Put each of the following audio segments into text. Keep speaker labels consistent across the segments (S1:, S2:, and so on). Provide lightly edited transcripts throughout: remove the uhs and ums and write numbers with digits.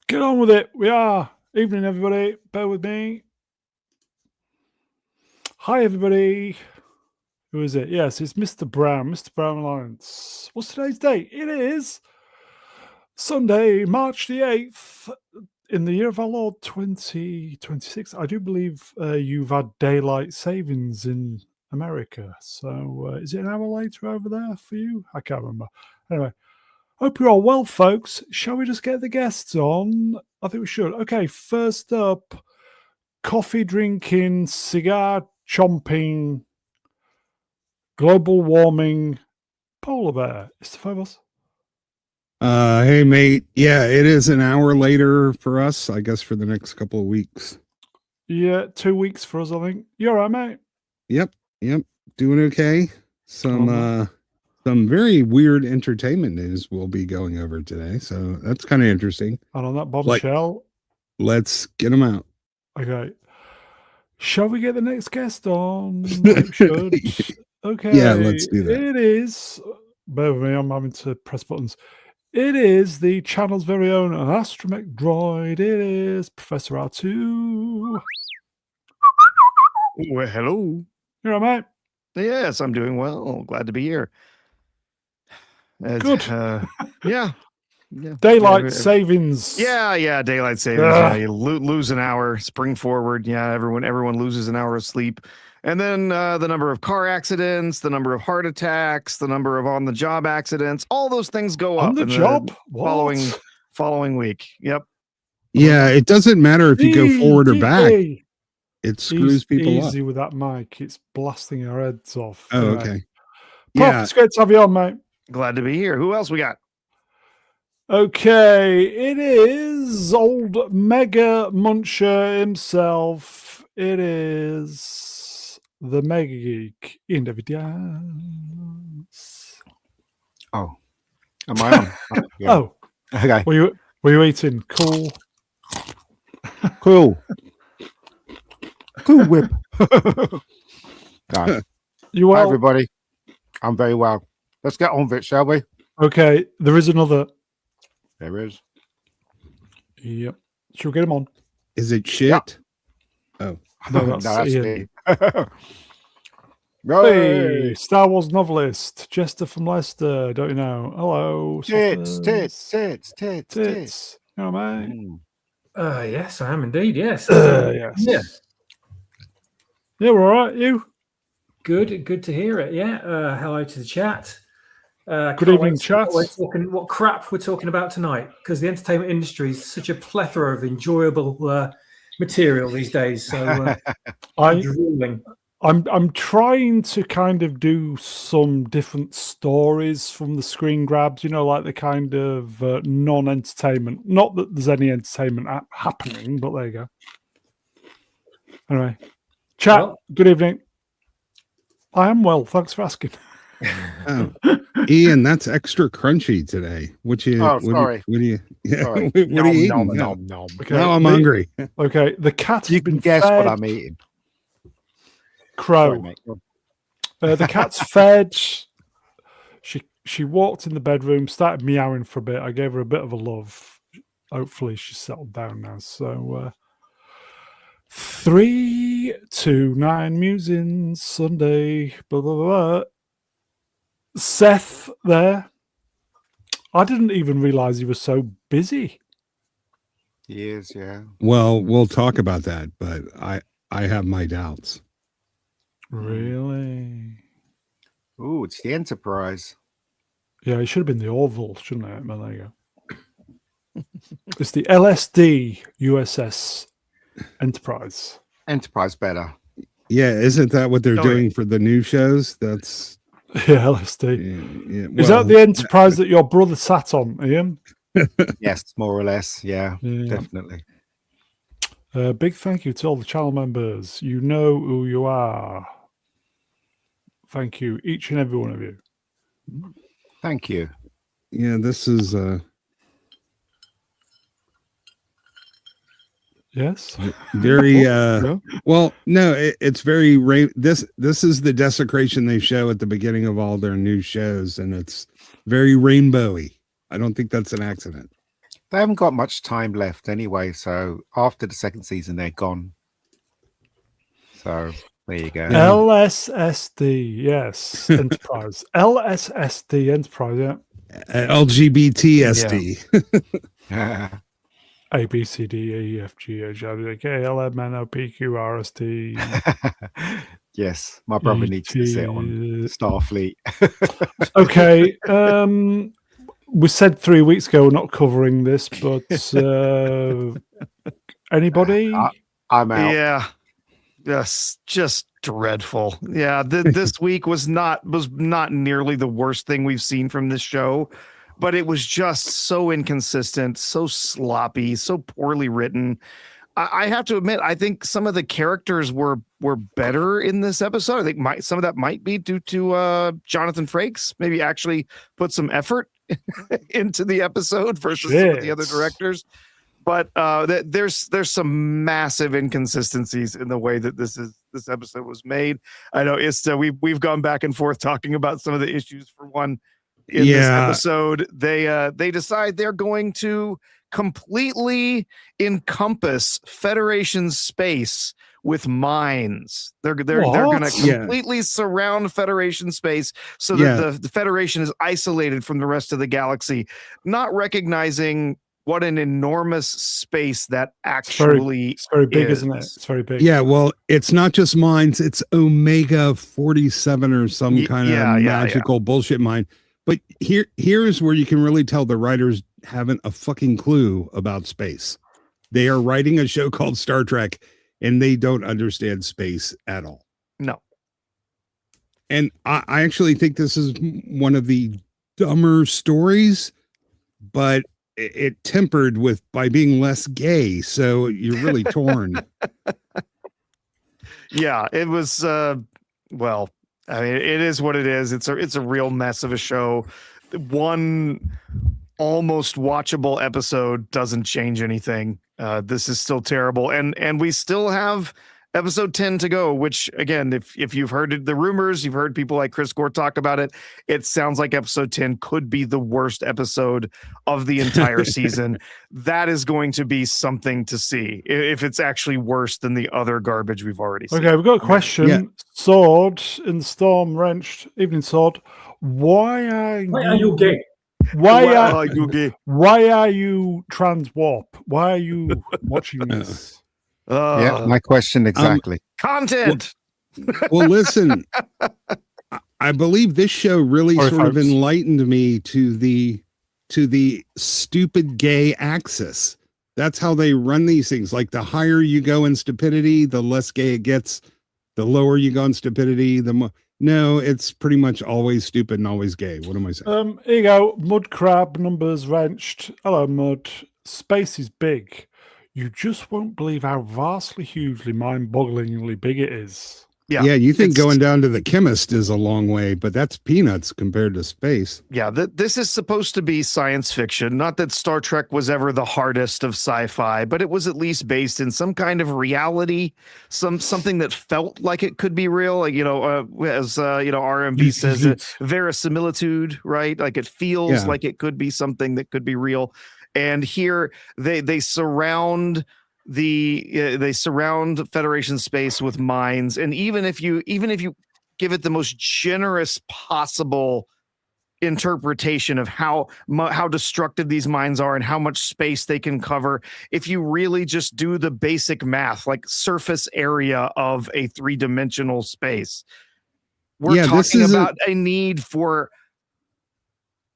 S1: Get on with it. We are. Evening, everybody. Bear with me. Hi, everybody. Who is it? Yes, it's Mr. Brown. Mr. Brown Alliance. What's today's date? It is Sunday, March the 8th, in the year of our Lord 2026. I do believe you've had daylight savings in America. So is it an hour later over there for you? I can't remember. Anyway. Hope you're all well, folks. Shall we just get the guests on? I think we should. Okay, first up, coffee drinking, cigar chomping, global warming, polar bear. It's the five of us.
S2: Hey, mate. Yeah, it is an hour later for us, I guess, for the next couple of weeks.
S1: Yeah, 2 weeks for us, I think. You all right, mate?
S2: Yep. Doing okay. Some very weird entertainment news we'll be going over today, so that's kind of interesting.
S1: And on that bombshell,
S2: let's get them out.
S1: Okay. Shall we get the next guest on? We should. Okay.
S2: Yeah, let's do that.
S1: It is. Bear with me, I'm having to press buttons. It is the channel's very own astromech droid. It is Professor R2.
S3: Well, hello.
S1: You're all right, mate?
S3: Yes, I'm doing well. Glad to be here.
S1: Good.
S3: Yeah.
S1: Daylight savings.
S3: Yeah. Daylight savings. Yeah, you lose an hour. Spring forward. Yeah, everyone loses an hour of sleep. And then the number of car accidents, the number of heart attacks, the number of on-the-job accidents, all those things go up.
S1: On the job?
S3: Following week. Yep.
S2: Yeah, it doesn't matter if you go forward or back. It screws people up.
S1: Easy with that mic. It's blasting our heads off.
S2: Oh, okay.
S1: Yeah. It's great to have you on, mate.
S3: Glad to be here. Who else we got?
S1: Okay, it is old Mega Muncher himself. It is the Mega Geek in Evidence.
S4: Oh, am I on?
S1: Yeah. Oh,
S4: okay.
S1: Were you eating? Cool.
S4: Cool whip. Okay.
S1: You well?
S4: Hi, everybody. I'm very well. Let's get on with it, shall we?
S1: Okay, there is another.
S4: There is.
S1: Yep. Should we get him on?
S2: Is it shit?
S4: Yeah.
S2: Oh.
S1: No, that's
S4: me.
S1: Hey, Star Wars novelist, Jester from Leicester, don't you know? Hello.
S4: Tits.
S1: You know, mate?
S5: Yes, I am indeed, yes.
S1: Yes. Yeah, we're all right. You?
S5: Good to hear it. Yeah. Hello to the chat.
S1: Good evening, chat.
S5: We're talking what crap we're talking about tonight, because the entertainment industry is such a plethora of enjoyable material these days. So
S1: I'm trying to kind of do some different stories from the screen grabs, you know, like the kind of non-entertainment. Not that there's any entertainment happening, but there you go. Anyway, chat. Good evening. I am well. Thanks for asking.
S2: Oh, Ian, that's extra crunchy today.
S4: Sorry.
S2: What do you? Yeah,
S4: Sorry.
S2: what are you eating?
S4: Nom.
S1: Okay,
S2: now I'm hungry.
S1: Okay, the cat.
S4: You can guess what I'm eating.
S1: Crow.
S4: Sorry,
S1: the cat's fed. She walked in the bedroom, started meowing for a bit. I gave her a bit of a love. Hopefully, she's settled down now. So, 3 to 9 Musings Sunday. Blah blah blah. Seth there. I didn't even realize he was so busy.
S4: He is, yeah.
S2: Well, we'll talk about that, but I have my doubts.
S1: Really?
S4: Ooh, it's the Enterprise.
S1: Yeah, it should have been the Orville, shouldn't it? Well, there you go. It's the LSD USS Enterprise.
S4: Enterprise better.
S2: Yeah, isn't that what they're doing for the new shows? That's
S1: LSD.
S2: Yeah.
S1: Is that the Enterprise that your brother sat on, Ian?
S4: Yes, more or less. Yeah. Definitely.
S1: Big thank you to all the channel members. You know who you are. Thank you, each and every one of you.
S4: Thank you.
S2: Yeah, this is
S1: yes,
S2: very well. No, it's very this is the desecration they show at the beginning of all their new shows, and it's very rainbowy. I don't think that's an accident.
S4: They haven't got much time left anyway, so after the second season, they're gone. So there you go.
S2: Yeah.
S1: LSSD, yes, Enterprise. LSSD Enterprise, yeah.
S2: LGBTSD.
S1: A B C D E F G H I J K L M N O P Q R S T.
S4: Yes, my brother needs to sit on Starfleet.
S1: Okay, we said 3 weeks ago we're not covering this, but anybody?
S4: I'm out.
S3: Yeah. Yes, just dreadful. Yeah, this week was not nearly the worst thing we've seen from this show, but it was just so inconsistent, so sloppy, so poorly written. I have to admit, I think some of the characters were better in this episode. I think some of that might be due to Jonathan Frakes maybe actually put some effort into the episode versus some of the other directors. But there's some massive inconsistencies in the way that this episode was made. I know we've gone back and forth talking about some of the issues. For one, in this episode, they decide they're going to completely encompass Federation space with mines. They're going to completely surround Federation space so that the Federation is isolated from the rest of the galaxy, not recognizing what an enormous space that actually
S1: it's very big, isn't it? It's very big.
S2: Yeah, well, it's not just mines, it's Omega 47 or some kind of magical bullshit mine. But here's where you can really tell the writers haven't a fucking clue about space. They are writing a show called Star Trek and they don't understand space at all.
S3: No.
S2: And I actually think this is one of the dumber stories, but it tempered by being less gay, so you're really torn.
S3: Yeah, it was well, I mean, it is what it is. It's a real mess of a show. One almost watchable episode doesn't change anything. This is still terrible, and we still have episode 10 to go, which again, if you've heard the rumors, you've heard people like Chris Gore talk about it, it sounds like episode 10 could be the worst episode of the entire season. That is going to be something to see if it's actually worse than the other garbage we've already seen.
S1: Okay, we've got a question. Yeah. Sword in the storm wrenched, evening sword. Why are
S5: you gay?
S1: Why are you trans warp? Why are you watching this?
S4: Yeah, my question exactly.
S3: Content.
S2: Well, listen, I believe this show really of enlightened me to the stupid gay axis. That's how they run these things. Like the higher you go in stupidity, the less gay it gets. The lower you go in stupidity, the more. No, it's pretty much always stupid and always gay. What am I saying?
S1: Here you go. Mud crab numbers wrenched. Hello, Mud. Space is big. You just won't believe how vastly, hugely, mind-bogglingly big it is.
S2: Yeah, you think going down to the chemist is a long way, but that's peanuts compared to space.
S3: Yeah, this is supposed to be science fiction. Not that Star Trek was ever the hardest of sci-fi, but it was at least based in some kind of reality, something that felt like it could be real. Like, as RMB says, verisimilitude, right? Like it feels like it could be something that could be real. And here they surround Federation space with mines, and even if you give it the most generous possible interpretation of how destructive these mines are and how much space they can cover, if you really just do the basic math, like surface area of a 3-dimensional space, we're talking about a need for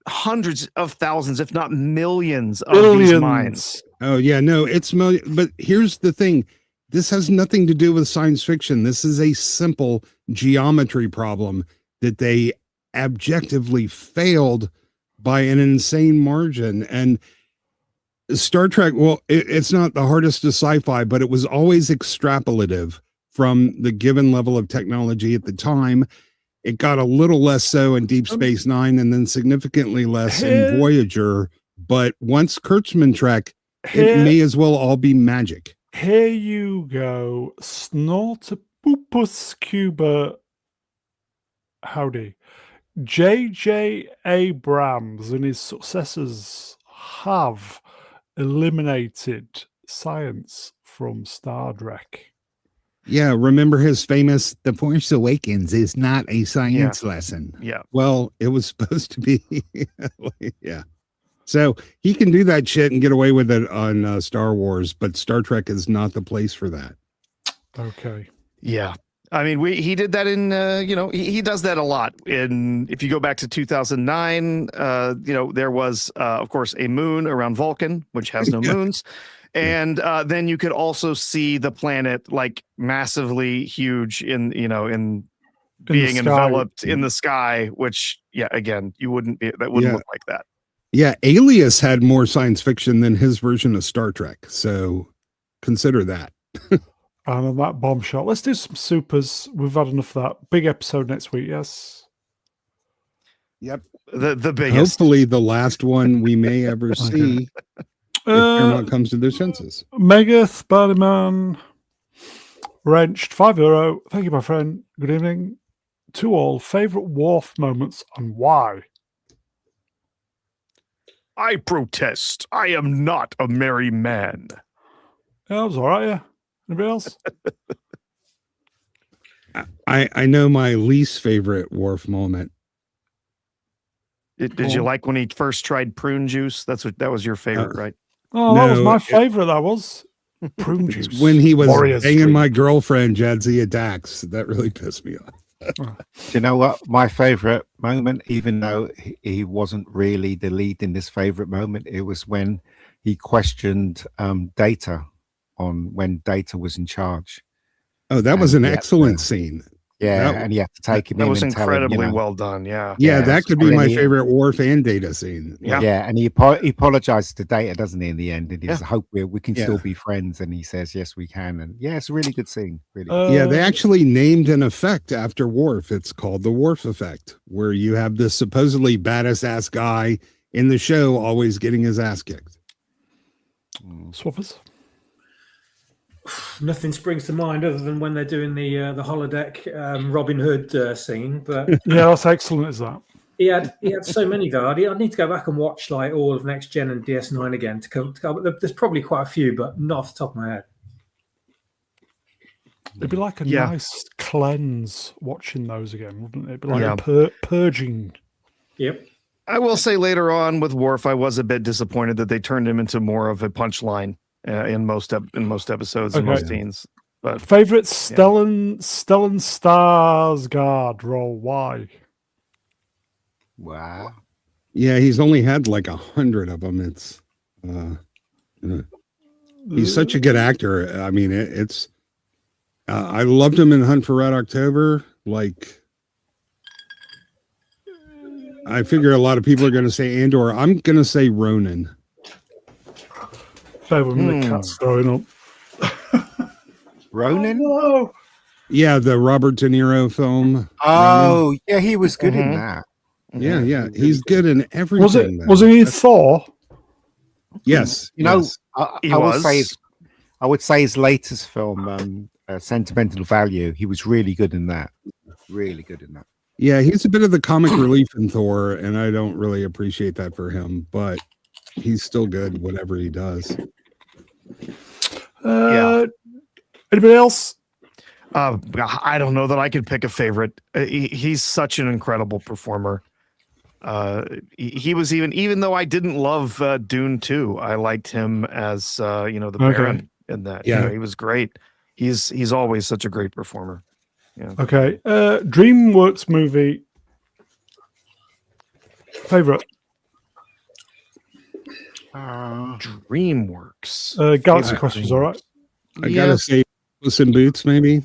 S3: hundreds of thousands, if not millions, of these mines.
S2: Oh yeah, no, it's million. But here's the thing: this has nothing to do with science fiction. This is a simple geometry problem that they objectively failed by an insane margin. And Star Trek, well, it's not the hardest of sci-fi, but it was always extrapolative from the given level of technology at the time. It got a little less so in Deep Space Nine, and then significantly less in Voyager. But once Kurtzman Trek, it may as well all be magic.
S1: Here you go. Snortopupus Cuba. Howdy. J.J. Abrams and his successors have eliminated science from Star Trek.
S2: Yeah, remember his famous "The Force Awakens is not a science lesson."
S3: Yeah.
S2: Well, it was supposed to be. Yeah. So he can do that shit and get away with it on Star Wars, but Star Trek is not the place for that.
S1: Okay.
S3: Yeah. I mean, he did that in, he does that a lot. If you go back to 2009, there was, of course, a moon around Vulcan, which has no moons. And then you could also see the planet like massively huge in being enveloped in the sky, which, again, that wouldn't look like that.
S2: Yeah. Alias had more science fiction than his version of Star Trek. So consider that.
S1: And on that bombshell, let's do some supers. We've had enough of that. Big episode next week, yes?
S2: Yep.
S3: The biggest.
S2: Hopefully the last one we may ever see if Paramount comes to their senses.
S1: Megath, Barneyman, Wrenched, €5. Thank you, my friend. Good evening. To all, favourite Worf moments and why?
S3: I protest. I am not a merry man.
S1: Yeah, that was all right, yeah. Anybody else?
S2: I know my least favorite Worf moment.
S3: Did you like when he first tried prune juice? That was your favorite, right?
S1: Oh, that was my favourite. That was prune juice.
S2: When he was
S1: Warriors
S2: banging
S1: Street.
S2: my girlfriend, Jadzia Dax. That really pissed me off.
S4: Do you know what? My favorite moment, even though he wasn't really the lead in this favorite moment, it was when he questioned Data on when Data was in charge.
S2: Oh, that was an excellent scene.
S4: Yeah, and you have to take him in.
S3: That was
S4: and tell him,
S3: incredibly well done. Yeah.
S2: Yeah, that could be
S4: and
S2: my
S4: he-
S2: favorite Worf and Data scene.
S3: Yeah.
S4: and he apologizes to Data, doesn't he, in the end? And he says, hope we can still be friends. And he says, yes, we can. And it's a really good scene. Really.
S2: Yeah, they actually named an effect after Worf. It's called the Worf effect, where you have this supposedly badass ass guy in the show always getting his ass kicked.
S1: Swappers?
S5: Nothing springs to mind other than when they're doing the holodeck Robin Hood scene. But
S1: Yeah, that's excellent, is that?
S5: he had so many though. I need to go back and watch like all of Next Gen and DS9 again to come. There's probably quite a few, but not off the top of my head.
S1: It'd be like a nice cleanse watching those again, wouldn't it? It'd be like purging.
S5: Yep.
S3: I will say later on with Worf, I was a bit disappointed that they turned him into more of a punchline in most episodes and most scenes. But
S1: favorite Stellan Skarsgård role? Why?
S4: Wow.
S2: Yeah, he's only had like 100 of them. It's he's such a good actor. I mean, it's I loved him in Hunt for Red October. Like, I figure a lot of people are going to say Andor. I'm going to say Ronan.
S1: Favorite when the cat's throwing up.
S4: Ronan?
S1: Oh,
S2: Yeah, the Robert De Niro film.
S4: Oh, yeah, he was good in that.
S2: Yeah, he's good in everything.
S1: Was he in Thor?
S2: Yes.
S4: You know,
S2: yes.
S4: I would say his latest film, Sentimental Value, he was really good in that. Really good in that.
S2: Yeah, he's a bit of the comic relief in Thor, and I don't really appreciate that for him, but he's still good, whatever he does.
S1: Anybody else?
S3: I don't know that I could pick a favorite. He's such an incredible performer. He was even though I didn't love Dune 2, I liked him as the Baron in that.
S2: Yeah,
S3: he was great. He's always such a great performer. Yeah.
S1: Okay. DreamWorks movie favorite.
S3: DreamWorks.
S1: Galaxy Quest was all right.
S2: I gotta say, Puss in Boots, maybe.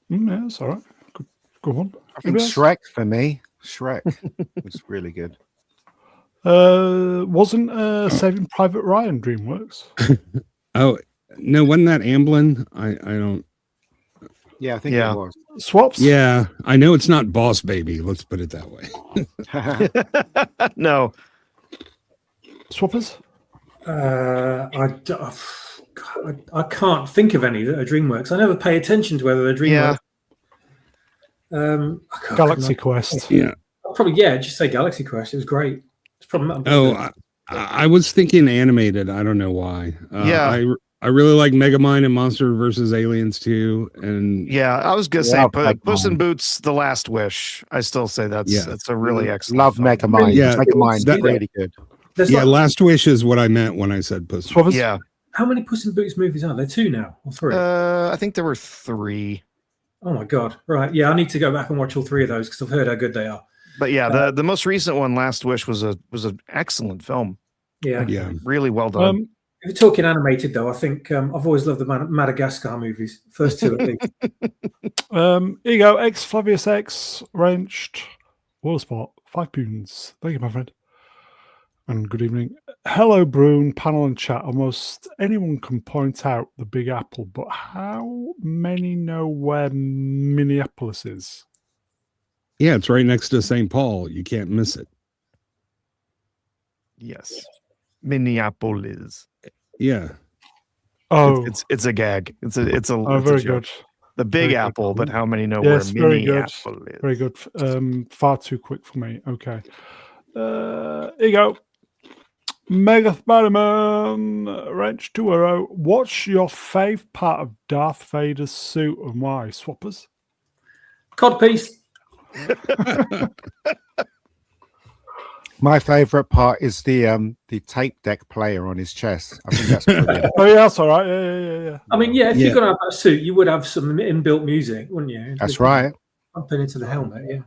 S1: Yeah, it's all right. Go on.
S4: I think Shrek for me. Shrek was really good.
S1: Wasn't Saving Private Ryan DreamWorks?
S2: Oh no, wasn't that Amblin? I don't.
S4: Yeah, I think it was.
S1: Swaps?
S2: Yeah, I know it's not Boss Baby. Let's put it that way.
S3: No.
S1: Swappers?
S5: I can't think of any that are DreamWorks. I never pay attention to whether they're DreamWorks.
S1: Galaxy Quest.
S2: Yeah.
S5: Probably, just say Galaxy Quest. It was great. It's probably not.
S2: Oh, I was thinking animated. I don't know why.
S3: Yeah.
S2: I really like Megamind and Monster versus Aliens too. And
S3: Yeah, I was gonna
S4: Yeah,
S3: say
S4: I'll take
S3: Puss in
S4: mine.
S3: Boots: The Last Wish. I still say that's a really excellent.
S4: Love
S3: film.
S4: Megamind.
S2: Yeah,
S4: Megamind
S2: that-
S4: really good.
S5: There's
S2: yeah,
S5: like,
S2: Last Wish is what I meant when I said Puss.
S1: Swabbers?
S3: Yeah,
S5: how many Puss in Boots movies are there? 2 now or 3?
S3: I think there were 3.
S5: Oh my god! Right, yeah, I need to go back and watch all 3 of those because I've heard how good they are.
S3: But yeah, the most recent one, Last Wish, was an excellent film.
S5: Yeah.
S2: Yeah.
S3: Really well done.
S5: If you're talking animated, though, I think I've always loved the Madagascar movies. First 2 at least.
S1: Here you go. X Flavius X wrenched. World Sport. 5 pounds. Thank you, my friend. And good evening. Hello, Brune, panel and chat. Almost anyone can point out the Big Apple, but how many know where Minneapolis is?
S2: Yeah, it's right next to St. Paul. You can't miss it.
S3: Yes, Minneapolis.
S2: Yeah.
S1: Oh,
S3: It's a gag. It's a
S1: oh,
S3: it's a
S1: very
S3: joke.
S1: good.
S3: The Big
S1: Very good.
S3: Apple, but how many know
S1: Yes,
S3: where
S1: very good.
S3: Minneapolis is?
S1: Very good. Far too quick for me. Okay. Here you go. Mega Spider-Man wrench 2-0. What's your fave part of Darth Vader's suit and why? Swappers?
S5: Codpiece.
S4: My favourite part is the tape deck player on his chest. I think that's brilliant.
S1: Oh yeah, that's all right. Yeah.
S5: I mean, yeah, if
S2: Yeah.
S5: you're going to have that suit, you would have some inbuilt music, wouldn't you?
S4: That's right.
S5: Pumping into the helmet, yeah.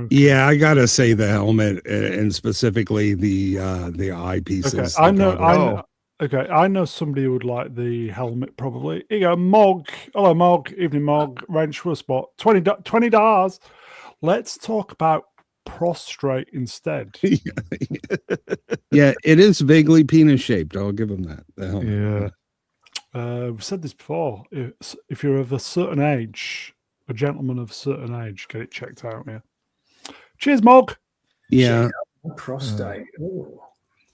S2: Yeah, I gotta say the helmet and specifically the eyepieces.
S1: Okay, I know.
S3: Oh.
S1: Okay, I know somebody who would like the helmet probably. Here you go, Mog. Hello, Mog. Evening, Mog. Wrench for a spot. $20. Let's talk about prostrate instead.
S2: Yeah, it is vaguely penis shaped. I'll give him that. The helmet.
S1: We've said this before. If you're of a certain age, a gentleman of a certain age, get it checked out. Yeah. Cheers, Mog.
S2: Yeah.
S5: Prostate. Ooh.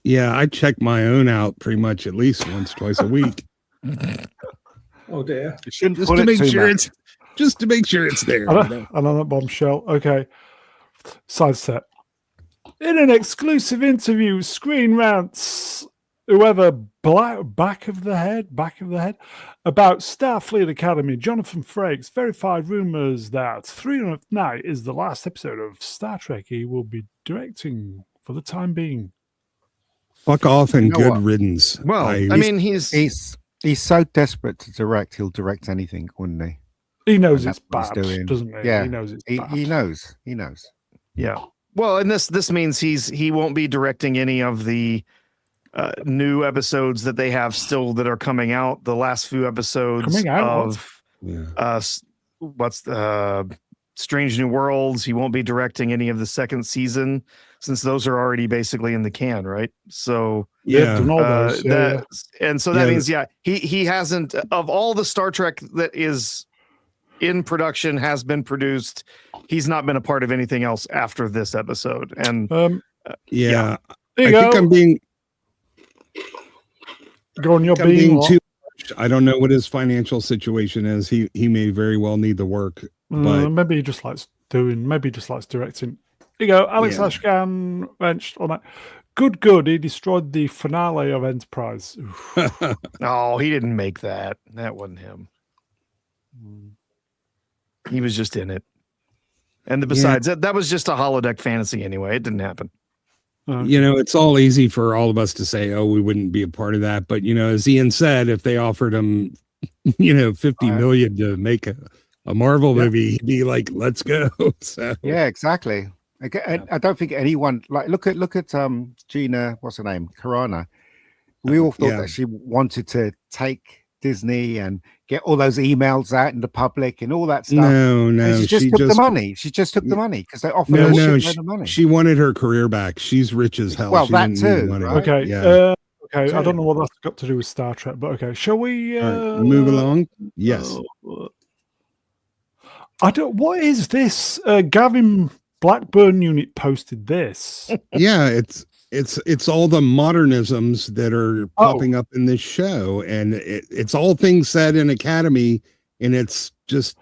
S2: Yeah, I check my own out pretty much at least once, twice a week.
S5: Oh dear.
S4: You shouldn't
S2: Just
S4: pull
S2: to
S4: it
S2: make
S4: too
S2: sure
S4: much.
S2: it's there.
S1: Another bombshell. Okay. Side set. In an exclusive interview, Screen Rants, whoever back of the head about Starfleet Academy, Jonathan Frakes verified rumors that 300th Night is the last episode of Star Trek he will be directing for the time being.
S2: Fuck off and
S4: You know
S2: good
S4: what?
S2: riddance.
S3: Well, I mean, he's
S4: He's so desperate to direct, he'll direct anything, wouldn't he?
S1: He knows
S4: And
S1: it's
S4: that's what
S1: bad,
S4: he's doing.
S1: doesn't he?
S4: Yeah,
S1: He knows it's bad.
S4: He knows. He knows.
S3: yeah. Well, and this means he won't be directing any of the new episodes that they have still that are coming out. The last few episodes
S1: Coming out,
S3: of what's the Strange New Worlds. He won't be directing any of the second season since those are already basically in the can, right? So
S2: Yeah.
S1: done all those. Yeah.
S3: and so that
S2: Yeah.
S3: means he hasn't, of all the Star Trek that is in production, has been produced, he's not been a part of anything else after this episode. And
S2: Yeah.
S1: There you
S2: I think
S1: go.
S2: I'm being
S1: Go on, you're
S2: I'm being
S1: being
S2: too much. I don't know what his financial situation is. He may very well need the work. But
S1: maybe he just likes maybe he just likes directing. There you go, Alex
S2: Yeah.
S1: Ashkan benched on that. Good. He destroyed the finale of Enterprise. Oof.
S3: oh, he didn't make that. That wasn't him. He was just in it. And besides, that was just a holodeck fantasy anyway. It didn't happen.
S2: you know, it's all easy for all of us to say, oh, we wouldn't be a part of that. But, you know, as Ian said, if they offered him, you know, 50 million to make a Marvel movie, he'd be like, let's go. So
S4: Yeah, exactly. I don't think anyone look at Gina, what's her name, Carano. We all thought that she wanted to take Disney and get all those emails out in the public and all that stuff.
S2: No,
S4: And she just took the money. She just took the money because they offered her a shitload of money.
S2: she wanted her career back. She's rich as hell.
S4: Well,
S2: She
S4: that
S2: didn't need
S4: too,
S2: money.
S4: right?
S1: Okay.
S2: Yeah.
S1: Okay. I don't know what that's got to do with Star Trek, but okay. Shall we
S2: All right, move along? Yes.
S1: I don't. What is this? Gavin Blackburn unit posted this.
S2: Yeah, it's all the modernisms that are popping up in this show, and it's all things said in Academy, and it's just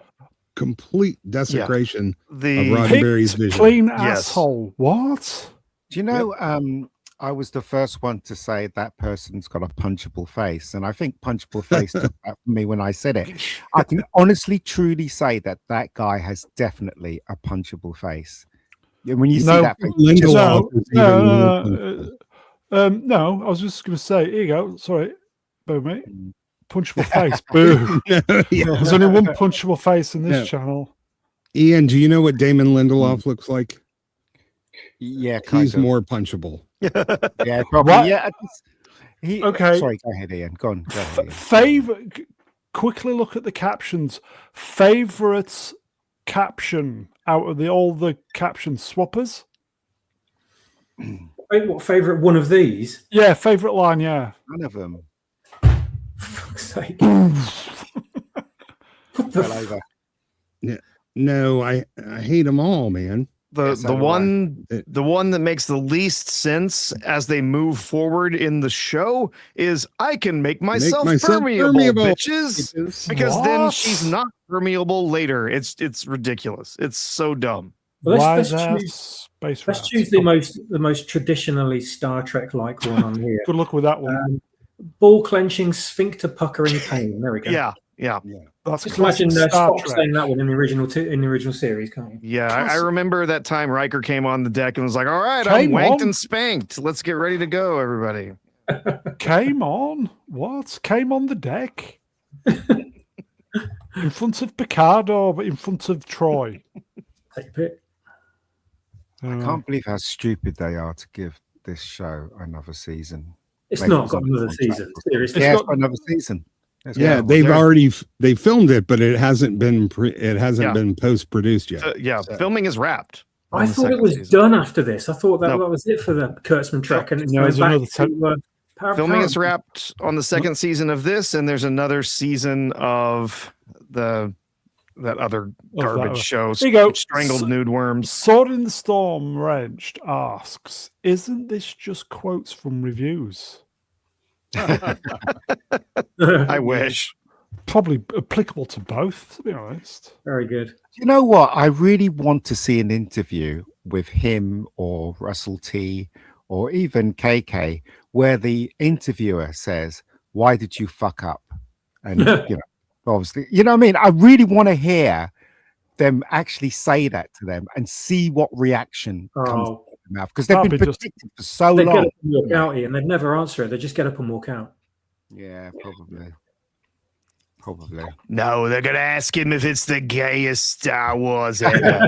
S2: complete desecration of
S3: The
S2: Roddenberry's
S1: Picked
S2: vision.
S1: clean
S3: Yes.
S1: asshole. What?
S4: Do you know I was the first one to say that person's got a punchable face, and I think punchable face took that from me when I said it. I can honestly, truly say that that guy has definitely a punchable face. When you see
S1: No,
S4: that face,
S2: Lindelof is even
S1: no,
S2: more
S1: no, no. I was just going to say, here you go. Sorry, boo, mate. Punchable face. Boo.
S2: yeah.
S1: There's only one punchable face in this
S2: Yeah.
S1: channel.
S2: Ian, do you know what Damon Lindelof looks like?
S4: yeah, kind
S2: He's
S4: of.
S2: more punchable.
S4: Yeah, probably.
S1: What?
S4: Yeah. He,
S1: Okay.
S4: Sorry, go ahead, Ian. Go on. Go ahead, Ian.
S1: Favorite. Quickly look at the captions. Favorite caption out of all the caption swappers.
S5: What favourite one of these?
S1: Yeah, favorite line. Yeah.
S4: None of them.
S5: For fuck's sake.
S4: Fell over.
S2: No, I hate them all, man.
S3: The
S4: Yes,
S3: the
S4: so do I.
S3: one that makes the least sense as they move forward in the show is I can make myself,
S2: myself
S3: permeable,
S2: permeable.
S3: bitches. Because then
S1: What?
S3: she's not permeable later. It's ridiculous. It's so dumb.
S5: Well,
S1: Why
S5: let's
S1: there
S5: choose,
S1: space
S5: let's
S1: rats?
S5: choose the most traditionally Star Trek like one on here.
S1: Good luck with that one.
S5: Ball clenching, sphincter puckering pain. There we go.
S3: Yeah.
S1: That's
S5: Just
S1: classic
S5: imagine
S1: Star
S5: Spock
S1: Trek.
S5: saying that one in the original series, can't you?
S3: Yeah, I
S1: Classic.
S3: remember that time Riker came on the deck and was like, "All right,
S1: Came
S3: I'm wanked
S1: on.
S3: and spanked. Let's get ready to go, everybody."
S1: Came on? What? Came on the deck? In front of Picard or in front of Troy?
S5: Take a pick.
S4: I can't believe how stupid they are to give this show another season.
S5: It's
S4: Maybe
S5: not
S4: it's
S5: got
S4: on
S5: another
S4: contract
S5: season.
S4: or
S5: Seriously.
S4: Yeah,
S1: got-
S4: it's got another season. It's
S2: Yeah,
S4: got-
S2: they've
S3: there-
S2: already they filmed it, but it hasn't been
S3: Yeah.
S2: been post produced yet.
S3: Yeah,
S2: So-
S3: filming is wrapped. on
S5: I
S3: the
S5: thought it
S3: second
S5: was
S3: season.
S5: done after this. I thought that,
S3: No.
S5: that was it for the Kurtzman track. And it's
S1: No,
S5: going
S1: there's
S5: back
S1: another
S5: to,
S3: Filming is
S5: Paramount.
S3: wrapped on the second season of this, and there's another season of that other garbage
S1: other.
S3: show,
S1: There you go.
S3: Strangled Nude Worms.
S1: Sword in the Storm Wrenched asks, isn't this just quotes from reviews?
S3: I wish.
S1: Probably applicable to both, to be honest.
S5: Very good.
S4: You know what? I really want to see an interview with him or Russell T or even KK where the interviewer says, "Why did you fuck up?" And obviously, you know what I mean? I really want to hear them actually say that to them and see what reaction comes out of their mouth, because they've been
S1: That'd be just-
S4: protected for so
S5: They get
S4: long.
S5: up and walk out, Ian. They'd never answer it. They just get up and walk out.
S4: Yeah, probably.
S3: No, they're gonna ask him if it's the gayest Star Wars ever.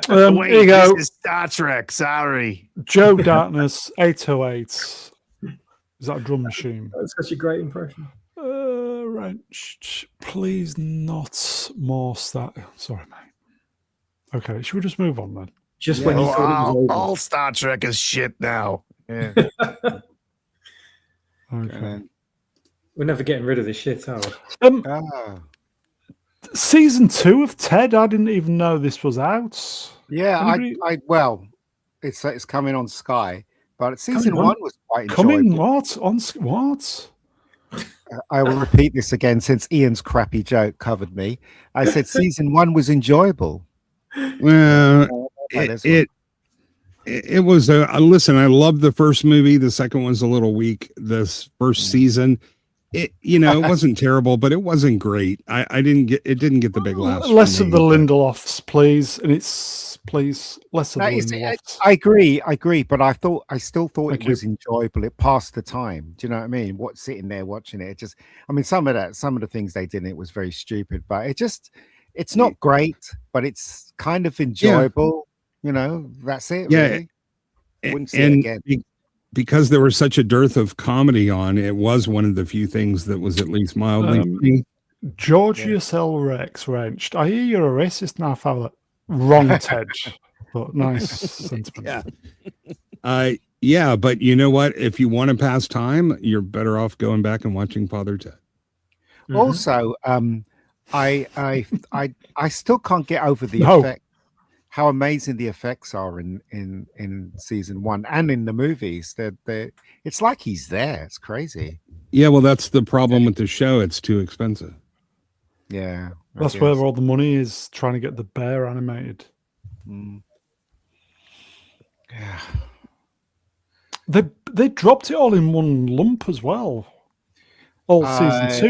S1: Here you go.
S3: This is Star Trek. Sorry.
S1: Joe Darkness, 808. Is that a drum machine?
S5: That's such a great impression.
S1: Wrenched. Please not more Star. Sorry, mate. Okay, should we just move on then?
S5: Just when you thought it was over.
S3: All Star Trek is shit now. Yeah.
S1: Okay.
S5: We're never getting rid of this shit, are we?
S1: Season 2 of Ted, I didn't even know this was out.
S4: Yeah,
S1: Anybody-
S4: well, it's coming on Sky, but season
S5: Coming on?
S4: 1 was quite
S1: Coming
S4: enjoyable.
S1: what? What?
S4: I will repeat this again since Ian's crappy joke covered me. I said season 1 was enjoyable.
S2: Well,
S4: Like this
S2: it was listen, I love the first movie. The second one's a little weak. This first season, it wasn't terrible, but it wasn't great. I didn't get the big laughs.
S1: Less
S2: from
S1: of the
S2: me, but-
S1: Lindelofs, please. And it's, please, less of the
S4: No,
S1: Lindelofs.
S4: I agree, but I still thought
S1: Thank
S4: it
S1: you.
S4: was enjoyable. It passed the time. Do you know what I mean? What sitting there watching it, some of the things they did in it was very stupid, but it's not great, but it's kind of enjoyable. That's it.
S2: Yeah,
S4: really. Wouldn't see it again.
S2: Because there was such a dearth of comedy on, it was one of the few things that was at least mildly funny.
S1: Georgius L. Rex Wrenched. I hear you're a racist now, fella. Wrong, Ted. But nice sentiment.
S2: Yeah, but you know what? If you want to pass time, you're better off going back and watching Father Ted.
S5: Mhm.
S4: Also, I still can't get over the
S1: No.
S4: effect, how amazing the effects are in season 1 and in the movies. It's like he's there. It's crazy.
S2: Yeah, well, that's the problem with the show. It's too expensive.
S4: Yeah, I
S1: That's where
S4: guess.
S1: all the money is, trying to get the bear animated.
S4: Mm. Yeah.
S1: They dropped it all in one lump as well. All season 2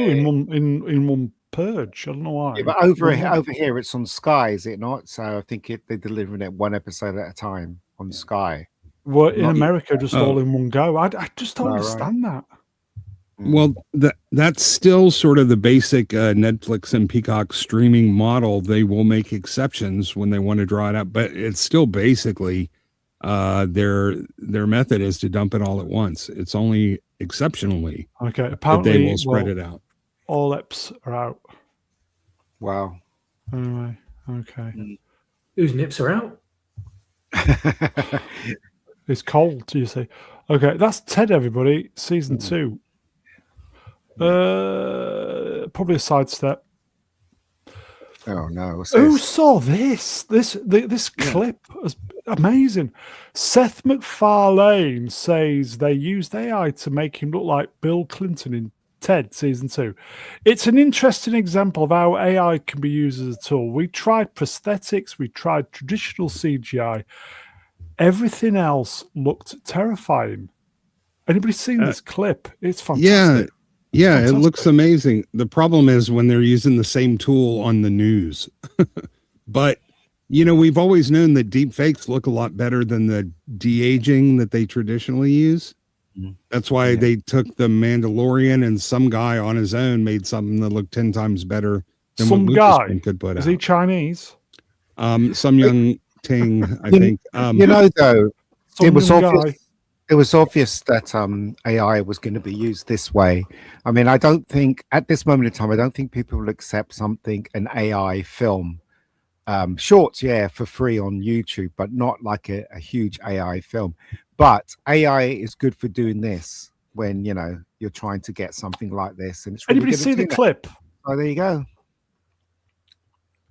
S1: in one purge. I don't know why.
S4: Yeah, but over here it's on Sky, is it not? So I think they're delivering it one episode at a time on Sky.
S1: Well, in
S4: Not-
S1: America, just all in one go. I just don't
S4: Oh, right.
S1: understand that.
S2: Well, that's still sort of the basic Netflix and Peacock streaming model. They will make exceptions when they want to draw it out, but it's still basically their method is to dump it all at once. It's only exceptionally
S1: Okay,
S2: that
S1: apparently
S2: they will spread it out.
S1: All eps are out.
S4: Wow.
S1: Anyway, okay.
S5: Whose nips are out?
S1: It's cold, you see. Okay, that's Ted, everybody. Season 2. Probably a sidestep.
S4: Oh no! What's
S1: Who
S4: this?
S1: saw this? This clip was amazing. Seth MacFarlane says they used AI to make him look like Bill Clinton in Ted season 2. It's an interesting example of how AI can be used as a tool. We tried prosthetics, we tried traditional CGI. Everything else looked terrifying. Anybody seen this clip? It's fantastic.
S2: Yeah,
S1: Fantastic.
S2: it looks amazing. The problem is when they're using the same tool on the news. But, we've always known that deep fakes look a lot better than the de-aging that they traditionally use. That's why they took the Mandalorian and some guy on his own made something that looked 10 times better than
S1: Some
S2: what
S1: guy
S2: Lucasfilm could put
S1: Is
S2: out.
S1: he Chinese?
S2: Some young Ting, I think.
S4: Though,
S1: Some
S4: it was
S1: young
S4: obvious.
S1: guy.
S4: It was obvious that AI was going to be used this way. I mean, I don't think at this moment in time, I don't think people will accept an AI film. Shorts, for free on YouTube, but not like a huge AI film. But AI is good for doing this when, you're trying to get something like this. And it's really
S1: Anybody
S4: good at
S1: see the
S4: doing that.
S1: clip?
S4: Oh, there you go.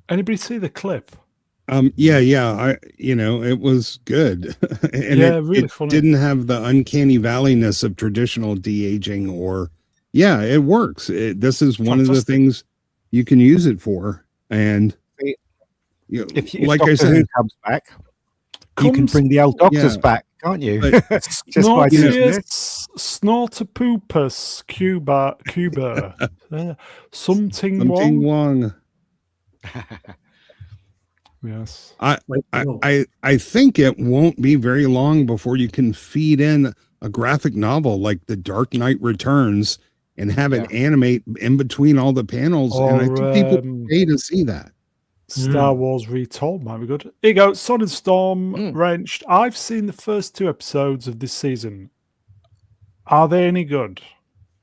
S1: Anybody see the clip?
S2: It was good. And
S1: Really
S2: it
S1: funny.
S2: didn't have the uncanny valleyness of traditional de-aging it works. This is one of the
S1: Fantastic.
S2: things you can use it for. And
S4: If
S2: like
S4: Doctor
S2: I said,
S4: Who comes back, you can bring the old doctors back, can't you?
S2: But
S4: Just by doing it.
S1: Snortopoopus Cuba. Something
S2: something
S1: Wong.
S2: wrong.
S1: Yes.
S2: I think it won't be very long before you can feed in a graphic novel like The Dark Knight Returns and have it animate in between all the panels. And I think people pay to see that.
S1: Star Wars Retold might be good. Here you go. Sun and Storm Wrenched. I've seen the first 2 episodes of this season. Are they any good?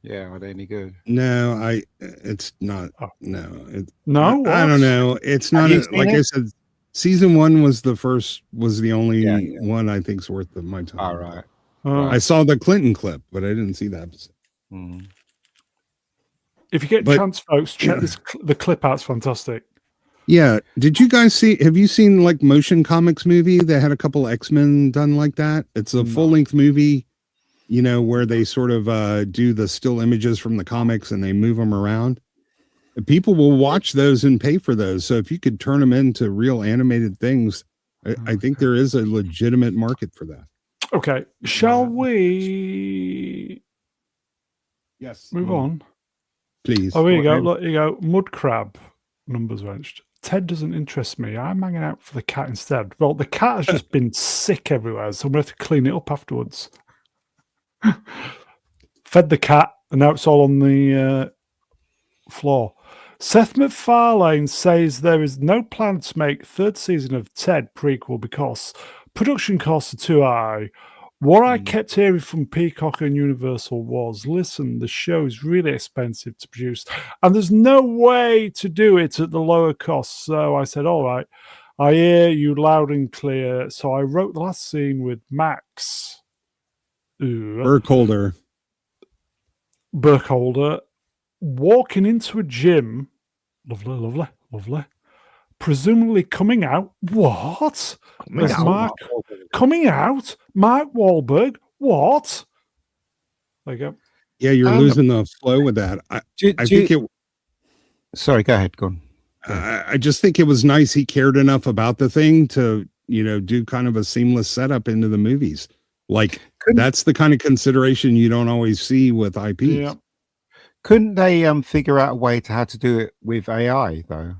S4: Yeah, are they any good?
S2: No, it's not. No,
S1: No,
S2: I don't know. It's not like I said. Season 1 was the only one I think's worth of my time.
S4: All right.
S2: I saw the Clinton clip, but I didn't see that episode.
S1: If you get a chance, folks, check the clip out. It's fantastic.
S2: Yeah. Did you guys have you seen like Motion Comics movie? They had a couple X-Men done like that. It's a full-length movie, where they sort of do the still images from the comics and they move them around. People will watch those and pay for those. So if you could turn them into real animated things, I think there is a legitimate market for that.
S1: Okay. Shall we move on?
S2: Please.
S1: Oh, here you go. Look, here you go. Mud Crab numbers wrenched. Ted doesn't interest me. I'm hanging out for the cat instead. Well, the cat has just been sick everywhere, so I'm going to have to clean it up afterwards. Fed the cat, and now it's all on the floor. Seth MacFarlane says there is no plan to make 3rd season of Ted prequel because production costs are too high. What I kept hearing from Peacock and Universal was, listen, the show is really expensive to produce and there's no way to do it at the lower cost. So I said, all right, I hear you loud and clear. So I wrote the last scene with Max
S2: Burkholder
S1: walking into a gym. Lovely. Presumably coming out. What? Coming out? Mark Wahlberg? What? There you go.
S2: Yeah, you're losing the flow with that. I think it.
S4: Sorry, go ahead. Go on.
S2: I just think it was nice he cared enough about the thing to, do kind of a seamless setup into the movies. Like That's the kind of consideration you don't always see with IPs.
S1: Yeah.
S4: Couldn't they figure out a way to how to do it with AI though?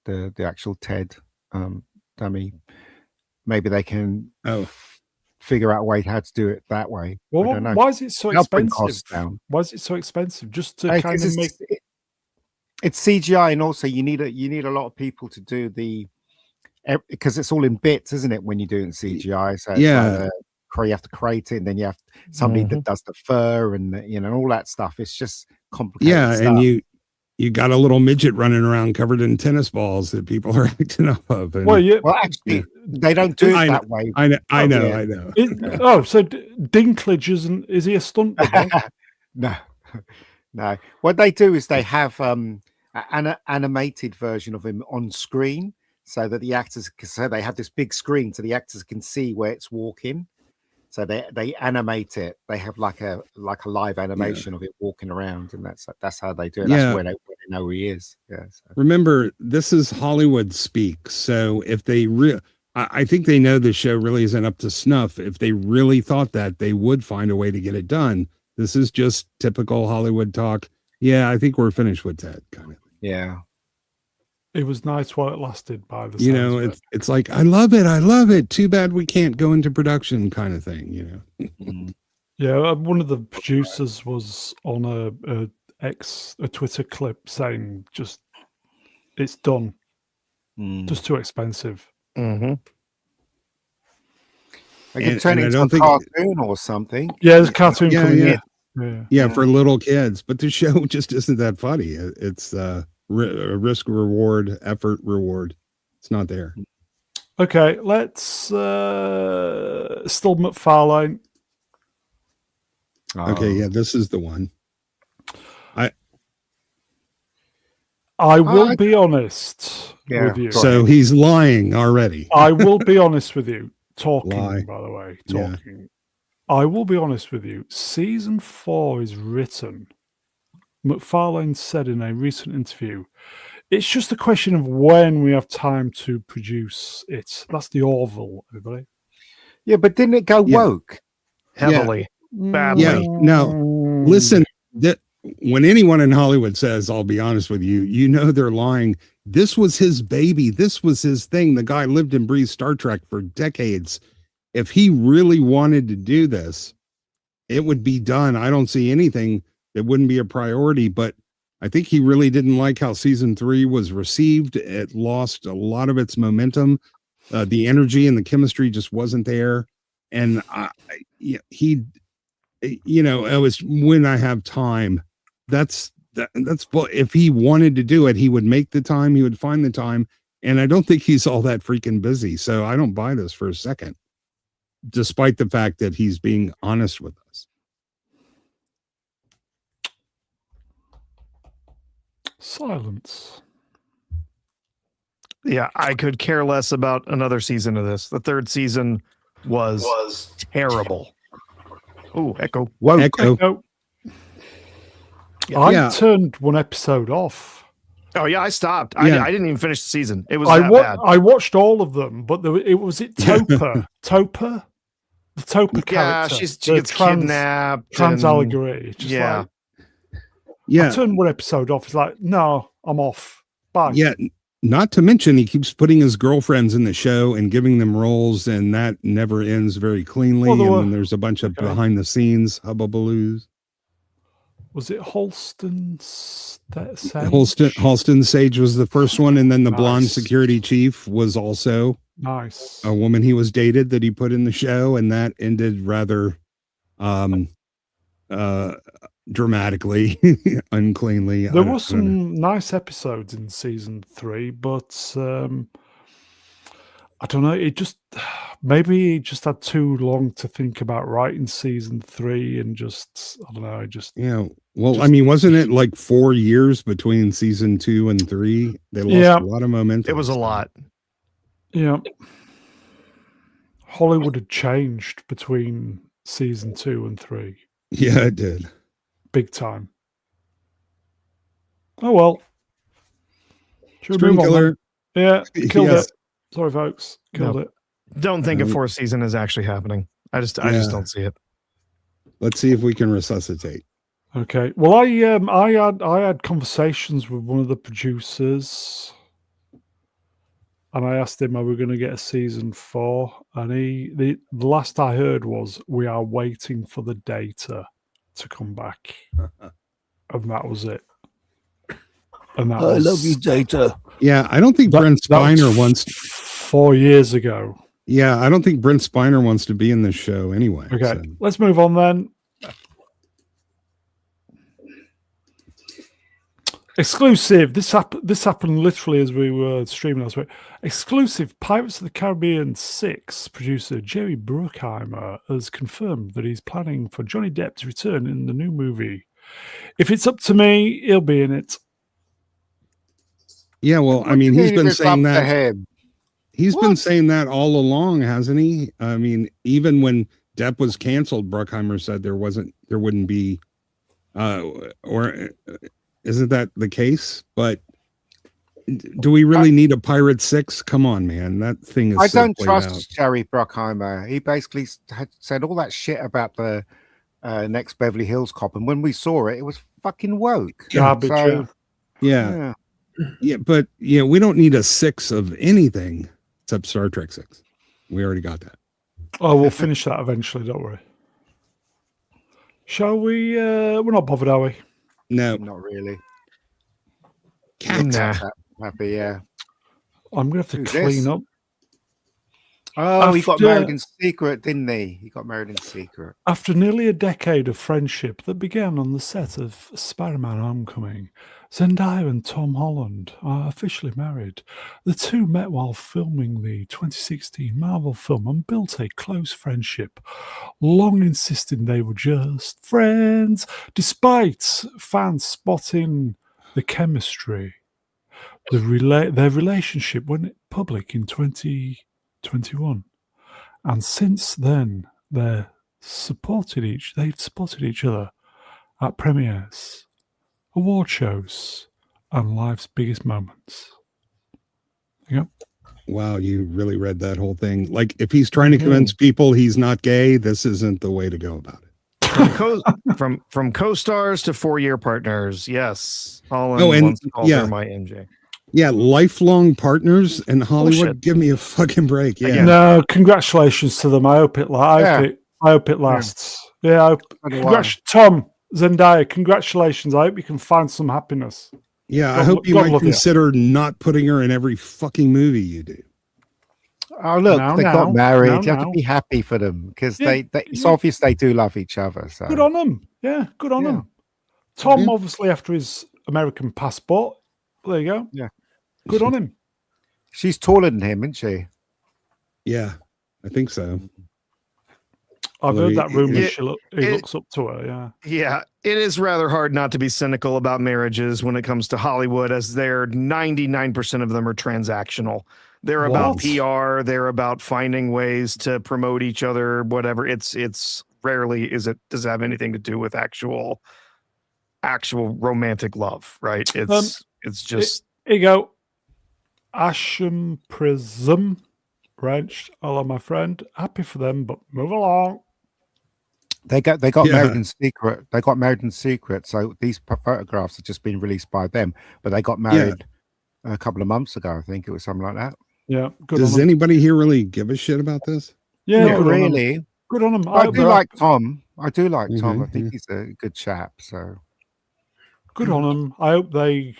S4: The actual TED dummy. Maybe they can figure out a way how to do it that way.
S1: Well,
S4: I don't know.
S1: why is it so
S4: That'll bring
S1: expensive?
S4: costs down.
S1: Why is it so expensive? Just to
S4: 'Cause
S1: kind of make.
S4: It's CGI, and also you need a lot of people to do because it's all in bits, isn't it? When you do it in CGI, so it's
S2: Yeah.
S4: you have to create it, and then you have somebody that does the fur and all that stuff. It's just complicated.
S2: Yeah,
S4: stuff.
S2: and you got a little midget running around covered in tennis balls that people are acting up of. And,
S4: Well, actually, they don't do it that way.
S2: I know.
S1: So Dinklage is he a stunt double?
S4: No. What they do is they have an animated version of him on screen, so that they have this big screen, so the actors can see where it's walking. So they animate it. They have like a live animation of it walking around, and that's how they do it. That's where they know who he is. Yeah. So.
S2: Remember, this is Hollywood speak. So if they I think they know the show really isn't up to snuff. If they really thought that, they would find a way to get it done. This is just typical Hollywood talk. Yeah, I think we're finished with that kind of thing.
S4: Yeah.
S1: It was nice while it lasted. By the sounds of it.
S2: It's like I love it. Too bad we can't go into production, kind of thing.
S1: Yeah, one of the producers was on a Twitter clip saying just it's done, just too expensive.
S4: They could turn it into a cartoon or something.
S1: Yeah, there's a cartoon coming in.
S2: Yeah, for little kids, but the show just isn't that funny. It's risk reward, effort reward. It's not there.
S1: Okay, let's still MacFarlane.
S2: Okay, yeah, this is the one.
S1: I will be honest with you.
S2: So he's lying already.
S1: I will be honest with you. Talking,
S2: Lie.
S1: by the way, talking. Yeah. I will be honest with you. Season 4 is written. MacFarlane said in a recent interview, it's just a question of when we have time to produce it. That's the Orville, everybody.
S4: Yeah, but didn't it go woke?
S3: Heavily. Badly.
S2: Yeah, no. Listen, when anyone in Hollywood says, I'll be honest with you, you know they're lying. This was his baby. This was his thing. The guy lived and breathed Star Trek for decades. If he really wanted to do this, it would be done. I don't see anything that wouldn't be a priority, but I think he really didn't like how season 3 was received. It lost a lot of its momentum. The energy and the chemistry just wasn't there. And it was when I have time. That's if he wanted to do it, he would make the time, he would find the time. And I don't think he's all that freaking busy. So I don't buy this for a second, despite the fact that he's being honest with us.
S1: Silence.
S3: Yeah, I could care less about another season of this. The third season was terrible. Oh, echo.
S2: Whoa, echo.
S1: I turned one episode off.
S3: Oh yeah, I stopped.
S2: Yeah.
S3: I didn't even finish the season. It was bad.
S1: I watched all of them, but was it Topa? Topa? The Topa character.
S3: Yeah, she gets kidnapped.
S1: Trans allegory.
S3: Yeah.
S1: I turned one episode off. It's like, no, I'm off. Bye.
S2: Yeah. Not to mention, he keeps putting his girlfriends in the show and giving them roles, and that never ends very cleanly. And then there's a bunch of behind the scenes hubbubaloos.
S1: Was it Halston Sage?
S2: Halston Sage was the first one, and then the blonde security chief was also a woman he was dated that he put in the show, and that ended rather dramatically, uncleanly.
S1: There were some nice episodes in season 3, but I don't know. It just maybe he just had too long to think about writing season 3, and just I don't know.
S2: Well, I mean, wasn't it like 4 years between season 2 and 3? They lost a lot of momentum.
S3: It was a lot.
S1: Yeah, Hollywood had changed between season 2 and 3.
S2: Yeah, it did.
S1: Big time. Oh well. Should we move on?
S2: Killer.
S1: Yeah, killed it. Sorry, folks. Killed it.
S3: Don't think a 4th season is actually happening. I just don't see it.
S2: Let's see if we can resuscitate.
S1: Okay. Well, I had conversations with one of the producers, and I asked him, "Are we going to get a season 4?" And the last I heard was, "We are waiting for the data to come back," and that was it. And that was
S6: Data.
S2: Yeah, I don't think Brent
S1: that was
S2: Spiner wants.
S1: 4 years ago.
S2: Yeah, I don't think Brent Spiner wants to be in this show anyway.
S1: Okay,
S2: so.
S1: let's move on then. Exclusive. This happened literally as we were streaming last week. Exclusive. Pirates of the Caribbean 6 producer Jerry Bruckheimer has confirmed that he's planning for Johnny Depp to return in the new movie. If it's up to me, he'll be in it.
S2: Yeah, well, I mean, he's been saying that.
S4: Him?
S2: He's been saying that all along, hasn't he? I mean, even when Depp was canceled, Bruckheimer said there wouldn't be, or isn't that the case? But do we really need a Pirate 6? Come on, man. That thing is
S4: I
S2: so
S4: don't
S2: played
S4: trust
S2: out.
S4: Jerry Bruckheimer. He basically had said all that shit about the next Beverly Hills Cop. And when we saw it, it was fucking woke.
S1: Garbage,
S4: So,
S2: Yeah. But we don't need a 6 of anything except Star Trek 6. We already got that.
S1: Oh, we'll finish that eventually, don't worry. Shall we? We're not bothered, are we?
S2: No.
S4: Not really.
S2: Cat.
S3: Nah.
S4: Happy, yeah.
S1: I'm going to have to
S4: Who's
S1: clean
S4: this?
S1: up.
S4: Oh, he got
S1: After-
S4: married in secret, didn't he? He got married in secret.
S1: After nearly a decade of friendship that began on the set of Spider-Man Homecoming, Zendaya and Tom Holland are officially married. The two met while filming the 2016 Marvel film and built a close friendship, long insisting they were just friends, despite fans spotting the chemistry. Their relationship went public in 2021. And since then, they've supported each other at premieres, award shows, and life's biggest moments. Yep.
S2: Wow, you really read that whole thing. Like, if he's trying to convince people he's not gay, this isn't the way to go about it.
S3: From co-stars to 4-year partners. Yes. All in
S2: Oh, and
S3: one call
S2: yeah.
S3: for my MJ.
S2: Yeah, lifelong partners in Hollywood.
S3: Bullshit.
S2: Give me a fucking break. Yeah.
S3: Again.
S1: No, congratulations to them. I hope it lasts. Yeah, Tom, Zendaya, congratulations. I hope you can find some happiness.
S2: Yeah, I
S1: God-
S2: hope you
S1: God
S2: might
S1: love you.
S2: consider not putting her in every fucking movie you do.
S4: Oh, look,
S1: Now,
S4: they got married. You have
S1: now.
S4: to be happy for them because
S1: Yeah,
S4: it's
S1: yeah.
S4: obvious they do love each other. So
S1: Good on them. Yeah, good on
S4: Yeah.
S1: them. Tom,
S2: Yeah.
S1: obviously, after his American passport. There you go.
S4: Yeah.
S1: Good on him.
S4: she's taller than him, isn't she?
S2: Yeah, I think so.
S1: I've
S2: Well,
S1: heard that rumor.
S3: it-
S1: He
S3: it-
S1: looks up to her. Yeah.
S3: Yeah, it is rather hard not to be cynical about marriages when it comes to Hollywood, as they're 99% of them are transactional. They're about
S1: What?
S3: PR. They're about finding ways to promote each other, whatever. It's rarely does it have anything to do with actual romantic love, right? It's just
S1: Here you go. Asham Prism. Wrench. Hello, my friend. Happy for them, but move along.
S4: They got
S2: Yeah.
S4: married in secret. They got married in secret. So these photographs have just been released by them. But they got married a couple of months ago. I think it was something like that.
S1: Yeah. Good
S2: Does
S1: on them.
S2: anybody here really give a shit about this?
S1: Yeah,
S4: Not
S1: good on them.
S4: really.
S1: Good on them.
S4: I do like Tom. I do like Tom. I
S2: Mhm,
S4: think he's a good chap. So
S1: Good on them. I hope they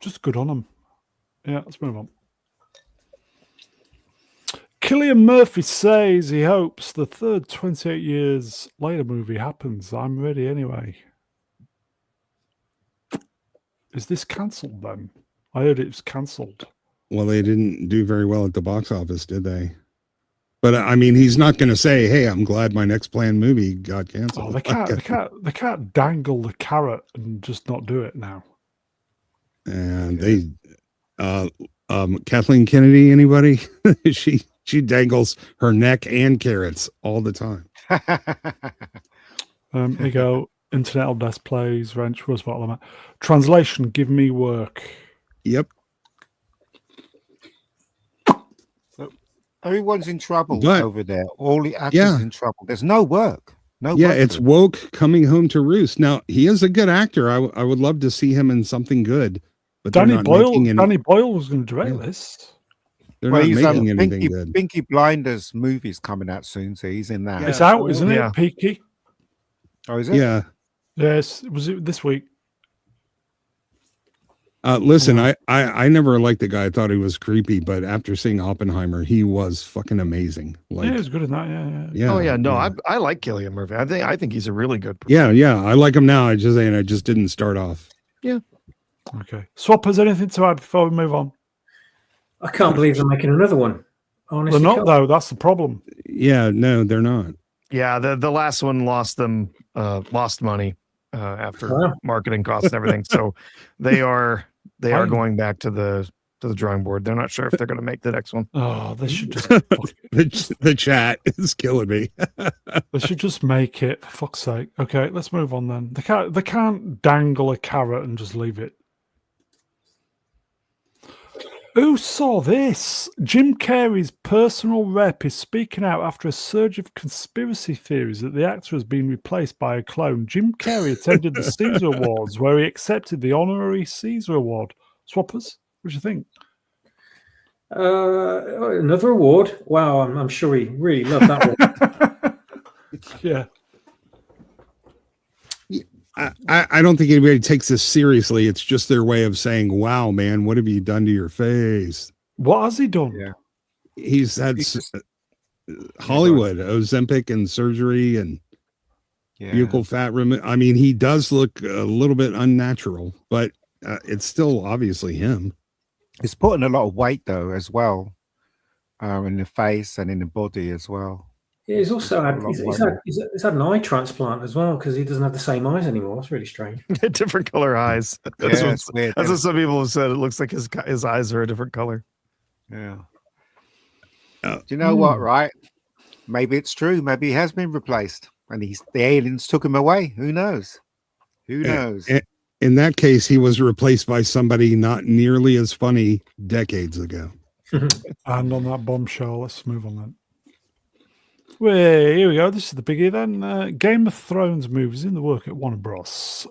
S1: just good on them. Yeah, let's move on. Cillian Murphy says he hopes the third 28 years later movie happens. I'm ready anyway. Is this cancelled then? I heard it was cancelled.
S2: Well, they didn't do very well at the box office, did they? But I mean, he's not going to say, "Hey, I'm glad my next planned movie got canceled."
S1: Oh, they can't dangle the carrot and just not do it now.
S2: And they, Kathleen Kennedy, anybody? she dangles her neck and carrots all the time.
S1: Here you go. Internet Desk Plays, Wrench, Roosevelt Lamar. Translation, give me work.
S2: Yep.
S4: everyone's in trouble
S2: But-
S4: over there. All the actors
S2: Yeah.
S4: in trouble. There's no work. No.
S2: Yeah,
S4: wonder.
S2: it's woke coming home to roost. Now he is a good actor. I would love to see him in something good, but
S1: Danny
S2: they're not
S1: Boyle.
S2: making any.
S1: Danny Boyle was going to direct
S2: Yeah.
S1: this.
S2: They're
S4: Well,
S2: not
S4: he's
S2: making anything
S4: Pinky,
S2: good.
S4: Pinky Blinders movie's coming out soon, so he's in that.
S2: Yeah.
S1: It's out,
S2: oh,
S1: isn't
S3: yeah.
S1: it, Peaky?
S4: Oh, is it?
S2: Yeah.
S1: Yes, was it this week?
S2: Listen, I never liked the guy. I thought he was creepy, but after seeing Oppenheimer, he was fucking amazing. Like,
S1: Yeah, it was good in that. Yeah.
S2: yeah.
S3: Oh yeah, no,
S2: yeah.
S3: I like Cillian Murphy. I think he's a really good.
S2: Yeah, I like him now. I just didn't start off.
S1: Okay. Swappers, anything to add before we move on?
S5: I can't believe they're making another one. Honestly,
S1: They're not,
S5: can't.
S1: though. That's the problem.
S2: Yeah, no, they're not.
S3: Yeah, the last one lost money after
S5: Wow.
S3: marketing costs and everything. So they are
S1: Fine.
S3: going back to the drawing board. They're not sure if they're going to make the next one.
S1: Oh, they should just
S2: The chat is killing me.
S1: they should just make it, for fuck's sake. Okay, let's move on then. They can't dangle a carrot and just leave it. Who saw this? Jim Carrey's personal rep is speaking out after a surge of conspiracy theories that the actor has been replaced by a clone. Jim Carrey attended the Caesar Awards, where he accepted the honorary Caesar Award. Swappers, what do you think?
S5: Another award. Wow, I'm sure he really loved that one.
S1: Yeah.
S2: I don't think anybody takes this seriously. It's just their way of saying, "Wow, man, what have you done to your face?"
S1: What has he done?
S4: Yeah.
S2: He's had Hollywood, Ozempic, and surgery, and
S4: Yeah.
S2: buccal fat removal. I mean, he does look a little bit unnatural, but it's still obviously him.
S4: He's putting a lot of weight though, as well, in the face and in the body as well.
S5: Yeah, he's also had
S4: A lot
S5: he's had an eye transplant as well because he doesn't have the same eyes anymore. It's really strange.
S3: Different color eyes.
S4: Yeah,
S3: That's,
S4: it's weird.
S3: that's what some people have said. It looks like his eyes are a different color.
S4: Yeah.
S2: Oh.
S4: Do you know what? Right? Maybe it's true. Maybe he has been replaced, and the aliens took him away. Who knows? Who knows?
S2: In that case, he was replaced by somebody not nearly as funny decades ago.
S1: And on that bombshell, let's move on then. Well, here we go. This is the biggie then. Game of Thrones movies in the work at Warner Bros.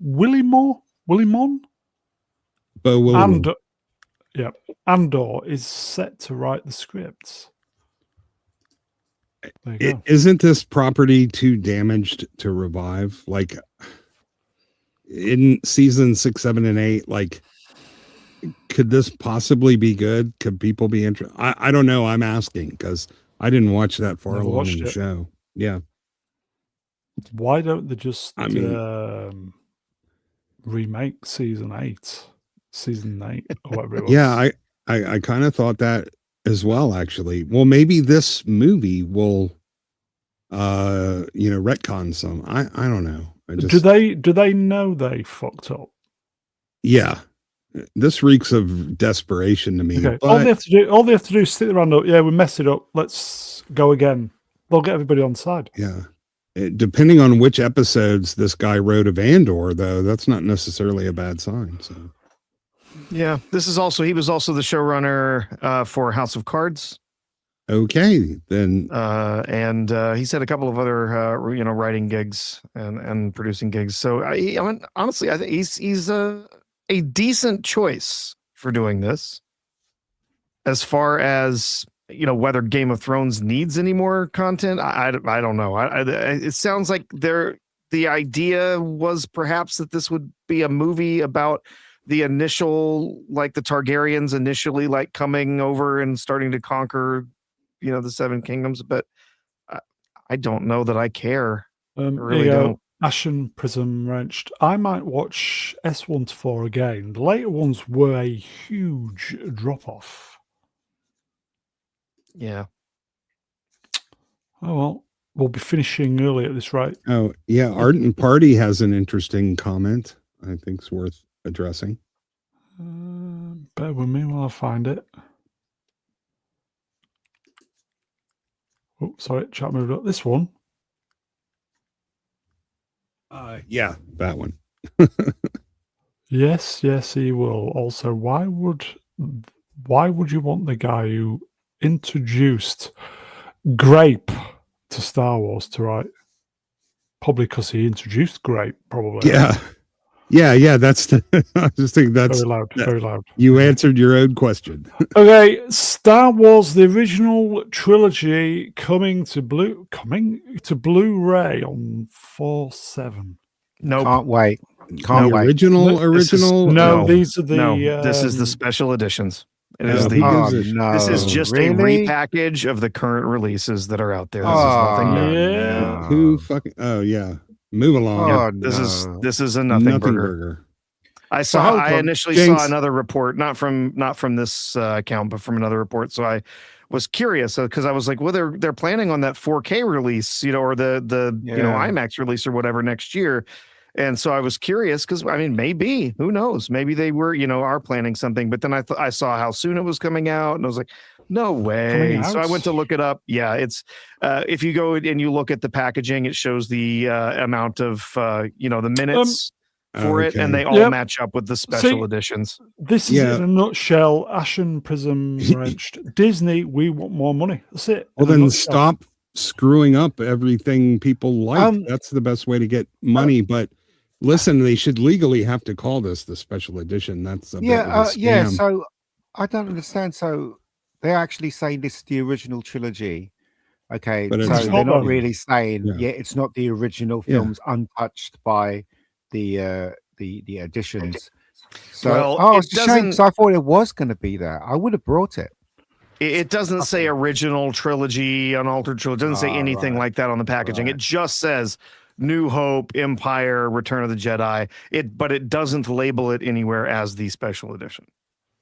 S1: Willimon?
S2: Bo Willimon.
S1: Andor is set to write the scripts. There you go.
S2: Isn't this property too damaged to revive? Like in season 6, 7, and 8, like could this possibly be good? Could people be interested? I don't know. I'm asking because I didn't watch that far
S1: Never
S2: along
S1: watched
S2: in the
S1: it.
S2: show. Yeah.
S1: Why don't they just
S2: I mean-
S1: remake season 8 or whatever it was?
S2: Yeah, I kind of thought that as well, actually. Well, maybe this movie will retcon some. I don't know.
S1: Do they know they fucked up?
S2: Yeah. This reeks of desperation to me.
S1: Okay.
S2: But
S1: All they have to do is stick their hand up. Yeah, we messed it up. Let's go again. They'll get everybody on side.
S2: yeah. Depending on which episodes this guy wrote of Andor, though, that's not necessarily a bad sign. So
S3: Yeah, he was also the showrunner for House of Cards.
S2: okay, then
S3: And he's had a couple of other writing gigs and producing gigs. So honestly, I think he's a decent choice for doing this. As far as whether Game of Thrones needs any more content, I don't know. It sounds like the idea was perhaps that this would be a movie about the initial, like the Targaryens initially like coming over and starting to conquer the Seven Kingdoms, but I don't know that I care. I really don't.
S1: Ashen Prism Wrenched. I might watch S1 to 4 again. The later ones were a huge drop off.
S3: Yeah.
S1: Oh well, we'll be finishing early at this rate.
S2: oh yeah, Ardent Party has an interesting comment I think's worth addressing.
S1: Bear with me while I find it. Oh, sorry, chat moved up. This one.
S2: Yeah, that one.
S1: Yes, he will. Also, why would you want the guy who introduced grape to Star Wars to write. Probably because he introduced Grape, probably.
S2: Yeah. That's I just think that's
S1: Very loud.
S2: You answered your own question.
S1: Okay, Star Wars: The Original Trilogy coming to Blu-ray on 4/7.
S3: Nope.
S4: Can't wait.
S2: The
S4: Can't wait.
S2: original.
S1: No, these are the
S3: No, this is the special editions. It is the.
S4: Oh,
S2: gives a-
S4: no.
S3: This is just
S4: Really?
S3: a repackage of the current releases that are out there. This is nothing new.
S1: Yeah.
S2: Who fucking? Oh yeah. Move along.
S4: Oh,
S3: This is a nothing burger.
S2: burger.
S3: I initially saw
S2: Jinx.
S3: another report, not from this account, but from another report. So I was curious because I was like, well, they're planning on that 4K release, or the IMAX release or whatever next year. And so I was curious because maybe, who knows? Maybe they were, are planning something. But then I saw how soon it was coming out, and I was like, no way. So I went to look it up. Yeah, it's if you go and you look at the packaging, it shows the amount of the minutes for it, and they all match up with the special editions.
S1: This is in a nutshell. Ashen Prism wrenched. Disney, we want more money. That's it.
S2: Well, then stop screwing up everything people like. That's the best way to get money. But listen, they should legally have to call this the special edition. That's a bit of a scam.
S4: So I don't understand. So they're actually saying this is the original trilogy. Okay,
S2: But
S4: so
S2: it's
S4: they're not
S1: not.
S4: really saying it's not the original
S2: Yeah.
S4: films untouched by the additions. So
S3: Well,
S4: it's a shame. So I thought it was going to be there. I would have brought it.
S3: It doesn't say original trilogy, unaltered trilogy. It doesn't say anything like that on the packaging. It just says New Hope, Empire, Return of the Jedi. But it doesn't label it anywhere as the special edition.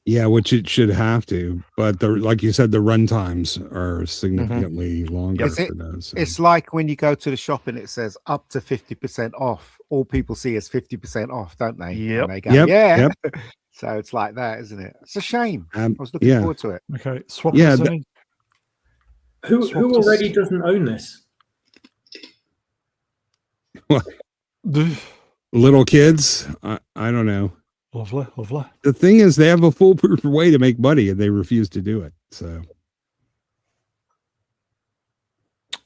S2: Yeah, which it should have to. But like you said, the run times are significantly longer for those. So.
S4: It's like when you go to the shop and it says up to 50% off. All people see is 50% off, don't they?
S3: Yep.
S4: And they go,
S2: Yep.
S4: So it's like that, isn't it? It's a shame. I was looking
S2: yeah.
S4: forward to it.
S1: Okay, swap.
S2: Yeah,
S5: Who already doesn't own this?
S2: Little kids, I don't know.
S1: Lovely.
S2: The thing is, they have a foolproof way to make money, and they refuse to do it. So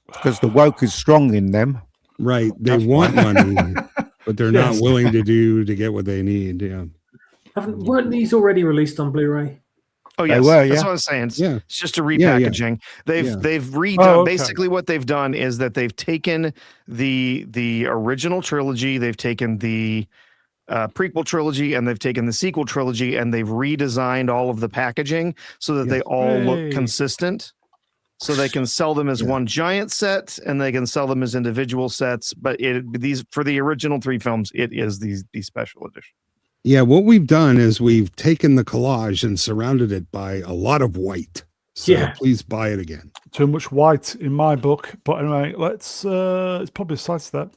S4: Because the woke is strong in them.
S2: right, they want money, but they're not willing to get what they need. Yeah.
S5: Weren't these already released on Blu-ray?
S3: Oh yes,
S4: were,
S3: that's what I was saying. It's just a
S2: Yeah,
S3: repackaging. They've redone.
S1: Oh, okay.
S3: Basically, what they've done is that they've taken the original trilogy, they've taken the prequel trilogy, and they've taken the sequel trilogy, and they've redesigned all of the packaging so that they all look consistent. So they can sell them as one giant set, and they can sell them as individual sets. But these for the original 3 films, it is the special edition.
S2: Yeah, what we've done is we've taken the collage and surrounded it by a lot of white. So please buy it again.
S1: Too much white in my book. But anyway, let's it's probably a side step.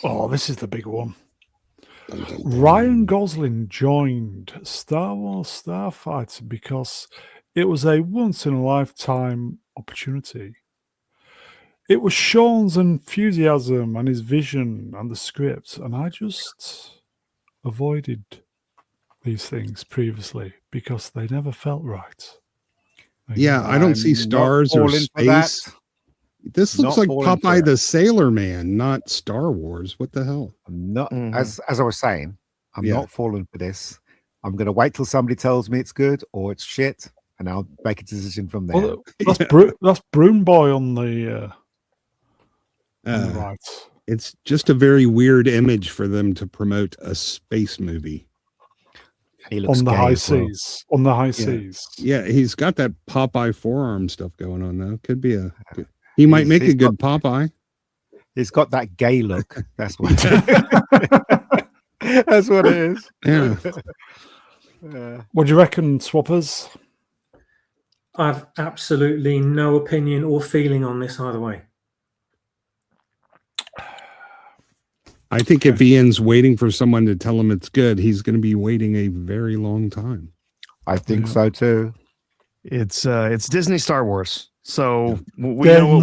S1: Oh, this is the big one. Ryan Gosling joined Star Wars Starfighter because it was a once-in-a-lifetime opportunity. It was Sean's enthusiasm and his vision and the script, and I just avoided these things previously because they never felt right.
S2: Yeah, I don't see stars or space. This looks like Popeye the Sailor Man, not Star Wars. What the hell?
S4: I'm not, as I was saying, I'm not falling for this. I'm going to wait till somebody tells me it's good or it's shit, and I'll make a decision from there.
S1: Well, that's Broom Boy on the right.
S2: It's just a very weird image for them to promote a space movie.
S4: He looks
S1: On the
S4: gay
S1: high
S4: as well.
S1: seas. On the high seas.
S2: Yeah, he's got that Popeye forearm stuff going on though. Could be he might make a good Popeye.
S4: He's got that gay look. That's what that's what it is.
S2: Yeah.
S1: What do you reckon, swappers?
S5: I've absolutely no opinion or feeling on this either way.
S2: I think if Ian's waiting for someone to tell him it's good, he's going to be waiting a very long time.
S4: I think so too.
S3: It's Disney Star Wars, so we know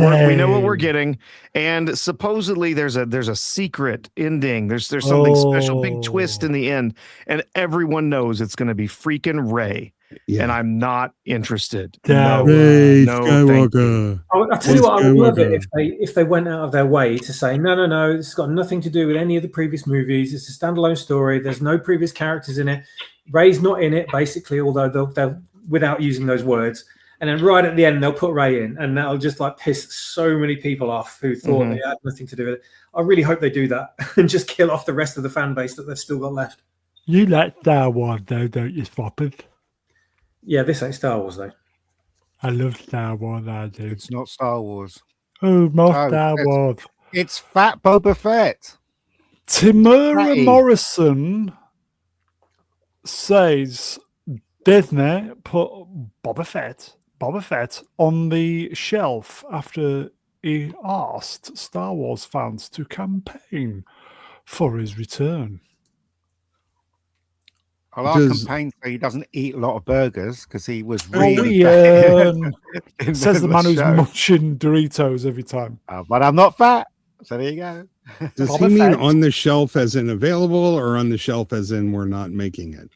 S3: what we're getting, and supposedly there's a secret ending. There's something special, big twist in the end, and everyone knows it's going to be freaking Rey.
S2: Yeah.
S3: and I'm not interested.
S1: Yeah.
S3: No,
S2: Ray
S3: no, thank
S2: Skywalker.
S5: I'll tell you what, I would love it
S2: Skywalker.
S5: if they went out of their way to say, no, this has got nothing to do with any of the previous movies. It's a standalone story. There's no previous characters in it. Ray's not in it, basically, although they'll without using those words. And then right at the end, they'll put Ray in, and that'll just like piss so many people off who thought they had nothing to do with it. I really hope they do that and just kill off the rest of the fan base that they've still got left.
S1: You like Star Wars, though, don't you, Swappers?
S5: Yeah, this ain't Star Wars, though.
S1: I love Star Wars, I do.
S4: It's not Star Wars.
S1: Oh, more
S4: Oh,
S1: Star
S4: yes.
S1: Wars.
S4: It's Fat Boba Fett.
S1: Tamura
S4: Fatty.
S1: Morrison says Disney put Boba Fett on the shelf after he asked Star Wars fans to campaign for his return.
S4: Well, our campaign so he doesn't eat a lot of burgers because he was really fat
S1: says the man who's
S4: show.
S1: munching Doritos every time.
S4: But I'm not fat. So there you go.
S2: Does
S1: Boba
S2: he mean
S1: Fett.
S2: on the shelf as in available or on the shelf as in we're not making it?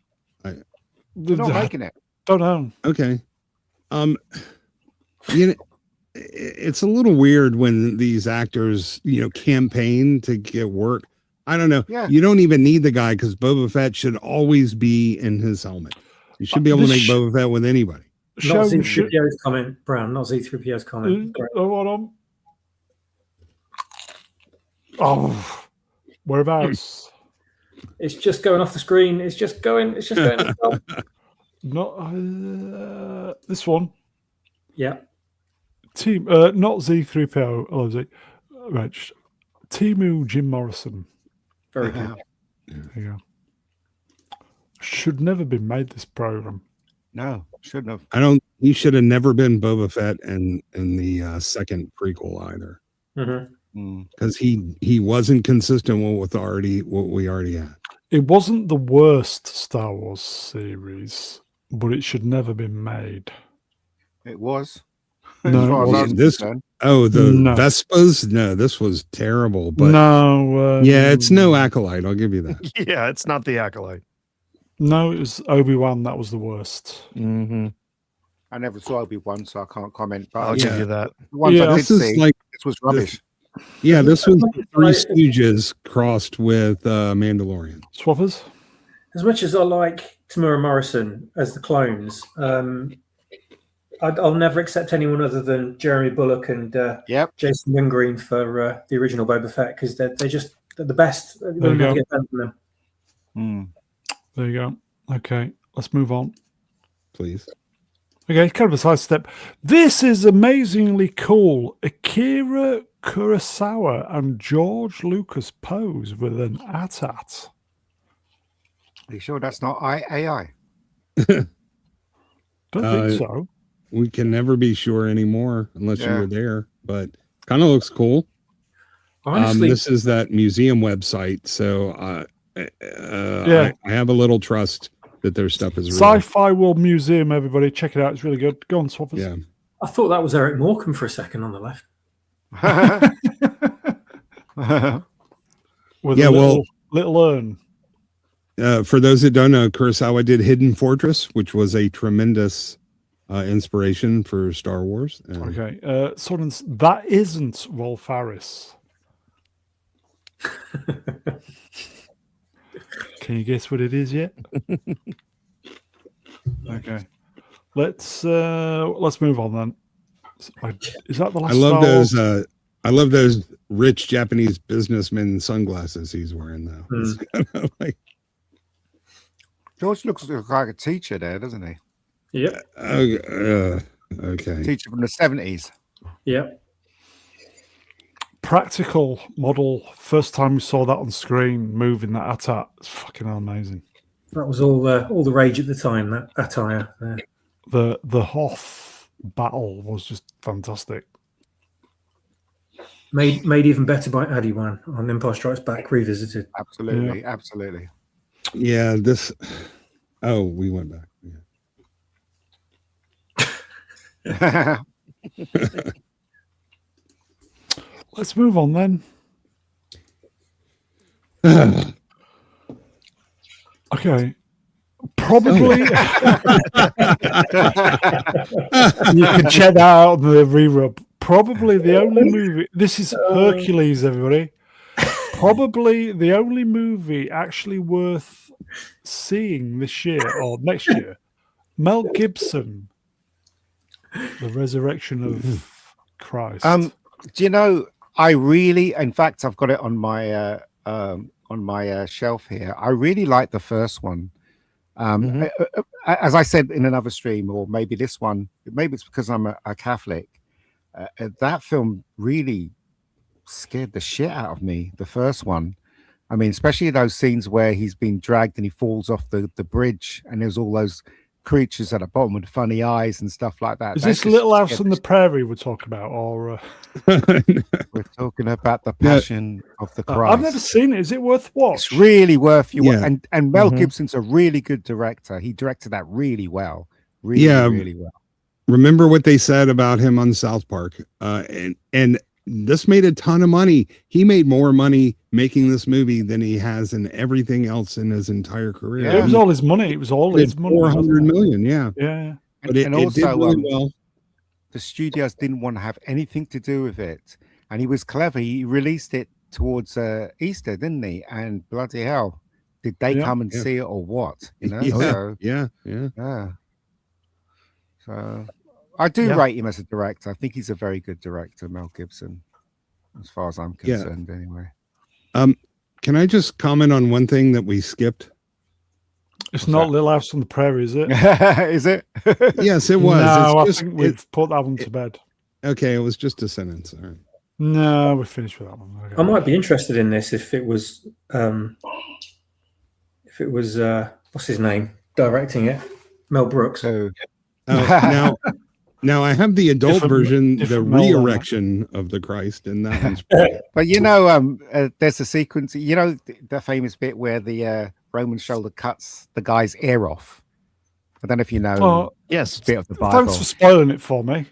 S4: We're not making it.
S1: Don't know.
S2: Okay. You know, it's a little weird when these actors, campaign to get work. I don't know.
S4: Yeah.
S2: You don't even need the guy because Boba Fett should always be in his helmet. You should be able to
S1: This
S2: make
S1: sh-
S2: Boba Fett with anybody.
S5: Not
S1: Show should,
S5: Z3PO's comment, Brown. Not Z3PO's comment.
S1: hold on. Oh, whereabouts?
S5: It's just going off the screen. It's just going.
S1: Not this one.
S5: Yeah.
S1: Team, not Z3PO. Oh, Z. Right. Timu Jim Morrison.
S5: Very good.
S1: There you go. Should never been made this program.
S4: No, shouldn't have.
S2: He should have never been Boba Fett in the second prequel either.
S5: Mm-hmm.
S2: Because he wasn't consistent with what we already had.
S1: It wasn't the worst Star Wars series, but it should never been made.
S4: It was.
S1: No,
S4: As far as I was
S2: This-
S4: concerned.
S2: The Vespas? No, this was terrible. But
S1: no,
S2: yeah, it's no Acolyte. I'll give you that.
S3: Yeah, it's not the Acolyte.
S1: No, it was Obi-Wan. That was the worst.
S3: Mm-hmm.
S4: I never saw Obi-Wan, so I can't comment. But
S3: I'll
S2: Yeah.
S3: give you that.
S4: the ones
S1: Yeah.
S4: I did
S2: This is
S4: see,
S2: like
S4: this was rubbish.
S2: this was Three Stooges crossed with Mandalorian.
S1: Swappers?
S5: As much as I like Tamura Morrison as the clones, I'll never accept anyone other than Jeremy Bulloch and
S4: Yep.
S5: Jason Wingreen for the original Boba Fett because they're the best.
S1: There you
S5: We'll never
S1: go.
S5: get better than them.
S4: Mm.
S1: There you go. Okay, let's move on.
S2: Please.
S1: Okay, kind of a sidestep. This is amazingly cool. Akira Kurosawa and George Lucas pose with an AT-AT.
S4: Are you sure that's not AI?
S1: Don't think so.
S2: We can never be sure anymore unless you
S4: Yeah.
S2: were there, but kind of looks cool.
S5: Honestly,
S2: This is that museum website, so
S1: Yeah.
S2: I have a little trust that their stuff is real.
S1: Sci-Fi World Museum, everybody, check it out. It's really good. Go on, Swappers.
S2: Yeah.
S5: I thought that was Eric Morecambe for a second on the left.
S1: With
S2: Yeah,
S1: a
S2: well-
S1: little urn.
S2: For those that don't know, Kurosawa did Hidden Fortress, which was a tremendous inspiration for Star Wars.
S1: Okay. Sordens, that isn't Rolf Harris. Can you guess what it is yet? Okay. Let's move on then. Is that the last?
S2: I love
S1: Star
S2: those.
S1: Wars?
S2: I love those rich Japanese businessman sunglasses he's wearing, though.
S5: Mm.
S2: It's kind of like,
S4: George looks like a teacher there, doesn't he?
S5: Yep.
S2: okay.
S4: Teacher from the 70s.
S5: Yep.
S1: Practical model. First time we saw that on screen, moving that AT-AT. It's fucking amazing.
S5: That was all the rage at the time. That attire.
S1: The Hoth battle was just fantastic.
S5: Made even better by Addy Wan on Empire Strikes Back Revisited.
S4: Absolutely. Absolutely.
S2: Yeah. This. Oh, we went back. Yeah.
S1: Let's move on then. Okay. Probably. You can check that out on the rerun. Probably the only movie. This is Hercules, everybody. Probably the only movie actually worth seeing this year or next year. Mel Gibson, The Resurrection of Christ.
S4: Do you know? I really, in fact, I've got it on my shelf here. I really like the first one. As I said in another stream, or maybe this one, maybe it's because I'm a Catholic. That film really scared the shit out of me. The first one, I mean, especially those scenes where he's been dragged and he falls off the bridge, and there's all those creatures at the bottom with funny eyes and stuff like that.
S1: Is this Little House on the Prairie we're talking about, or
S4: we're talking about the Passion of the Christ?
S1: I've never seen it. Is it worth watching?
S4: It's really worth you. And Mel Gibson's a really good director. He directed that really well. Really well.
S2: Remember what they said about him on South Park, and this made a ton of money. He made more money making this movie than he has in everything else in his entire career.
S1: Yeah, it was all his money. It was all his money.
S2: 400 million. Yeah.
S1: Yeah.
S2: But it also, did really well.
S4: The studios didn't want to have anything to do with it. And he was clever. He released it towards Easter, didn't he? And bloody hell, did they come and see it or what? You know?
S2: Yeah.
S4: So I do rate him as a director. I think he's a very good director, Mel Gibson, as far as I'm concerned, anyway.
S2: Can I just comment on one thing that we skipped?
S1: It's not Little House on the Prairie, is it?
S4: Is it?
S2: Yes, it was.
S1: No, I think we've put that one to bed.
S2: Okay, it was just a sentence. All right.
S1: No, we're finished with that one. Okay.
S5: I might be interested in this if it was what's his name directing it, Mel Brooks.
S2: Now I have the adult version, the re-erection of the Christ, and that one's pretty.
S4: But you know, there's a sequence. You know, the famous bit where the Roman shoulder cuts the guy's ear off. I don't know if you know.
S3: Yes.
S4: Bit of the Bible.
S1: Thanks for spoiling it for me.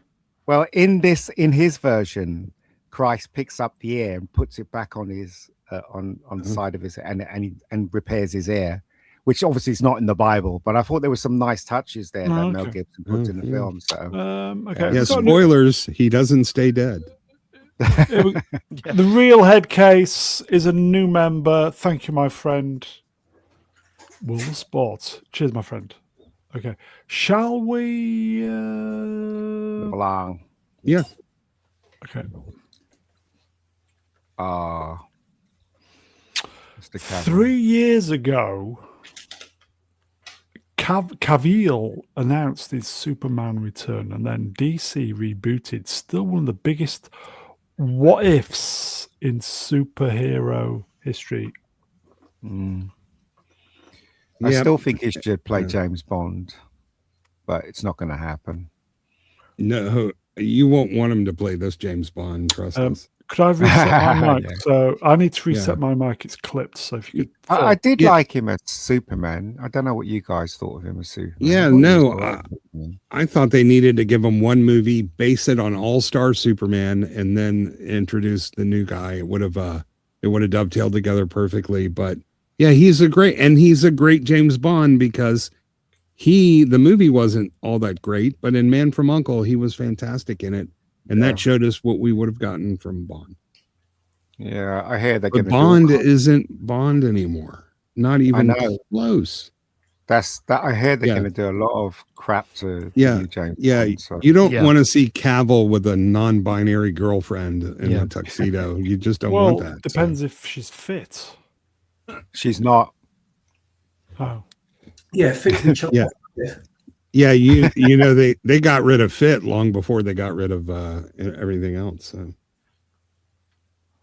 S4: Well, in his version, Christ picks up the ear and puts it back on his on the side of his and repairs his ear, which obviously is not in the Bible. But I thought there were some nice touches there that Mel Gibson put in the film. So
S1: okay.
S2: Yeah, spoilers. He doesn't stay dead.
S1: The real head case is a new member. Thank you, my friend. Will the Sports. Cheers, my friend. Okay. Shall we?
S4: Long.
S2: Yeah.
S1: Okay.
S4: Mr.
S1: 3 years ago, Cavill announced his Superman return, and then DC rebooted. Still one of the biggest what ifs in superhero history.
S4: I still think he should play James Bond, but it's not going to happen.
S2: No, you won't want him to play this James Bond. Trust us.
S1: Could I reset my mic? So I need to reset my mic. It's clipped. So if you could,
S4: I did like him as Superman. I don't know what you guys thought of him as Superman.
S2: Yeah, no, I thought they needed to give him one movie, base it on All-Star Superman, and then introduce the new guy. It would have dovetailed together perfectly. But yeah, he's a great James Bond because the movie wasn't all that great, but in Man from U.N.C.L.E., he was fantastic in it. And that showed us what we would have gotten from Bond.
S4: Yeah, I hear that.
S2: But Bond isn't Bond anymore. Not even close.
S4: That's that. I heard they're going to do a lot of crap to James Bond, so.
S2: You don't want to see Cavill with a non-binary girlfriend in a tuxedo. You just don't want that.
S1: Depends if she's fit.
S4: She's not.
S1: Oh,
S5: yeah, fit each other.
S2: Yeah, you know they got rid of Fit long before they got rid of everything else. So.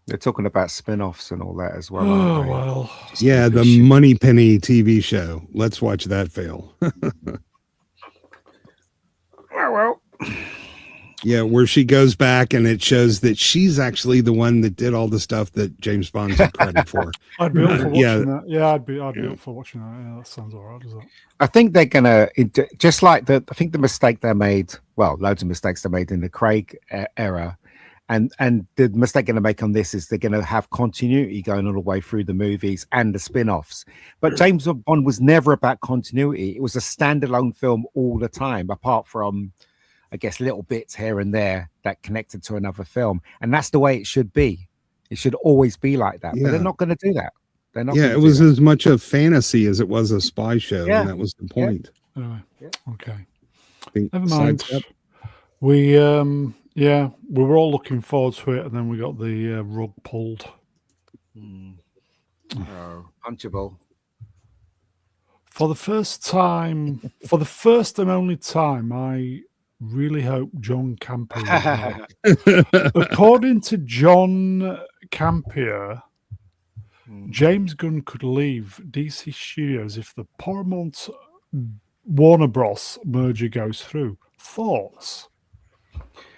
S4: They're talking about spin-offs and all that as well.
S1: Oh well.
S2: Yeah, the Moneypenny TV show. Let's watch that fail.
S4: Well.
S2: Yeah, where she goes back and it shows that she's actually the one that did all the stuff that James Bond's had credit for.
S1: I'd be up for watching that. Yeah, I'd be up for watching that. Yeah, that sounds all right, does it?
S4: I think they're gonna just like I think the mistake they made. Well, loads of mistakes they made in the Craig era, And the mistake going to make on this is they're going to have continuity going all the way through the movies and the spin-offs. But James Bond was never about continuity. It was a standalone film all the time, apart from, I guess, little bits here and there that connected to another film. And that's the way it should be. It should always be like that. But they're not going to do that. They're not.
S2: Yeah, it was as much a fantasy as it was a spy show, and that was the point.
S1: Anyway, okay.
S2: I think
S1: Never mind. We we were all looking forward to it, and then we got the rug pulled.
S4: Oh, punchable.
S1: For the first time, for the first and only time, I really hope John Campion is right. According to John Campion, James Gunn could leave DC Studios if the Paramount Warner Bros. Merger goes through. Thoughts?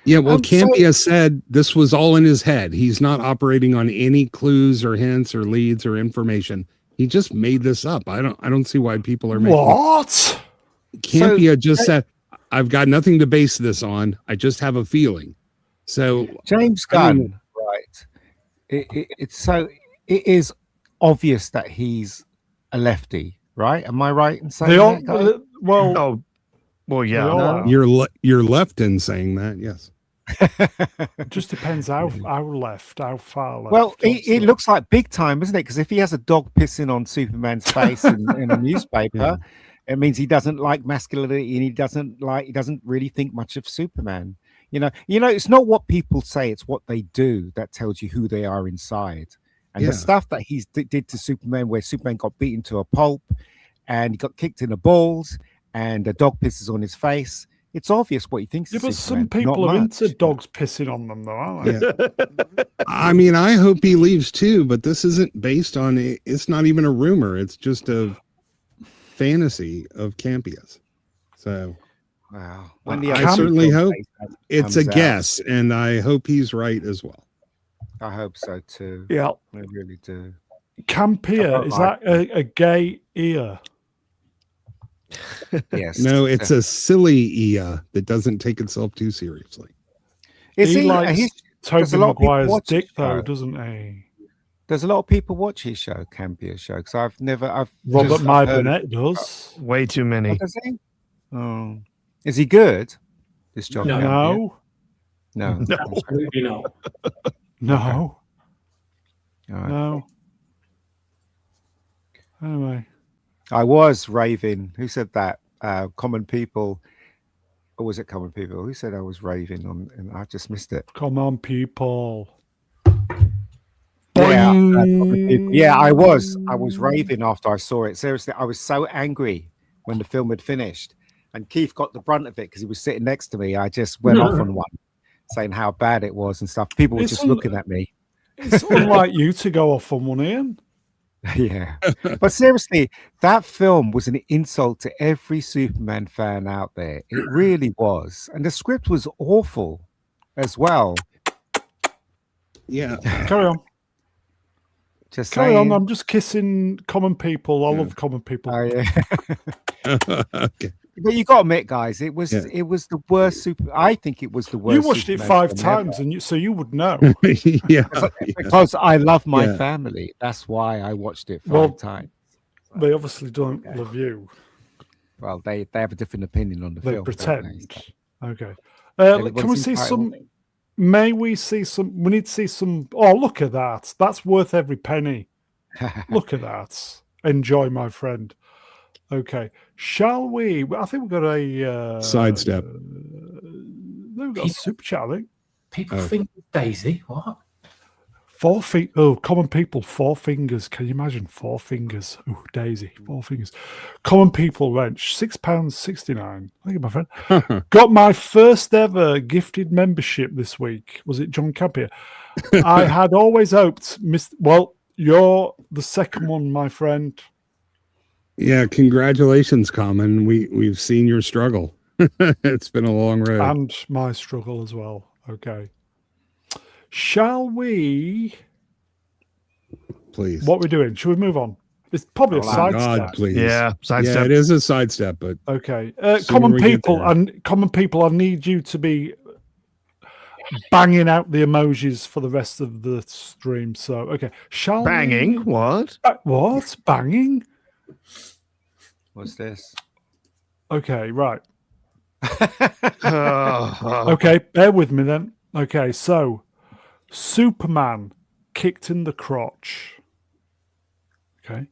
S2: Yeah, well, Campia said this was all in his head. He's not operating on any clues or hints or leads or information. He just made this up. I don't see why people are making
S1: what?
S2: Campia just said, "I've got nothing to base this on. I just have a feeling." So
S4: James Gunn, right? It is obvious that he's a lefty, right? Am I right in saying that, guys?
S3: Well, yeah.
S2: You're left in saying that, yes.
S1: It just depends how left, how far left.
S4: Well, it looks like big time, isn't it? Because if he has a dog pissing on Superman's face in a newspaper, it means he doesn't like masculinity and he doesn't really think much of Superman. You know, it's not what people say; it's what they do that tells you who they are inside. And the stuff that he did to Superman, where Superman got beaten to a pulp, and he got kicked in the balls, and the dog pisses on his face. It's obvious what he thinks.
S1: Yeah, but some people are into dogs pissing on them, though, aren't they?
S2: Yeah. I mean, I hope he leaves too, but this isn't based on it. It's not even a rumor. It's just a fantasy of Campia's. So,
S4: wow.
S2: I certainly hope it's a guess, and I hope he's right as well.
S4: I hope so too.
S1: Yeah,
S4: I really do.
S1: Campia, is that a gay ear?
S4: Yes.
S2: No, it's a silly Ia that doesn't take itself too seriously.
S1: He likes Tobey Maguire's dick, though, doesn't he?
S4: There's a lot of people watch his show, Campia's show, because I've
S1: Robert My Burnett does.
S3: Way too many.
S4: Oh, does he? Oh, is he good? This John?
S1: No,
S5: Absolutely not.
S1: no,
S4: Right.
S1: no. Anyway.
S4: I was raving. Who said that? Common People. Or was it Common People? Who said I was raving on? And I just missed it.
S1: Come on, people.
S4: Yeah, yeah, I was raving after I saw it. Seriously, I was so angry when the film had finished, and Keith got the brunt of it because he was sitting next to me. I just went off on one, saying how bad it was and stuff. People were just looking at me.
S1: It's unlike you to go off on one, Ian.
S4: Yeah, but seriously, that film was an insult to every Superman fan out there. It really was, and the script was awful as well.
S2: Yeah,
S1: carry on.
S4: Just
S1: carry
S4: saying.
S1: on. I'm just kissing Common People. I love Common People.
S4: Oh, yeah.
S2: Okay.
S4: But you got to admit, guys, it was the worst I think it was the worst.
S1: You watched
S4: Superman
S1: it 5
S4: film
S1: times,
S4: ever.
S1: and so you would know.
S4: Because I love my family. That's why I watched it 5 times.
S1: They obviously don't love you.
S4: Well, they have a different opinion on the
S1: They
S4: film.
S1: pretend. Okay. Can we see some? May we see some? We need to see some. Oh, look at that! That's worth every penny. Look at that. Enjoy, my friend. Okay, shall we? I think we've got a
S2: sidestep.
S1: We've got a super chat. I think
S5: people think Daisy. What?
S1: 4 feet. Oh, Common People. 4 fingers. Can you imagine 4 fingers? Oh, Daisy. 4 fingers. Common People wrench. £6.69. Thank you, my friend. Got my first ever gifted membership this week. Was it John Campion? I had always hoped. Well, you're the second one, my friend.
S2: Yeah, congratulations, Common. We've seen your struggle. It's been a long road.
S1: And my struggle as well. Okay. Shall we?
S2: Please.
S1: What we're doing? Should we move on? It's probably a sidestep.
S2: Please.
S3: Yeah, sidestep.
S2: Yeah, it is a sidestep, but
S1: okay. Common People, I need you to be. banging out the emojis for the rest of the stream. So, okay. Shall
S3: Banging?
S1: we...
S3: What?
S1: What? Banging?
S4: What's this?
S1: Okay, right.
S3: Oh.
S1: Okay, bear with me then. Okay, so Superman kicked in the crotch. Okay.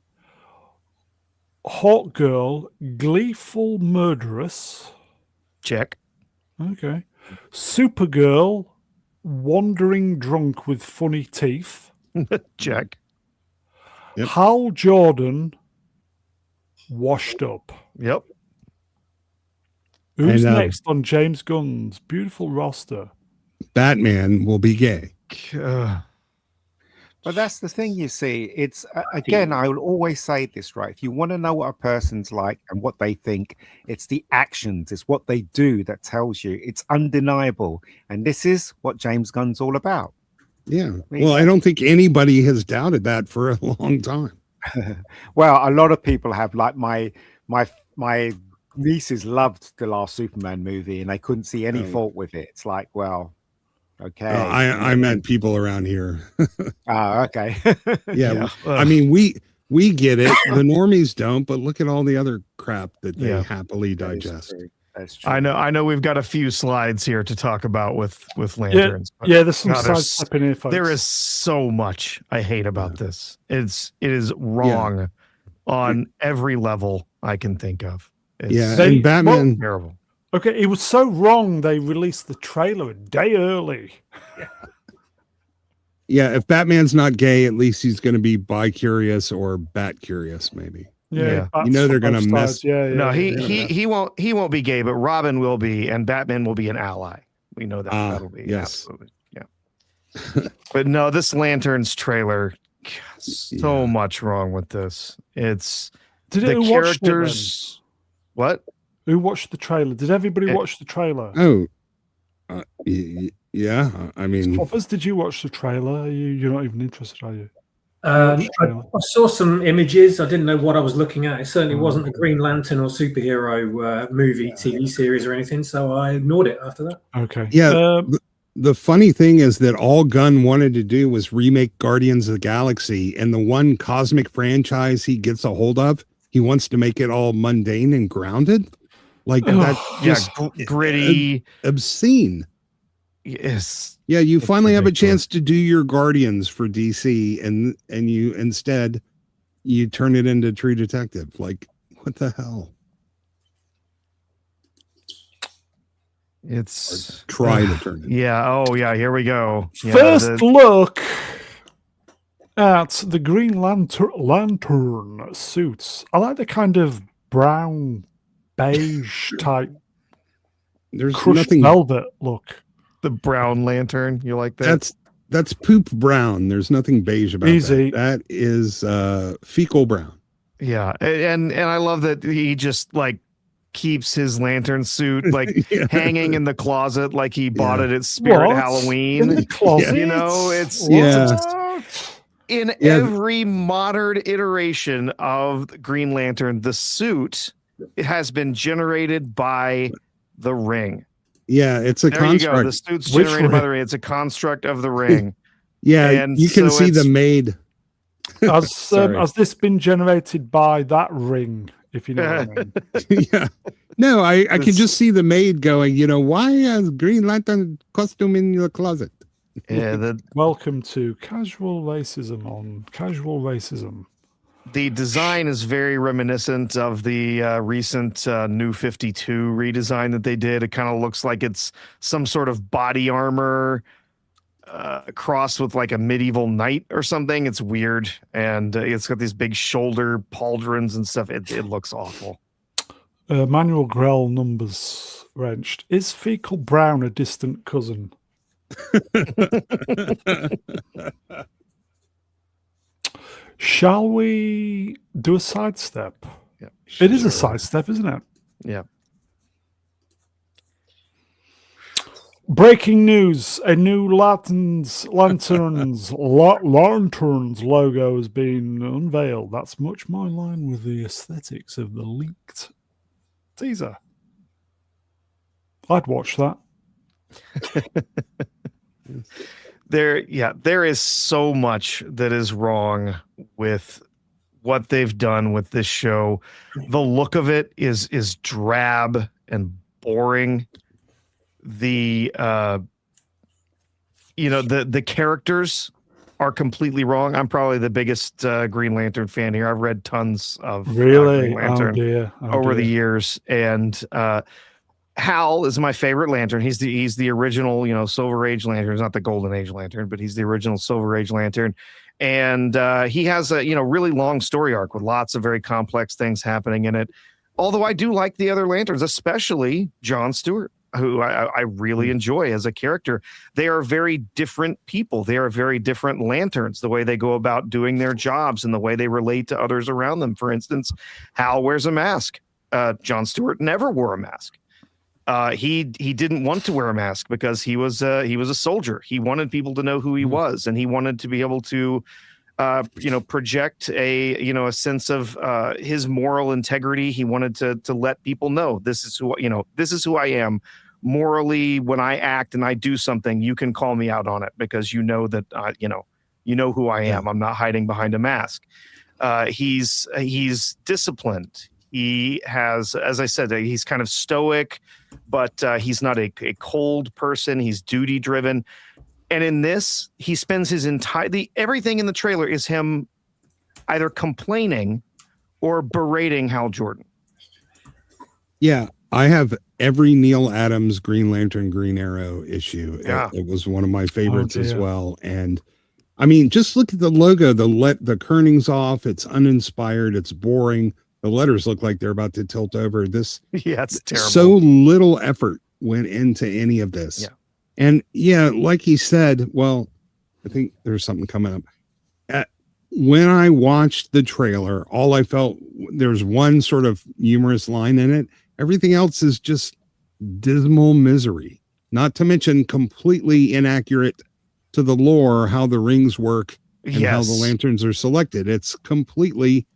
S1: Hawk Girl, gleeful murderess.
S3: Check.
S1: Okay. Supergirl, wandering drunk with funny teeth.
S3: Check.
S2: Yep.
S1: Hal Jordan, washed up.
S3: Yep.
S1: Who's
S2: And,
S1: next on James Gunn's beautiful roster?
S2: Batman will be gay.
S4: But that's the thing, you see. It's again, I will always say this, right? If you want to know what a person's like and what they think, it's the actions, it's what they do that tells you. It's undeniable. And this is what James Gunn's all about.
S2: Yeah. Well, I don't think anybody has doubted that for a long time.
S4: Well, a lot of people have. Like my nieces loved the last Superman movie and they couldn't see any fault with it. It's like, well, okay.
S2: I meant people around here.
S4: Okay.
S2: Yeah. I mean, we get it. The normies don't, but look at all the other crap that they happily digest.
S4: That's true.
S3: I know we've got a few slides here to talk about with lanterns. but
S1: Yeah, there's some
S3: God,
S1: sidestepping here, folks.
S3: there is so much I hate about this. It is wrong on every level I can think of. It's
S2: And Batman.
S3: terrible.
S1: Okay, it was so wrong they released the trailer a day early.
S2: Yeah, if Batman's not gay, at least he's going to be bi-curious or bat-curious, maybe.
S3: Yeah.
S1: that's
S2: You know they're
S1: for
S2: gonna
S1: both
S2: mess-
S1: sides. Yeah,
S3: No,
S1: yeah.
S3: he won't be gay, but Robin will be, and Batman will be an ally. We know that that'll be
S2: yes.
S3: absolutely but no, this Lanterns trailer, so much wrong with this. It's
S1: Did
S3: the
S1: who watched it then?
S3: characters. What?
S1: Who watched the trailer? Did everybody watch the trailer?
S2: Oh, yeah. I mean,
S1: Poppers, did you watch the trailer? You're not even interested, are you?
S5: I saw some images. I didn't know what I was looking at. It certainly wasn't a Green Lantern or superhero movie, TV series, or anything. So I ignored it after that.
S1: Okay.
S2: yeah. The funny thing is that all Gunn wanted to do was remake Guardians of the Galaxy, and the one cosmic franchise he gets a hold of, he wants to make it all mundane and grounded. Like that's just
S3: gritty,
S2: obscene.
S3: Yes.
S2: Yeah, you
S3: It's
S2: finally have a
S3: ridiculous.
S2: chance to do your Guardians for DC, and you instead you turn it into True Detective. Like, what the hell?
S3: It's
S2: Try to turn it.
S3: yeah. Oh yeah. Here we go. Yeah,
S1: First look at the Green Lantern suits. I like the kind of brown, beige type
S2: There's
S1: crushed
S2: nothing.
S1: velvet look.
S3: the brown lantern. You like that?
S2: That's poop brown. There's nothing beige about
S1: Easy.
S2: that. That is fecal brown.
S3: Yeah, and I love that he just like keeps his lantern suit like
S2: Yeah.
S3: hanging in the closet like he bought
S2: Yeah.
S3: it at Spirit
S1: What?
S3: Halloween.
S1: In the closet?
S3: You know, it's
S2: Yeah.
S3: in
S2: Yeah.
S3: every modern iteration of the Green Lantern, the suit has been generated by the ring.
S2: Yeah, it's a
S3: There you go.
S2: construct.
S3: The suit's
S1: Which
S3: generated by
S1: ring?
S3: the ring. It's a construct of the ring.
S2: Yeah,
S3: and
S2: you can
S3: so
S2: see the
S3: it's-
S2: maid. Sorry.
S1: Has this been generated by that ring? If you know what I mean.
S2: Yeah. No, I can
S3: This-
S2: just see the maid going, why has Green Lantern costume in your closet?
S3: Yeah,
S1: Welcome to Casual Racism on Casual Racism.
S3: the design is very reminiscent of the recent New 52 redesign that they did. It kind of looks like it's some sort of body armor crossed with like a medieval knight or something. It's weird, and it's got these big shoulder pauldrons and stuff. It looks awful.
S1: Manuel Grell numbers wrenched. Is fecal brown a distant cousin? Shall we do a sidestep?
S3: Yeah,
S1: It is a sidestep, isn't it?
S3: Yeah.
S1: Breaking news: a new Lanterns logo has been unveiled. That's much more in line with the aesthetics of the leaked teaser. I'd watch that.
S3: There is so much that is wrong with what they've done with this show. The look of it is drab and boring. The the characters are completely wrong. I'm probably the biggest Green Lantern fan here. I've read tons of
S1: Really?
S3: Green Lantern over the years, and Hal is my favorite Lantern. He's the original, Silver Age Lantern. He's not the Golden Age Lantern, but he's the original Silver Age Lantern. And he has a really long story arc with lots of very complex things happening in it. Although I do like the other Lanterns, especially John Stewart, who I really enjoy as a character. They are very different people. They are very different Lanterns, the way they go about doing their jobs and the way they relate to others around them. For instance, Hal wears a mask. John Stewart never wore a mask. He didn't want to wear a mask because he was a soldier. He wanted people to know who he was, and he wanted to be able to project a sense of his moral integrity. He wanted to let people know this is who I am morally. When I act and I do something, you can call me out on it because you know that you know who I am. I'm not hiding behind a mask. He's disciplined. He has, as I said, he's kind of stoic, but he's not a cold person. He's duty driven. And in this, he spends his everything in the trailer is him either complaining or berating Hal Jordan.
S2: Yeah, I have every Neil Adams Green Lantern, Green Arrow issue.
S3: Yeah.
S2: It was one of my favorites as well. And I mean, just look at the logo. The kerning's off. It's uninspired. It's boring. The letters look like they're about to tilt over. It's terrible. So little effort went into any of this.
S3: Yeah.
S2: And like he said, well, I think there's something coming up. When I watched the trailer, all I felt, there's one sort of humorous line in it. Everything else is just dismal misery, not to mention completely inaccurate to the lore, how the rings work and how the lanterns are selected. It's completely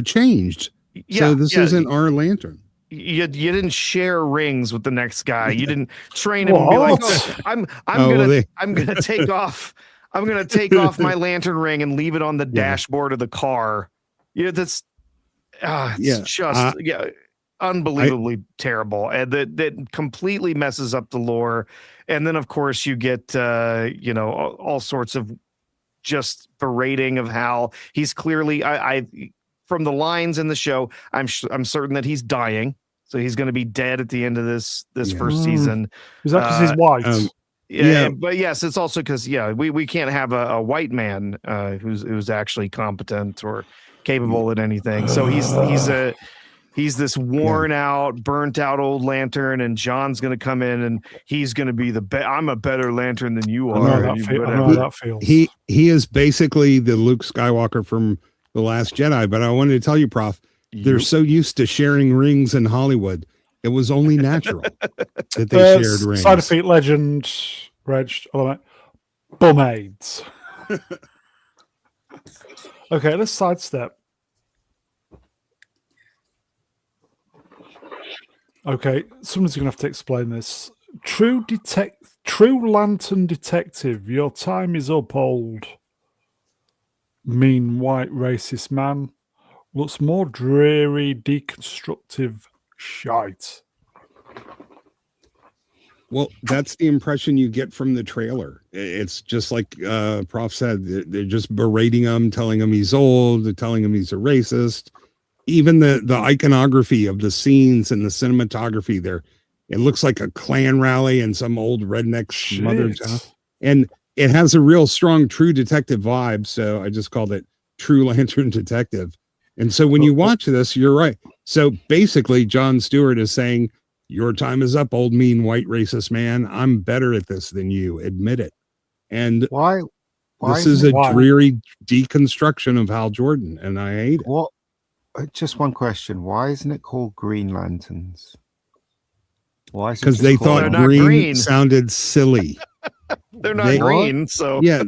S2: changed. So this isn't our lantern.
S3: You didn't share rings with the next guy. You didn't train him and be like, I'm gonna take off. I'm gonna take off my lantern ring and leave it on the dashboard of the car. That's unbelievably terrible, and that completely messes up the lore. And then of course you get all sorts of just berating of Hal. He's clearly from the lines in the show, I'm certain that he's dying, so he's going to be dead at the end of this first season.
S1: Is that because he's white?
S3: But yes, it's also because we can't have a white man who's actually competent or capable at anything. So he's this worn out, burnt out old lantern, and John's going to come in and he's going to be I'm a better lantern than you are.
S1: I know that feels.
S2: He is basically the Luke Skywalker from The Last Jedi. But I wanted to tell you, Prof, they're so used to sharing rings in Hollywood. It was only natural that they shared rings.
S1: Starfleet legend, Reg, bum-aids. Okay, let's sidestep. Okay, someone's going to have to explain this. True Lantern Detective, your time is up, old mean white racist man. Looks more dreary, deconstructive shite.
S2: Well, that's the impression you get from the trailer. It's just like Prof said, they're just berating him, telling him he's old, telling him he's a racist. Even the iconography of the scenes and the cinematography there, it looks like a Klan rally and some old redneck's mother's house. And it has a real strong True Detective vibe. So I just called it True Lantern Detective. And so when you watch this, you're right. So basically, John Stewart is saying, your time is up, old mean white racist man. I'm better at this than you. Admit it. And
S4: why
S2: this is a dreary deconstruction of Hal Jordan, and I hate it.
S4: What? Just one question. Why isn't it called Green Lanterns? Why?
S2: Because they thought green sounded silly.
S3: They're not green, so
S2: yeah.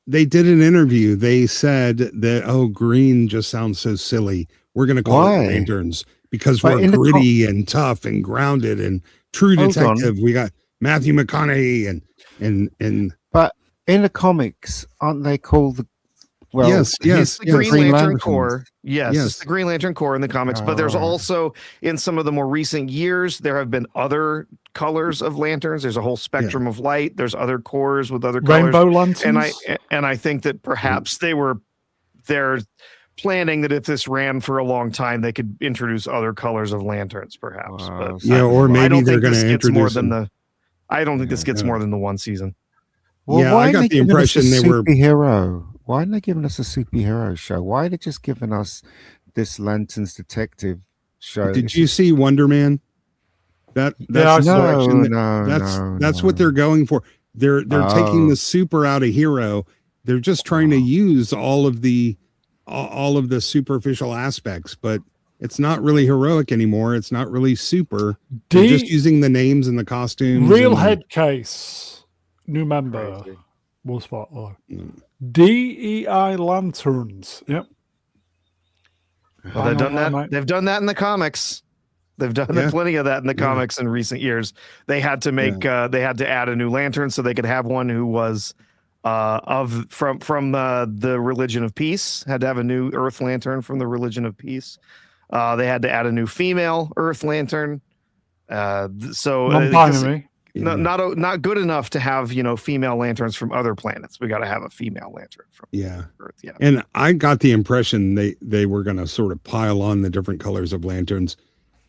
S2: They did an interview. They said that green just sounds so silly. We're going to call it lanterns because we're gritty and tough and grounded and true detective. We got Matthew McConaughey and and
S4: But in the comics, aren't they called the? Well,
S2: yes,
S3: It's the
S2: yes.
S3: Green
S4: Green
S3: Lantern
S4: Lanterns.
S3: Corps. Yes,
S2: Yes.
S3: it's the Green Lantern Corps in the comics. But there's
S4: Oh.
S3: also, in some of the more recent years, there have been other colors of lanterns. There's a whole spectrum of light. There's other cores with other colors.
S1: Rainbow lanterns.
S3: And I think that perhaps they're planning that if this ran for a long time, they could introduce other colors of lanterns, perhaps.
S4: Wow,
S3: But
S2: Yeah, or
S3: I
S2: maybe
S3: don't
S2: they're
S3: think
S2: going
S3: this
S2: to
S3: gets more
S2: introduce
S3: than
S2: them.
S3: I don't think this gets
S2: no.
S3: more than the one season.
S4: Well,
S2: Yeah,
S4: why
S2: I
S4: aren't
S2: got
S4: they
S2: the
S4: giving us a
S2: impression they were.
S4: superhero? Why aren't they giving us a superhero show? Why are they just giving us this Lanterns detective show?
S2: Did you see Wonder Man? That's
S1: Yeah, I
S2: the
S1: saw it.
S2: direction that-
S4: no,
S2: that's
S4: no.
S2: what they're going for. They're taking
S4: Oh.
S2: the super out of hero. They're just trying to use all of the superficial aspects, but it's not really heroic anymore. It's not really super. They're just using the names and the costumes.
S1: Real
S2: and,
S1: head case. New member.
S4: Crazy.
S1: Will Spotlight.
S2: Mm.
S1: DEI lanterns. Yep.
S3: Well, they've done that. They've done that in the comics. They've done
S2: Yeah.
S3: plenty of that in the comics in recent years. They had to make they had to add a new lantern so they could have one who was from the religion of peace. Had to have a new Earth lantern from the religion of peace. They had to add a new female Earth lantern. So
S1: Non-binary.
S3: not good enough to have female lanterns from other planets. We got to have a female lantern from Earth. Yeah,
S2: and I got the impression they were going to sort of pile on the different colors of lanterns,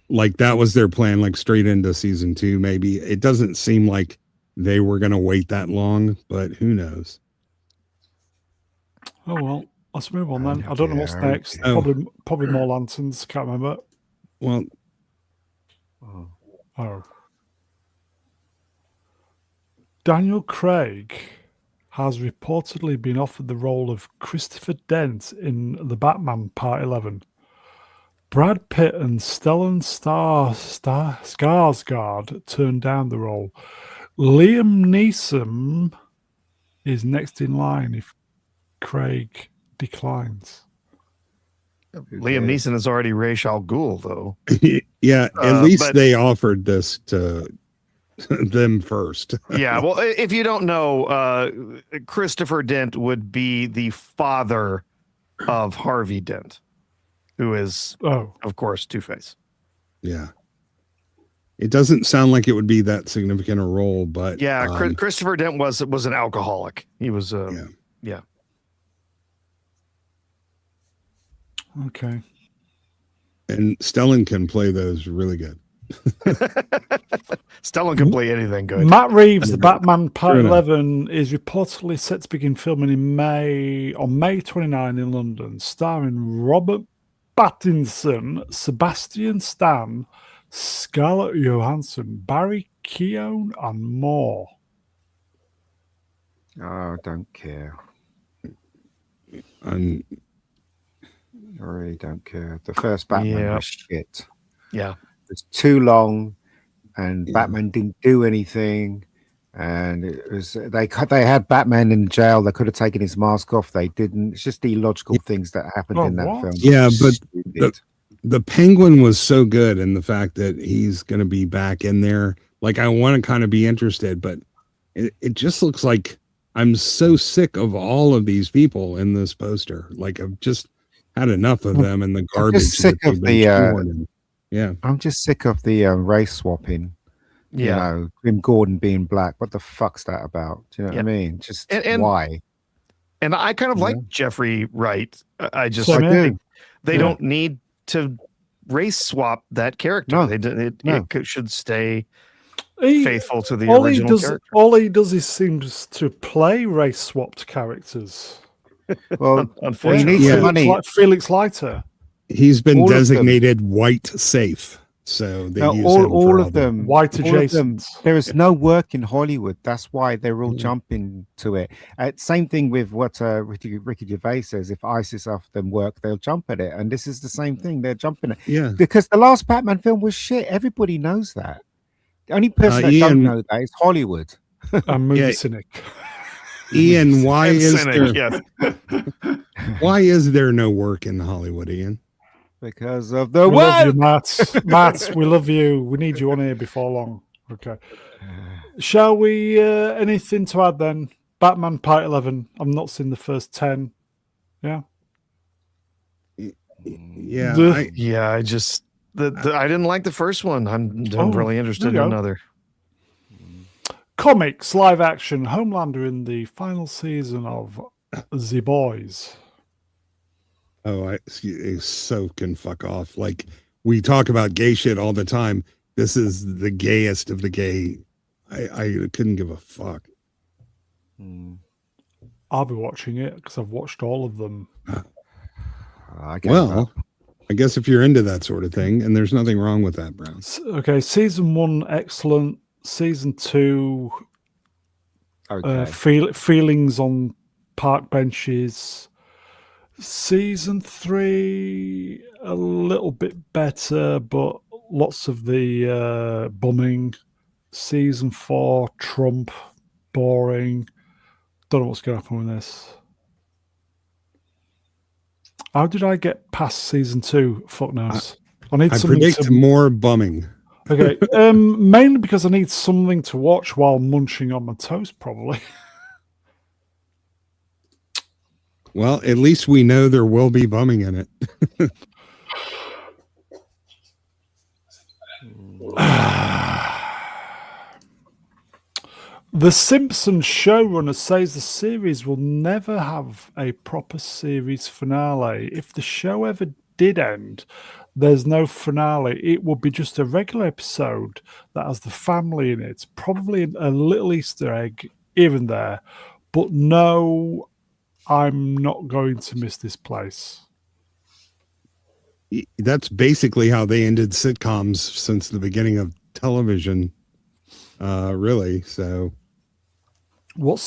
S2: like that was their plan, like straight into season 2. Maybe it doesn't seem like they were going to wait that long, but who knows?
S1: Oh well, let's move on then. I don't know what's next.
S2: Oh.
S1: Probably more lanterns. Can't remember.
S2: Well,
S1: Oh. Daniel Craig has reportedly been offered the role of Christopher Dent in The Batman Part 11. Brad Pitt and Stellan Skarsgård turned down the role. Liam Neeson is next in line if Craig declines.
S3: Liam Neeson is already Ra's al Ghul, though.
S2: yeah, at least
S3: but-
S2: they offered this to them first.
S3: Yeah, well, if you don't know, Christopher Dent would be the father of Harvey Dent, who is, of course, Two-Face.
S2: Yeah. It doesn't sound like it would be that significant a role, but
S3: yeah, Christopher Dent was an alcoholic. He was, yeah.
S1: Okay.
S2: And Stellan can play those really good.
S3: Stellan can play anything good.
S1: Matt Reeves, The Batman Part
S2: True
S1: 11, is reportedly set to begin filming on May 29 in London, starring Robert Pattinson, Sebastian Stan, Scarlett Johansson, Barry Keoghan, and more.
S4: Oh, don't care. I really don't care. The first Batman was shit.
S3: Yeah.
S4: It's too long, and Batman didn't do anything. And it was they had Batman in jail. They could have taken his mask off. They didn't. It's just the illogical things that happened in that film.
S2: Yeah, but the Penguin was so good, and the fact that he's going to be back in there, like I want to kind of be interested, but it just looks like I'm so sick of all of these people in this poster. Like I've just had enough of them and the garbage.
S4: I'm just sick of
S2: the
S4: I'm just sick of the race swapping.
S3: Yeah.
S4: You know, Jim Gordon being black. What the fuck's that about? Do you know what I mean? Just why?
S3: And I kind of like Jeffrey Wright. I just
S4: think
S3: they don't need to race swap that character.
S4: No.
S3: It should stay faithful to the
S1: all
S3: original character.
S1: All he does is seems to play race swapped characters.
S4: Well,
S3: unfortunately,
S4: he needs money.
S1: Like Felix Leiter.
S2: He's been designated white safe. So they use
S4: all of them,
S1: white adjacent.
S4: There is no work in Hollywood. That's why they're all jumping to it. Same thing with what Ricky Gervais says. If ISIS offer them work, they'll jump at it. And this is the same thing. They're jumping at it.
S2: Yeah.
S4: Because the last Batman film was shit. Everybody knows that. The only person that don't know that is Hollywood.
S1: I'm movie cynic.
S2: Ian, why is there no work in Hollywood, Ian?
S4: Because of the
S1: we love you, Matt. Matt, we love you. We need you on here before long. Okay. Shall we? Anything to add then? Batman Part 11. I've not seen the first 10. Yeah.
S2: Yeah,
S1: The-
S3: Yeah, I just I didn't like the first one. I'm
S1: Oh,
S3: really
S1: there
S3: interested
S1: you
S3: in
S1: go.
S3: another.
S1: Comics, live action, Homelander in the final season of The Boys.
S2: so can fuck off. Like, we talk about gay shit all the time. This is the gayest of the gay. I couldn't give a fuck.
S1: I'll be watching it because I've watched all of them.
S4: I gave
S2: Well,
S4: up.
S2: I guess if you're into that sort of thing, and there's nothing wrong with that, Brown.
S1: Okay, season 1, excellent. Season 2,
S4: Okay.
S1: feelings on park benches. Season 3, a little bit better, but lots of the bumming. Season 4, Trump, boring. Don't know what's going to happen with this. How did I get past season 2? Fuck knows. I need
S2: I
S1: something
S2: predict
S1: to.
S2: more bumming.
S1: Okay, mainly because I need something to watch while munching on my toast, probably.
S2: Well, at least we know there will be bumming in it.
S1: The Simpsons showrunner says the series will never have a proper series finale. If the show ever did end, there's no finale. It would be just a regular episode that has the family in it. Probably a little Easter egg here and there. But no, I'm not going to miss this place.
S2: That's basically how they ended sitcoms since the beginning of television. Really. So
S1: What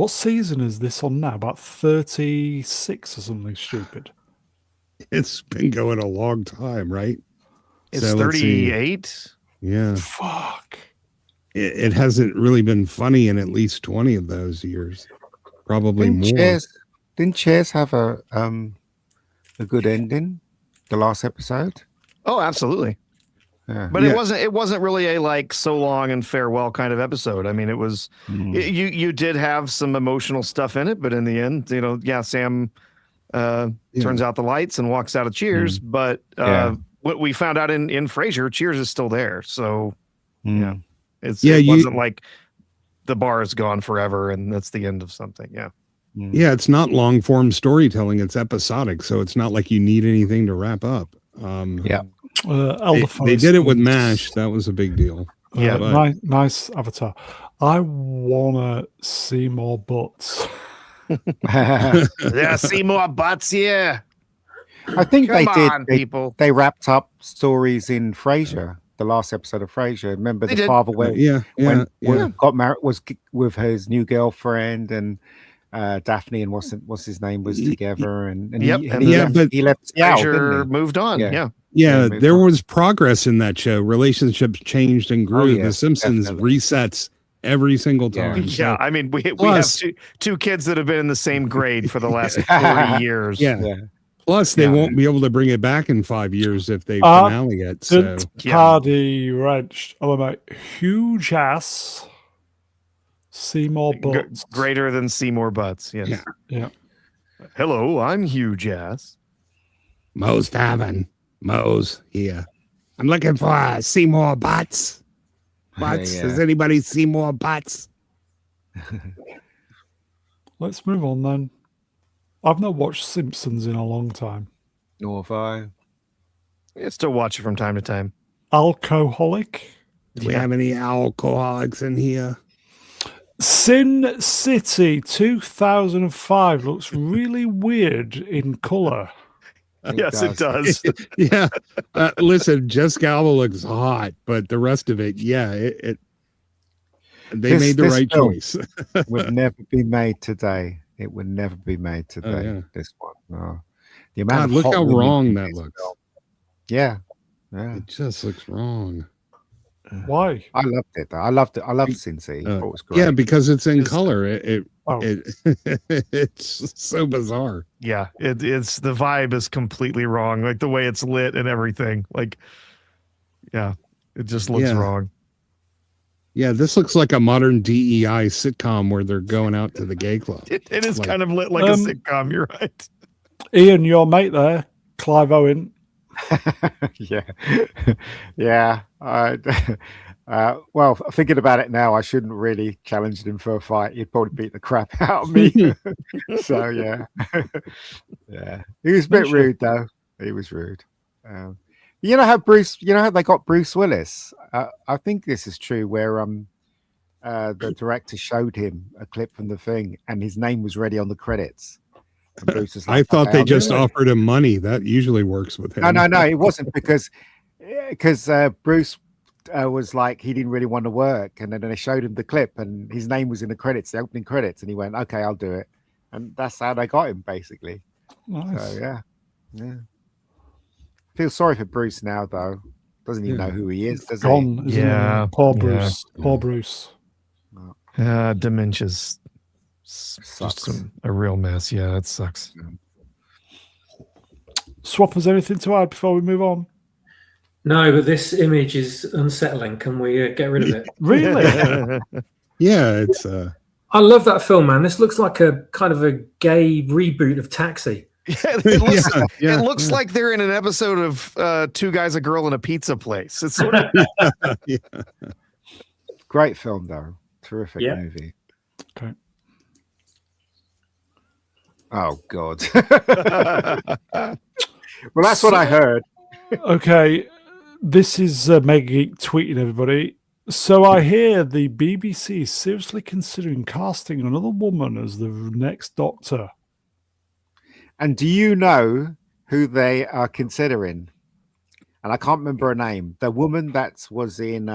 S1: season is this on now? About 36 or something stupid.
S2: it's been going a long time, right?
S3: It's
S2: So let's see.
S3: 38.
S2: Yeah.
S1: Fuck.
S2: It hasn't really been funny in at least 20 of those years. Probably more.
S4: Didn't Cheers have a good ending? The last episode?
S3: Oh, absolutely.
S4: Yeah.
S3: But
S2: Yeah.
S3: it wasn't really a like so long and farewell kind of episode. I mean, it was you did have some emotional stuff in it, but in the end, Sam turns out the lights and walks out of Cheers. But what we found out in Frasier, Cheers is still there. So yeah, it wasn't like the bar is gone forever and that's the end of something. Yeah.
S2: Yeah, it's not long form storytelling. It's episodic. So it's not like you need anything to wrap up.
S4: Yeah.
S2: They did it with MASH. That was a big deal.
S3: Yeah.
S1: Nice avatar. I want to see more butts.
S3: Yeah, see more butts here.
S4: I think
S3: Come
S4: they did.
S3: on, people.
S4: They wrapped up stories in Frasier, the last episode of Frasier. Remember
S3: They
S4: the
S3: did.
S4: father went
S2: Yeah.
S4: got married, was with his new girlfriend, and Daphne and what's his name was together, and he left Seattle,
S3: Frasier
S4: didn't he?
S3: moved on.
S4: Yeah.
S3: Yeah.
S2: There was progress in that show. Relationships changed and grew.
S4: Oh, yeah,
S2: The Simpsons
S4: definitely.
S2: resets every single time.
S3: Yeah, I mean, we have
S2: Plus-
S3: two kids that have been in the same grade for the last 40 years.
S2: Yeah. Plus, they
S4: Yeah.
S2: won't be able to bring it back in 5 years if they finale it. So
S1: Didn't Hardy wrenched. Oh, my huge ass. See more butts.
S3: Greater than Seymour Butts. Yes.
S2: Yeah.
S1: Yeah.
S3: Hello, I'm huge ass.
S2: Mo's Tavern. Mo's here. I'm looking for Seymour Butts. Butts.
S4: Yeah.
S2: Does anybody see more butts?
S1: Let's move on then. I've not watched Simpsons in a long time.
S4: Nor have I.
S3: I still watch it from time to time.
S1: Alcoholic.
S2: Do we have any alcoholics in here?
S1: Sin City 2005 looks really weird in color.
S3: Yes, it does.
S2: Yeah. Listen, Jessica Alba looks hot, but the rest of it, yeah, they made the
S4: This
S2: right
S4: film
S2: choice.
S4: would never be made today. It would never be made today.
S2: yeah.
S4: This one. No. The amount
S2: God,
S4: of
S2: look
S4: hot
S2: how
S4: women
S2: wrong
S4: in
S2: that
S4: this
S2: looks.
S4: film. Yeah. Yeah.
S2: It just looks wrong.
S1: Why?
S4: I loved it though. I loved Sin City. I thought it was great.
S2: Yeah, because it's in
S3: It's-
S2: color.
S1: Oh.
S2: It's so bizarre.
S3: Yeah, it's the vibe is completely wrong. Like the way it's lit and everything. Like, yeah, it just looks
S2: Yeah.
S3: wrong.
S2: Yeah, this looks like a modern DEI sitcom where they're going out to the gay club.
S3: It is
S2: Like-
S3: kind of lit like a sitcom. You're right.
S1: Ian, your mate there, Clive Owen.
S4: Yeah, yeah. Well, thinking about it now, I shouldn't really challenge him for a fight. He'd probably beat the crap out of me. So yeah, yeah. He was a bit rude though. He was rude. You know how they got Bruce Willis. I think this is true. Where the director showed him a clip from the thing, and his name was ready on the credits. And Bruce was like,
S2: I thought
S4: "Okay,
S2: they
S4: I'll do
S2: just
S4: it."
S2: offered him money. That usually works with him.
S4: No, it wasn't because Bruce was like he didn't really want to work, and then they showed him the clip, and his name was in the credits, the opening credits, and he went, "Okay, I'll do it," and that's how they got him basically.
S1: Nice.
S4: So yeah. Feel sorry for Bruce now though. Doesn't even know who he is, does he?
S1: Gone, isn't
S3: Yeah,
S1: he? Poor
S3: yeah.
S1: Bruce. Poor Bruce.
S3: Dementia's just a real mess. Yeah, it sucks.
S1: Swappers, anything to add before we move on?
S5: No, but this image is unsettling. Can we get rid of it?
S1: Really?
S2: Yeah, it's
S5: I love that film, man. This looks like a kind of a gay reboot of Taxi.
S3: It looks like they're in an episode of Two Guys, a Girl, in a Pizza Place. It's sort of
S4: Great film though. Terrific
S5: Yeah.
S4: movie.
S1: Okay.
S4: Oh God. Well, that's what I heard.
S1: Okay. This is Mega Geek tweeting everybody. So I hear the BBC is seriously considering casting another woman as the next Doctor.
S4: And do you know who they are considering? And I can't remember her name. The woman that was in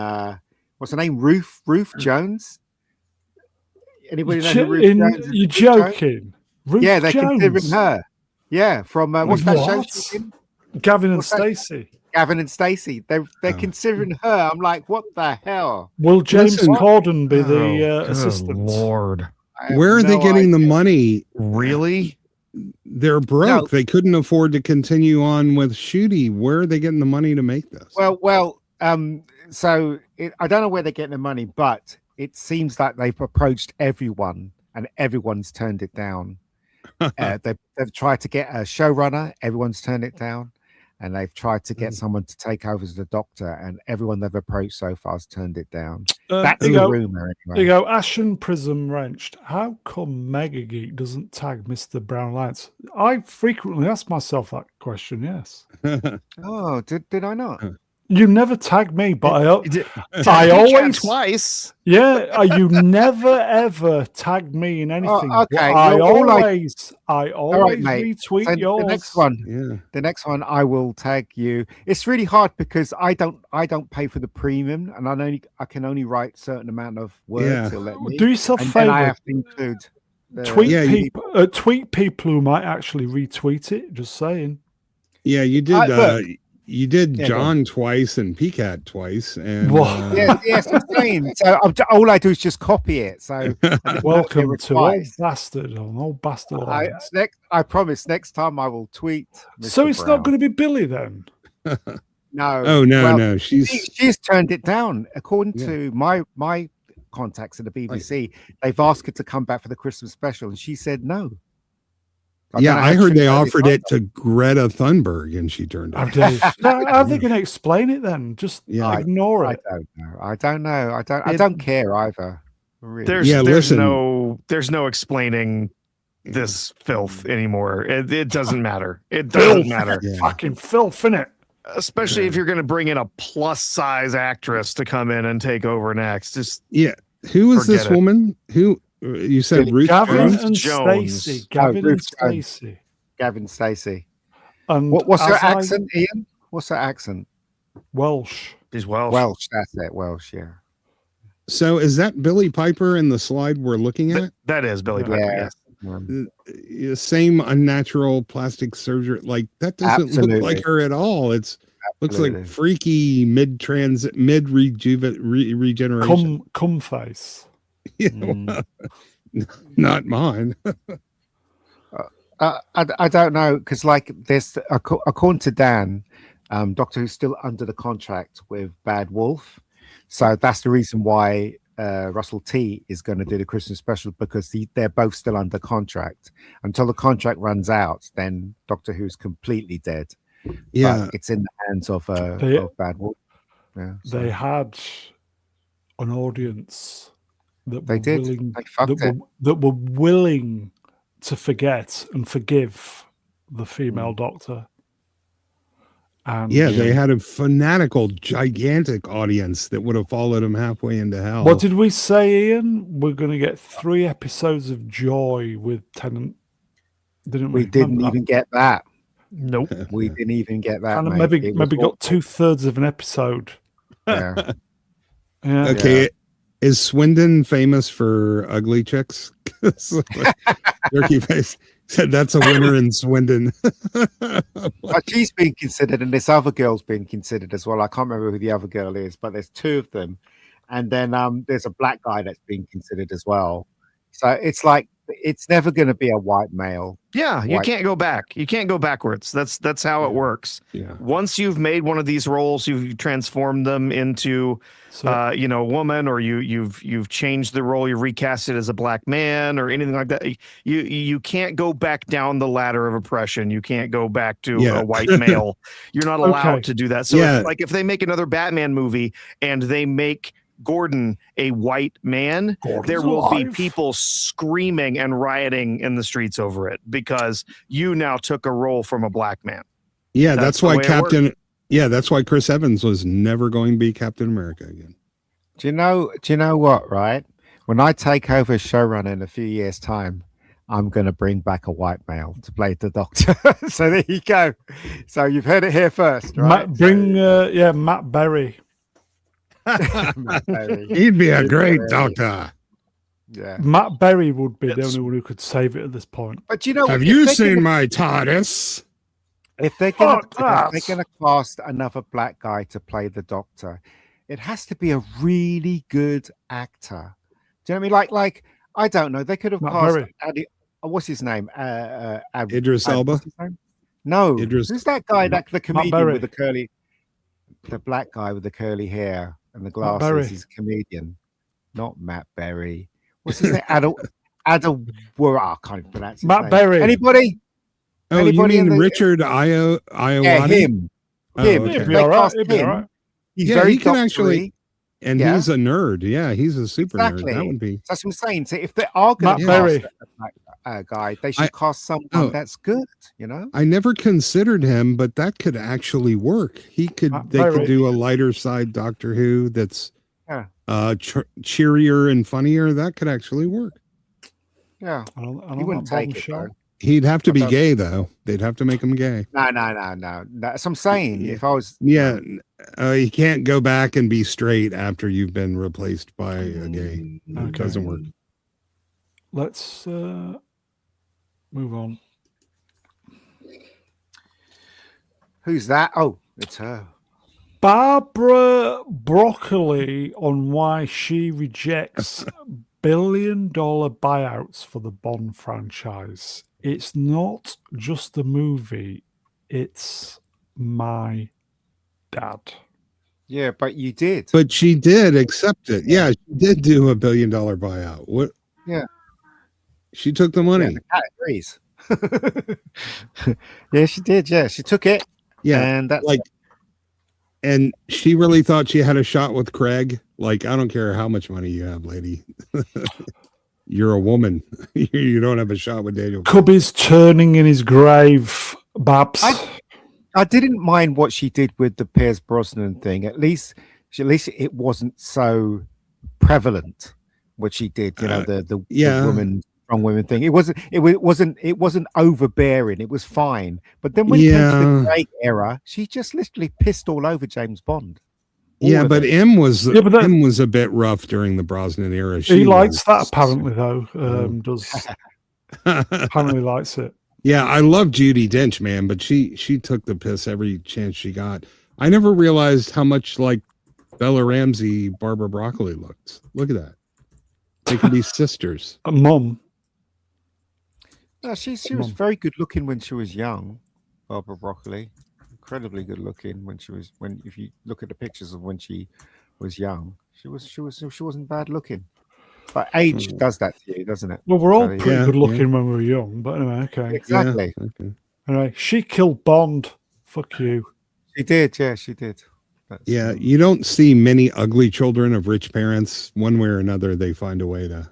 S4: what's her name? Ruth Jones. Anybody know who Ruth Jones is?
S1: You're joking. Ruth
S4: Yeah, they're
S1: Jones.
S4: considering her. Yeah, from what's that show?
S1: What?
S4: she's in?
S1: Gavin and
S4: What's that?
S1: Stacey.
S4: Gavin and Stacey. They're considering her. I'm like, what the hell?
S1: Will James
S2: Listen-
S1: Corden be the
S3: good
S1: assistant?
S3: Lord,
S4: I have
S2: where are they
S4: no
S2: getting the
S4: idea.
S2: money?
S3: really?
S2: They're broke.
S4: No.
S2: They couldn't afford to continue on with Shooty. Where are they getting the money to make this?
S4: Well. So I don't know where they're getting the money, but it seems like they've approached everyone, and everyone's turned it down. They've tried to get a showrunner, everyone's turned it down, and they've tried to get someone to take over as the Doctor, and everyone they've approached so far has turned it down. That's
S1: there
S4: the
S1: you go.
S4: rumor,
S1: There
S4: anyway.
S1: you go. Ashen Prism Wrenched. How come Mega Geek doesn't tag Mr. Brown Lance? I frequently ask myself that question, yes.
S4: Oh, did I not?
S1: You never tag me, but I
S3: I
S1: always
S3: twice.
S1: Yeah, you never ever tag me in anything.
S4: okay.
S1: I
S4: Well,
S1: always
S4: mate.
S1: retweet
S4: So
S1: yours.
S2: Yeah.
S4: The next one, I will tag you. It's really hard because I don't pay for the premium, and I can only write certain amount of words.
S2: Yeah.
S4: It'll let me.
S1: Do yourself a
S4: And then I
S1: favor.
S4: have to include
S1: Tweet
S2: Yeah,
S1: people. Tweet people who might actually retweet it. Just saying.
S2: Yeah, you did.
S4: Look.
S2: You did
S4: Yeah,
S2: John twice and PCAT twice, and
S1: Whoa.
S4: Yes, I'm saying. So all I do is just copy it. So I didn't have to
S1: Welcome
S4: do it
S1: to Old
S4: twice.
S1: Bastard on Old Bastard
S4: I
S1: Lines.
S4: promise next time I will tweet.
S1: So
S4: Mr.
S1: it's not
S4: Brown.
S1: going to be Billy then.
S4: No.
S2: oh no,
S4: Well,
S2: no,
S4: she's turned it down. According
S2: Yeah.
S4: to my contacts at the BBC, they've asked her to come back for the Christmas special, and she said no.
S2: yeah. I heard they offered it
S4: to.
S2: to Greta Thunberg, and she turned
S1: How
S2: it.
S1: dare you. How are they going to explain it then? Just
S2: Yeah.
S1: ignore
S4: I
S1: it.
S4: don't know. I don't care either. Really.
S3: There's
S2: Yeah,
S3: there's
S2: listen.
S3: no explaining this filth anymore. It doesn't matter. It doesn't matter.
S2: Yeah.
S1: Fucking filth, innit?
S3: Especially if you're going to bring in a plus size actress to come in and take over next. Just
S2: Yeah. Who is this
S3: Forget it.
S2: woman? Who you said? Ruth
S1: Gavin
S2: Jones?
S1: and
S3: Jones.
S1: Stacey. Gavin and
S4: Ruth Jones.
S1: Stacey.
S4: Gavin Stacey.
S1: And
S4: What's her
S1: as I-
S4: accent, Ian? What's her accent?
S1: Welsh.
S3: she's Welsh.
S4: Welsh. That's it. Welsh. Yeah.
S2: So is that Billy Piper in the slide we're looking
S3: Th-
S2: at?
S3: that is Billy Piper.
S4: Yeah.
S3: Yes.
S2: Same unnatural plastic surgery. Like that doesn't
S4: Absolutely.
S2: look like her at all. It's looks
S4: Absolutely.
S2: like freaky regeneration.
S1: Cum face.
S2: Yeah,
S4: Mm.
S2: well, not mine.
S4: I don't know because like this according to Dan, Doctor Who's still under the contract with Bad Wolf, So that's the reason why Russell T is going to do the Christmas special, because they're both still under contract. Until the contract runs out, then Doctor Who's completely dead.
S2: Yeah.
S4: But it's in the hands of Bad Wolf. Yeah, so
S1: They had an audience that
S4: they
S1: were
S4: did.
S1: willing
S4: They fucked it.
S1: that were willing to forget and forgive the female Doctor. And
S2: Yeah, they had a fanatical, gigantic audience that would have followed him halfway into hell.
S1: What did we say, Ian? We're going to get 3 episodes of joy with Tennant, didn't we?
S4: We didn't
S1: Remember
S4: even get that.
S3: Nope.
S4: We didn't even get that.
S1: And
S4: mate.
S1: maybe
S4: It was
S1: got 2/3 of an episode.
S4: Yeah.
S1: Yeah.
S2: Okay, is Swindon famous for ugly chicks? Turkey face said that's a winner in Swindon.
S4: But she's been considered, and this other girl's been considered as well. I can't remember who the other girl is, but there's 2 of them. And then there's a black guy that's been considered as well. So it's like, it's never going to be a white male.
S3: Yeah, you can't go back. You can't go backwards. That's how it works.
S2: Yeah.
S3: Once you've made one of these roles, you've transformed them into a woman, or you've changed the role, you've recast it as a black man or anything like that. You can't go back down the ladder of oppression. You can't go back to a white male. You're not allowed to do that. So if they make another Batman movie and they make Gordon a white man, there will be people screaming and rioting in the streets over it, because you now took a role from a black man.
S2: Yeah, that's why that's why Chris Evans was never going to be Captain America again.
S4: Do you know what, right? When I take over showrunner in a few years' time, I'm going to bring back a white male to play the Doctor. So there you go. So you've heard it here first, right?
S1: Matt Berry.
S2: He'd be a great Doctor.
S4: Yeah,
S1: Matt Berry would be the only one who could save it at this point.
S4: but you know,
S2: Have you seen my TARDIS?
S4: if they're going to cast another black guy to play the Doctor, it has to be a really good actor. Do you know what I mean? Like I don't know. They could have cast what's his name?
S2: Idris Elba?
S4: What's his name? No,
S2: Idris.
S4: who's that guy? That the comedian with
S1: Berry.
S4: the black guy with the curly hair and the glasses. He's a comedian, not Matt Berry. What's his name? I can't even pronounce his
S1: Matt
S4: name.
S1: Berry.
S4: Anybody?
S2: Oh,
S4: Anybody
S2: you mean Richard Iowati?
S4: Yeah, him.
S2: Okay.
S1: He'd be all right.
S4: He's
S2: yeah,
S4: very
S2: he can
S4: doctory.
S2: actually, and he's a nerd. Yeah, he's a super
S4: Exactly.
S2: nerd. That would be.
S4: That's what I'm saying. So if they are going to cast a black guy, they should cast someone that's good. You know,
S2: I never considered him, but that could actually work. They could do a lighter side Doctor Who that's cheerier and funnier. That could actually work.
S4: Yeah,
S1: I don't
S4: he wouldn't take it. Though.
S2: He'd have to be gay, though. They'd have to make him gay.
S4: No. That's what I'm saying. If I was,
S2: you can't go back and be straight after you've been replaced by a gay. It doesn't work.
S1: Let's move on.
S4: Who's that? Oh, it's her.
S1: Barbara Broccoli on why she rejects billion-dollar buyouts for the Bond franchise. It's not just a movie, it's my dad.
S4: Yeah, but you did.
S2: But she did accept it. Yeah, she did do $1 billion buyout. What?
S4: Yeah.
S2: She took the money.
S4: Yeah, the cat agrees. Yeah, she did. Yeah, she took it.
S2: Yeah,
S4: and that's
S2: and she really thought she had a shot with Craig. Like, I don't care how much money you have, lady. You're a woman. You don't have a shot with Daniel.
S1: Cubby's turning in his grave, Babs.
S4: I didn't mind what she did with the Pierce Brosnan thing. At least it wasn't so prevalent what she did. You know, the woman. Strong women thing. It wasn't overbearing. It was fine. But then when it came to the Craig era, she just literally pissed all over James Bond.
S2: But M was a bit rough during the Brosnan era.
S1: He likes that apparently, though. Does apparently likes it.
S2: Yeah, I love Judi Dench, man, but she took the piss every chance she got. I never realized how much like Bella Ramsey, Barbara Broccoli looked. Look at that. They could be sisters.
S1: A mum.
S4: No, she was very good looking when she was young, Barbara Broccoli. Incredibly good looking when if you look at the pictures of when she was young, she wasn't bad looking. But age does that to you, doesn't it?
S1: Well, we're all
S4: So,
S1: pretty
S2: Yeah,
S1: good
S2: yeah.
S1: looking when we were young, but anyway, okay.
S4: exactly.
S2: Yeah, okay.
S1: Anyway, she killed Bond. Fuck you.
S4: She did. Yeah, she did. That's,
S2: Yeah, you don't see many ugly children of rich parents. One way or another, they find a way to,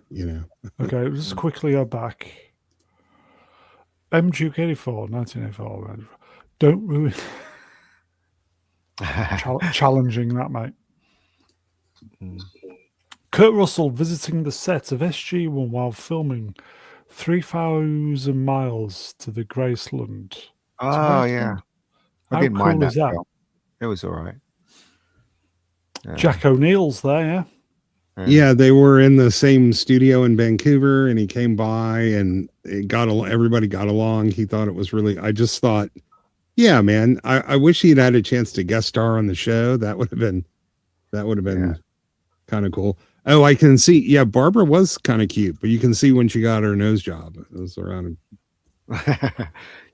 S1: Okay, let's quickly go back. M. Duke 84, 1984. Don't ruin. Challenging that, mate. Kurt Russell visiting the set of SG-1 while filming 3,000 miles to the Graceland.
S4: Oh yeah, I
S1: How
S4: didn't
S1: cool
S4: mind
S1: is
S4: that
S1: that?
S4: film. It was all right.
S1: Jack O'Neill's there, yeah.
S2: Yeah, they were in the same studio in Vancouver, and he came by, and everybody got along. He thought it was really. I just thought, yeah, man, I wish he'd had a chance to guest star on the show. That would have been kind of cool. Oh, I can see. Yeah, Barbara was kind of cute, but you can see when she got her nose job. It was around.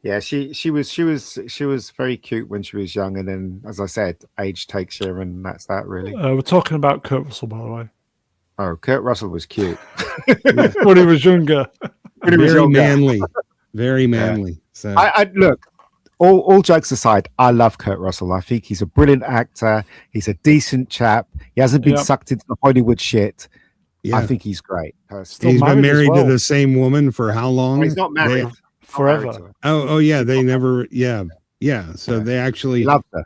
S4: Yeah, she was very cute when she was young, and then, as I said, age takes you, and that's that really.
S1: We're talking about Kurt Russell, by the way.
S4: Oh, Kurt Russell was cute
S1: When he was younger.
S2: Very manly, very manly. So
S4: I look. All jokes aside, I love Kurt Russell. I think he's a brilliant actor. He's a decent chap. He hasn't been sucked into the Hollywood shit.
S2: yeah,
S4: I think he's great.
S1: Still
S2: he's been
S1: married as
S2: married
S1: well.
S2: to the same woman for how long?
S4: He's not married.
S1: Forever.
S2: Oh yeah, they never. Yeah. So they actually
S4: Loved her.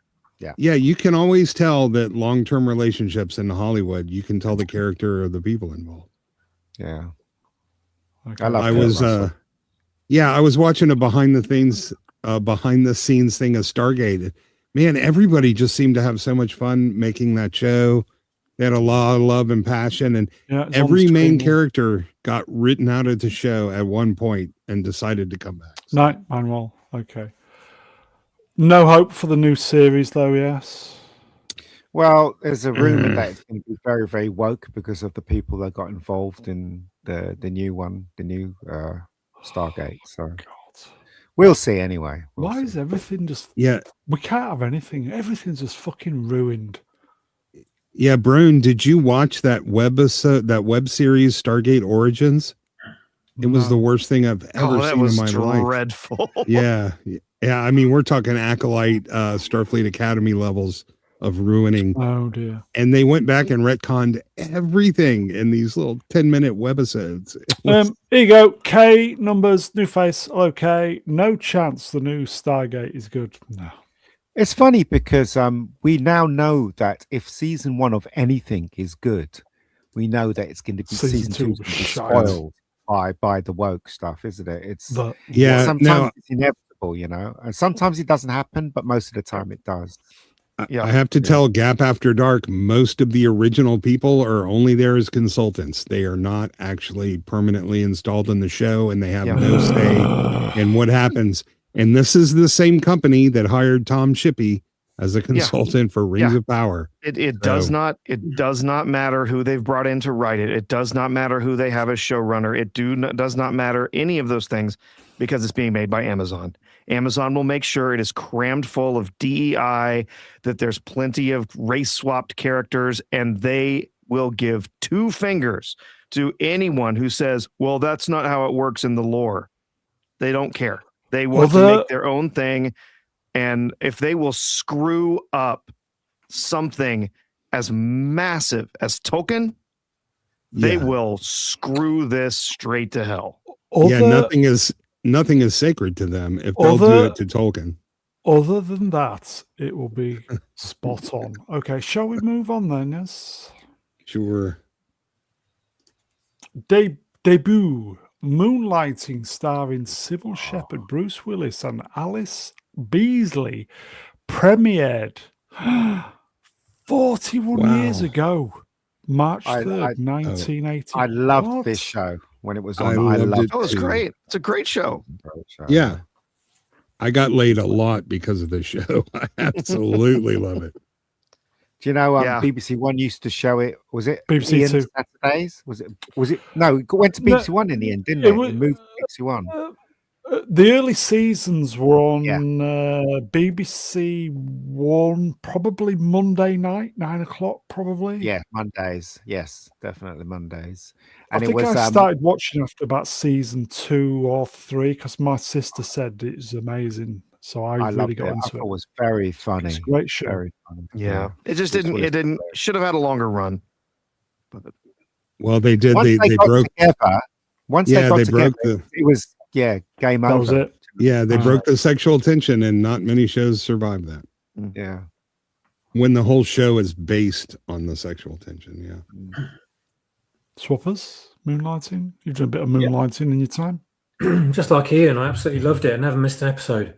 S2: Yeah, you can always tell that long-term relationships in Hollywood. You can tell the character of the people involved.
S4: Yeah.
S1: Okay.
S4: I love
S2: I
S4: Kurt
S2: was
S4: Russell.
S2: I was watching a behind the scenes thing of Stargate. Man, everybody just seemed to have so much fun making that show. They had a lot of love and passion, and
S1: Yeah, it's on
S2: every
S1: the
S2: main
S1: screen, yeah.
S2: character got written out of the show at one point and decided to come back.
S1: Night Manuel. Okay. No hope for the new series, though. Yes.
S4: Well, there's a rumor that it's going to be very, very woke because of the people that got involved in the new one, the new Stargate. So
S1: God.
S4: we'll see anyway.
S1: Why is everything just?
S2: Yeah,
S1: We can't have anything. Everything's just fucking ruined.
S2: yeah, Brune, did you watch that web series Stargate Origins? It was the worst thing I've ever seen in my life.
S3: Dreadful.
S2: Yeah. I mean, we're talking Acolyte, Starfleet Academy levels of ruining.
S1: Oh dear.
S2: And they went back and retconned everything in these little 10-minute webisodes.
S1: Here you go. K numbers, new face. Okay. No chance the new Stargate is good. No.
S4: It's funny because we now know that if season 1 of anything is good, we know that it's going to be
S1: Season
S4: season
S1: two
S4: 2
S1: was
S4: is going to be
S1: shite.
S4: spoiled by the woke stuff, isn't it? It's
S1: But
S2: Yeah.
S4: sometimes
S2: Now,
S4: it's inevitable, you know, and sometimes it doesn't happen, but most of the time it does.
S3: Yeah.
S2: I have to tell Gap After Dark, most of the original people are only there as consultants. They are not actually permanently installed in the show, and they have no say in what happens. And this is the same company that hired Tom Shippey as a consultant for Rings of Power.
S3: It does not matter who they've brought in to write it. It does not matter who they have as showrunner. It does not matter any of those things because it's being made by Amazon. Amazon will make sure it is crammed full of DEI, that there's plenty of race swapped characters, and they will give 2 fingers to anyone who says, well, that's not how it works in the lore. They don't care. They want to make their own thing. And if they will screw up something as massive as Tolkien, they will screw this straight to hell.
S2: Nothing is sacred to them if they'll do it to Tolkien.
S1: Other than that, it will be spot on. Okay, shall we move on then? Yes.
S2: Sure.
S1: Debut moonlighting starring Sybil Shepherd, Bruce Willis, and Alice Beasley premiered 41 years ago, March 3rd, 1980.
S4: I loved this show when it was on.
S2: I loved it.
S3: Oh, it's great. It's a great show.
S2: Yeah. I got laid a lot because of this show. I absolutely love it.
S4: Do you know BBC One used to show it? Was it
S1: BBC
S4: Ian
S1: Two
S4: Saturdays? Was it? No, it went to BBC One in the end, didn't it? It moved to BBC One.
S1: The early seasons were on
S4: Yeah.
S1: BBC One, probably Monday night, 9 o'clock, probably.
S4: Yeah, Mondays. Yes, definitely Mondays.
S1: I
S4: And it
S1: think
S4: was
S1: I started watching after about season 2 or 3 because my sister said it was amazing. So I
S4: I
S1: really
S4: loved
S1: got
S4: it. I
S1: into
S4: thought
S1: it.
S4: it was very
S1: It's
S4: funny.
S1: a great show.
S4: Very funny.
S3: Yeah. It just
S4: Bruce
S3: didn't.
S4: Willis
S3: It didn't.
S4: was great.
S3: Should have had a longer run. But
S2: Well, they did.
S4: Once they
S2: They
S4: got
S2: broke.
S4: together, once
S2: Yeah,
S4: they got
S2: they
S4: together,
S2: broke the.
S4: it was game
S1: That
S4: over.
S1: was it.
S2: Yeah, they
S1: Wow.
S2: broke the sexual tension, and not many shows survive that.
S4: Yeah.
S2: When the whole show is based on the sexual tension. Yeah.
S1: Swappers, moonlighting. You've done a bit of moonlighting in your time.
S5: Just like Ian, I absolutely loved it. I never missed an episode.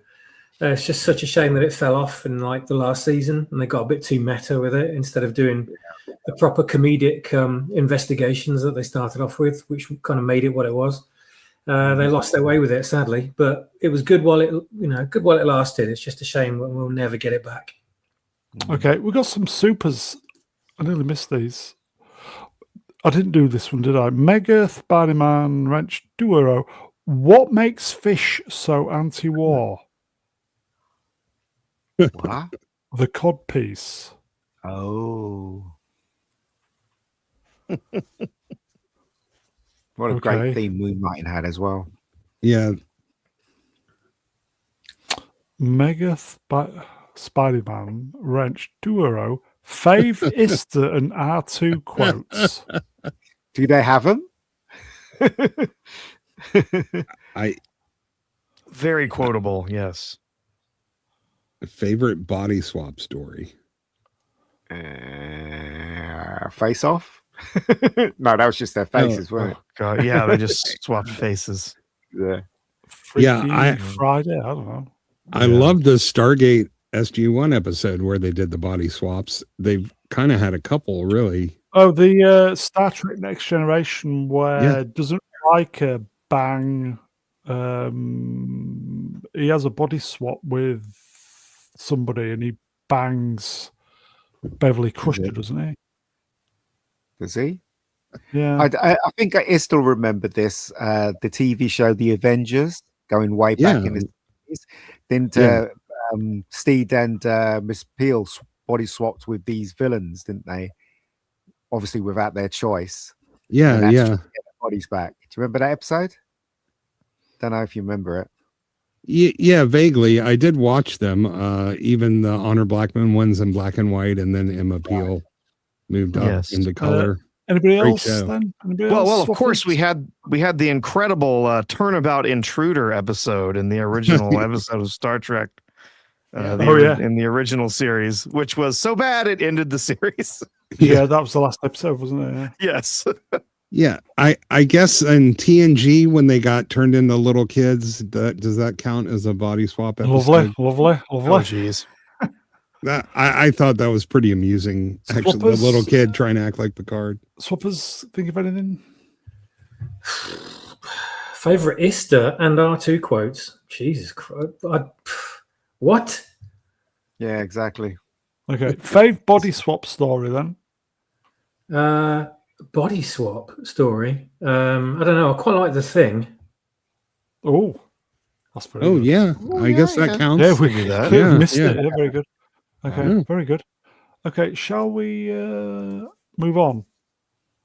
S5: It's just such a shame that it fell off in like the last season, and they got a bit too meta with it instead of doing the proper comedic investigations that they started off with, which kind of made it what it was. They lost their way with it, sadly, but it was good while it lasted. It's just a shame when we'll never get it back.
S1: Okay, we got some supers. I nearly missed these. I didn't do this one, did I? Megath, Spider-Man, Wrench, Duero. What makes fish so anti-war?
S4: What?
S1: The cod piece.
S4: Oh. What a
S1: Okay.
S4: great theme Moonlighting had as well.
S2: Yeah.
S1: Megath, Spider-Man, Wrench, Duero, Fave, Ister, and R2 quotes.
S4: Do they have them?
S3: very quotable. Yes.
S2: Favorite body swap story.
S4: Face Off? No, that was just their faces,
S3: Oh,
S4: weren't it?
S3: God. Yeah, they just swapped faces.
S4: Yeah.
S1: Freaky Friday. I don't know.
S2: I love the Stargate SG-1 episode where they did the body swaps. They've kind of had a couple, really.
S1: Oh, the Star Trek Next Generation where doesn't Riker bang? He has a body swap with somebody, and he bangs Beverly Crusher, doesn't he?
S4: Does he?
S1: Yeah.
S4: I think I still remember this. The TV show The Avengers, going way back in the 60s. Then Steed and Miss Peel body swapped with these villains, didn't they? Obviously without their choice.
S2: Yeah,
S4: and
S2: yeah.
S4: to get their bodies back. Do you remember that episode? Don't know if you remember it.
S2: Yeah, vaguely. I did watch them. Even the Honor Blackman ones in black and white, and then Emma Peel moved up into color.
S1: Anybody
S2: Great
S1: else
S2: show.
S1: then? Anybody
S3: Well,
S1: else?
S3: of course we had the incredible Turnabout Intruder episode in the original episode of Star Trek. In the original series, which was so bad it ended the series.
S1: Yeah, that was the last episode, wasn't it? Yeah.
S3: Yes.
S2: Yeah, I guess in TNG when they got turned into little kids, does that count as a body swap episode?
S1: Lovely.
S3: Oh, jeez.
S2: I thought that was pretty amusing. Actually, the little kid trying to act like Picard.
S1: Swappers, think of anything?
S5: Favorite Ister and R2 quotes. Jesus Christ. What?
S4: Yeah, exactly.
S1: Okay. Fave body swap story then?
S5: Body swap story. I don't know. I quite like The Thing.
S1: Oh, that's very good.
S2: Yeah. I guess that counts.
S1: Yeah, we
S3: do that.
S1: clearly missed it. Yeah, very good. Okay,
S2: Yeah.
S1: very good. Okay, shall we move on?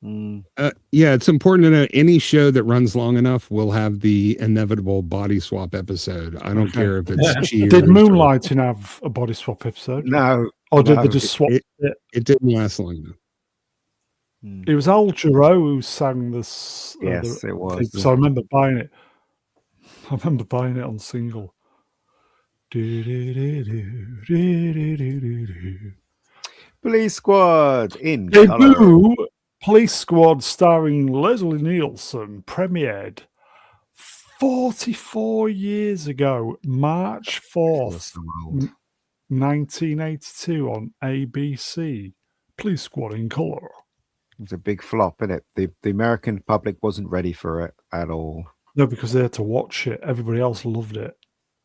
S2: Yeah, it's important to know any show that runs long enough will have the inevitable body swap episode. I don't care if it's Cheers.
S1: Did Moonlighting have a body swap episode?
S4: No.
S1: Or did they just swap it?
S2: It didn't last long enough.
S1: It was Al Jarreau who sang this.
S4: Yes, it was.
S1: So I remember buying it. I remember buying it on single.
S4: Police Squad in color.
S1: Debut Police Squad starring Leslie Nielsen premiered 44 years ago, March 4th, 1982 on ABC. Police Squad in color.
S4: It was a big flop, isn't it? The American public wasn't ready for it at all.
S1: No, because they had to watch it. Everybody else loved it.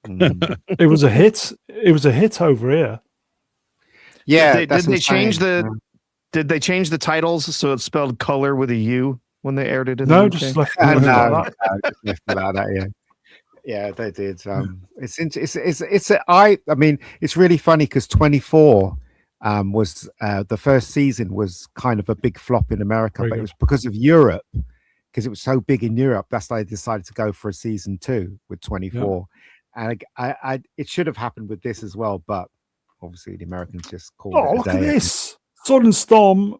S4: Mm.
S1: It was a hit. It was a hit over here.
S4: Yeah.
S3: Did they change the titles so it's spelled color with a U when they aired it in the UK?
S1: Just left
S4: No,
S1: it like that.
S4: just left it like that, yeah. Yeah, they did. I mean, it's really funny because 24 was the first season was kind of a big flop in America,
S1: Very
S4: but it
S1: good.
S4: was because of Europe, because it was so big in Europe. That's why they decided to go for a season 2 with 24. And it should have happened with this as well, but obviously the Americans just called
S1: Oh,
S4: it a
S1: look at
S4: day.
S1: this. Sun and Storm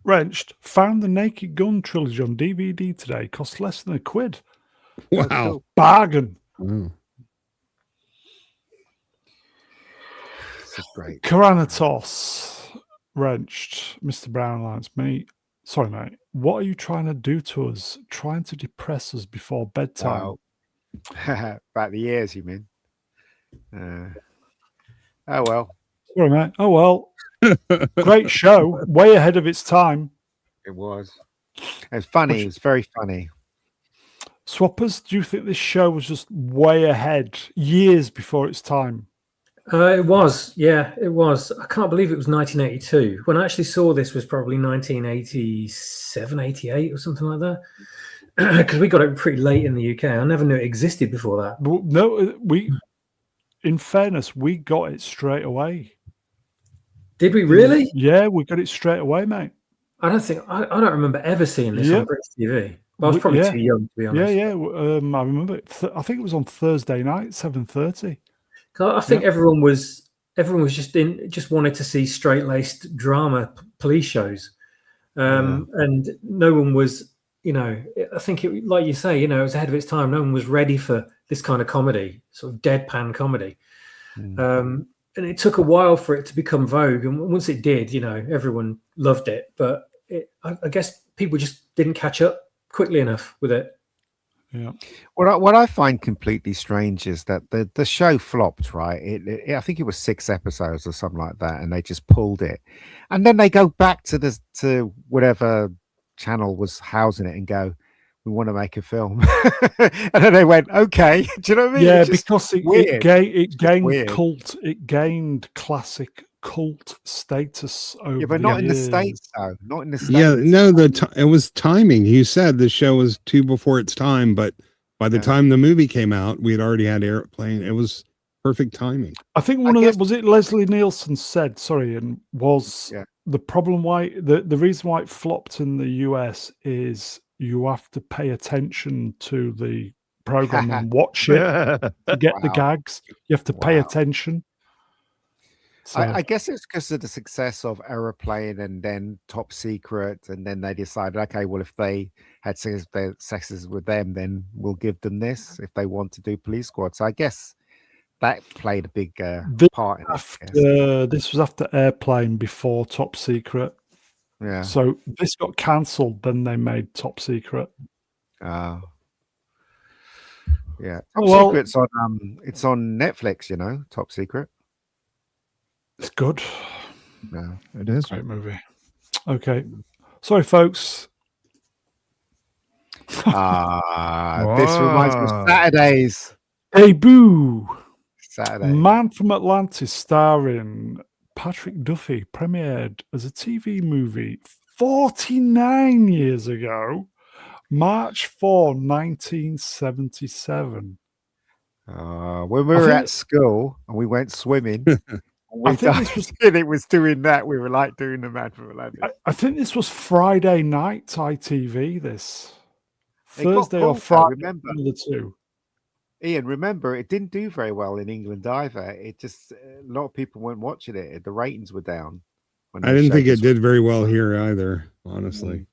S1: Wrenched found the Naked Gun trilogy on DVD today. Cost less than £1.
S2: Wow.
S4: Cool.
S1: Bargain.
S2: Wow.
S4: This is great.
S1: Karanatos Wrenched. Mr. Brown Lines, mate. Sorry, mate. What are you trying to do to us? Trying to depress us before bedtime?
S4: Wow. About the years, you mean? Oh well.
S1: Sorry, mate. Oh, well. Great show. Way ahead of its time.
S4: It was. It's funny. It's very funny.
S1: Swappers, do you think this show was just way ahead, years before its time?
S5: It was. Yeah, it was. I can't believe it was 1982. When I actually saw this was probably 1987, 88 or something like that. Because we got it pretty late in the UK. I never knew it existed before that.
S1: Well, no, in fairness, we got it straight away.
S5: Did we really?
S1: Yeah, we got it straight away, mate.
S5: I don't remember ever seeing this on British TV. But I was probably too young, to be honest.
S1: Yeah. I remember it. I think it was on Thursday night, 7:30.
S5: I think everyone was just wanted to see straight-laced drama police shows, and no one was. I think like you say, it was ahead of its time. No one was ready for this kind of comedy, sort of deadpan comedy. And it took a while for it to become vogue. And once it did, everyone loved it. But I guess people just didn't catch up quickly enough with it.
S1: Yeah.
S4: What I find completely strange is that the show flopped, right? I think it was 6 episodes or something like that, and they just pulled it, and then they go back to whatever channel was housing it and go, we want to make a film. And then they went, okay. Do you know what I mean?
S1: Yeah, because it gained
S4: weird.
S1: cult, it gained classic cult status over
S4: But not in the
S1: years.
S4: States, though. Not in the States.
S2: Yeah, no, it was timing. You said the show was 2 before its time, but by the time the movie came out, we had already had Airplane. It was perfect timing.
S1: I think was it Leslie Nielsen said, the problem why the reason why it flopped in the US is you have to pay attention to the program and watch it to get the gags. You have to pay attention. So,
S4: I guess it's because of the success of Aeroplane and then Top Secret, and then they decided, okay, well, if they had sexes with them, then we'll give them this if they want to do Police Squad. So I guess that played a big part in it.
S1: This was after Airplane, before Top Secret.
S4: Yeah.
S1: So this got cancelled, then they made Top Secret.
S4: Yeah. Top Secret's on it's on Netflix, Top Secret.
S1: It's good.
S4: Yeah,
S2: it is.
S1: Great movie. Okay. Sorry, folks.
S4: This reminds me of Saturdays.
S1: Hey, boo.
S4: Saturday.
S1: Man from Atlantis, starring Patrick Duffy, premiered as a TV movie 49 years ago, March 4, 1977.
S4: When we were at school and we went swimming, it was doing that. We were like doing the Man from Atlantis.
S1: I think this was Friday night ITV. This Thursday or Friday,
S4: remember
S1: one of the two.
S4: Ian, remember, it didn't do very well in England either. It just a lot of people weren't watching it. The ratings were down.
S2: I didn't think it did very well here either, honestly.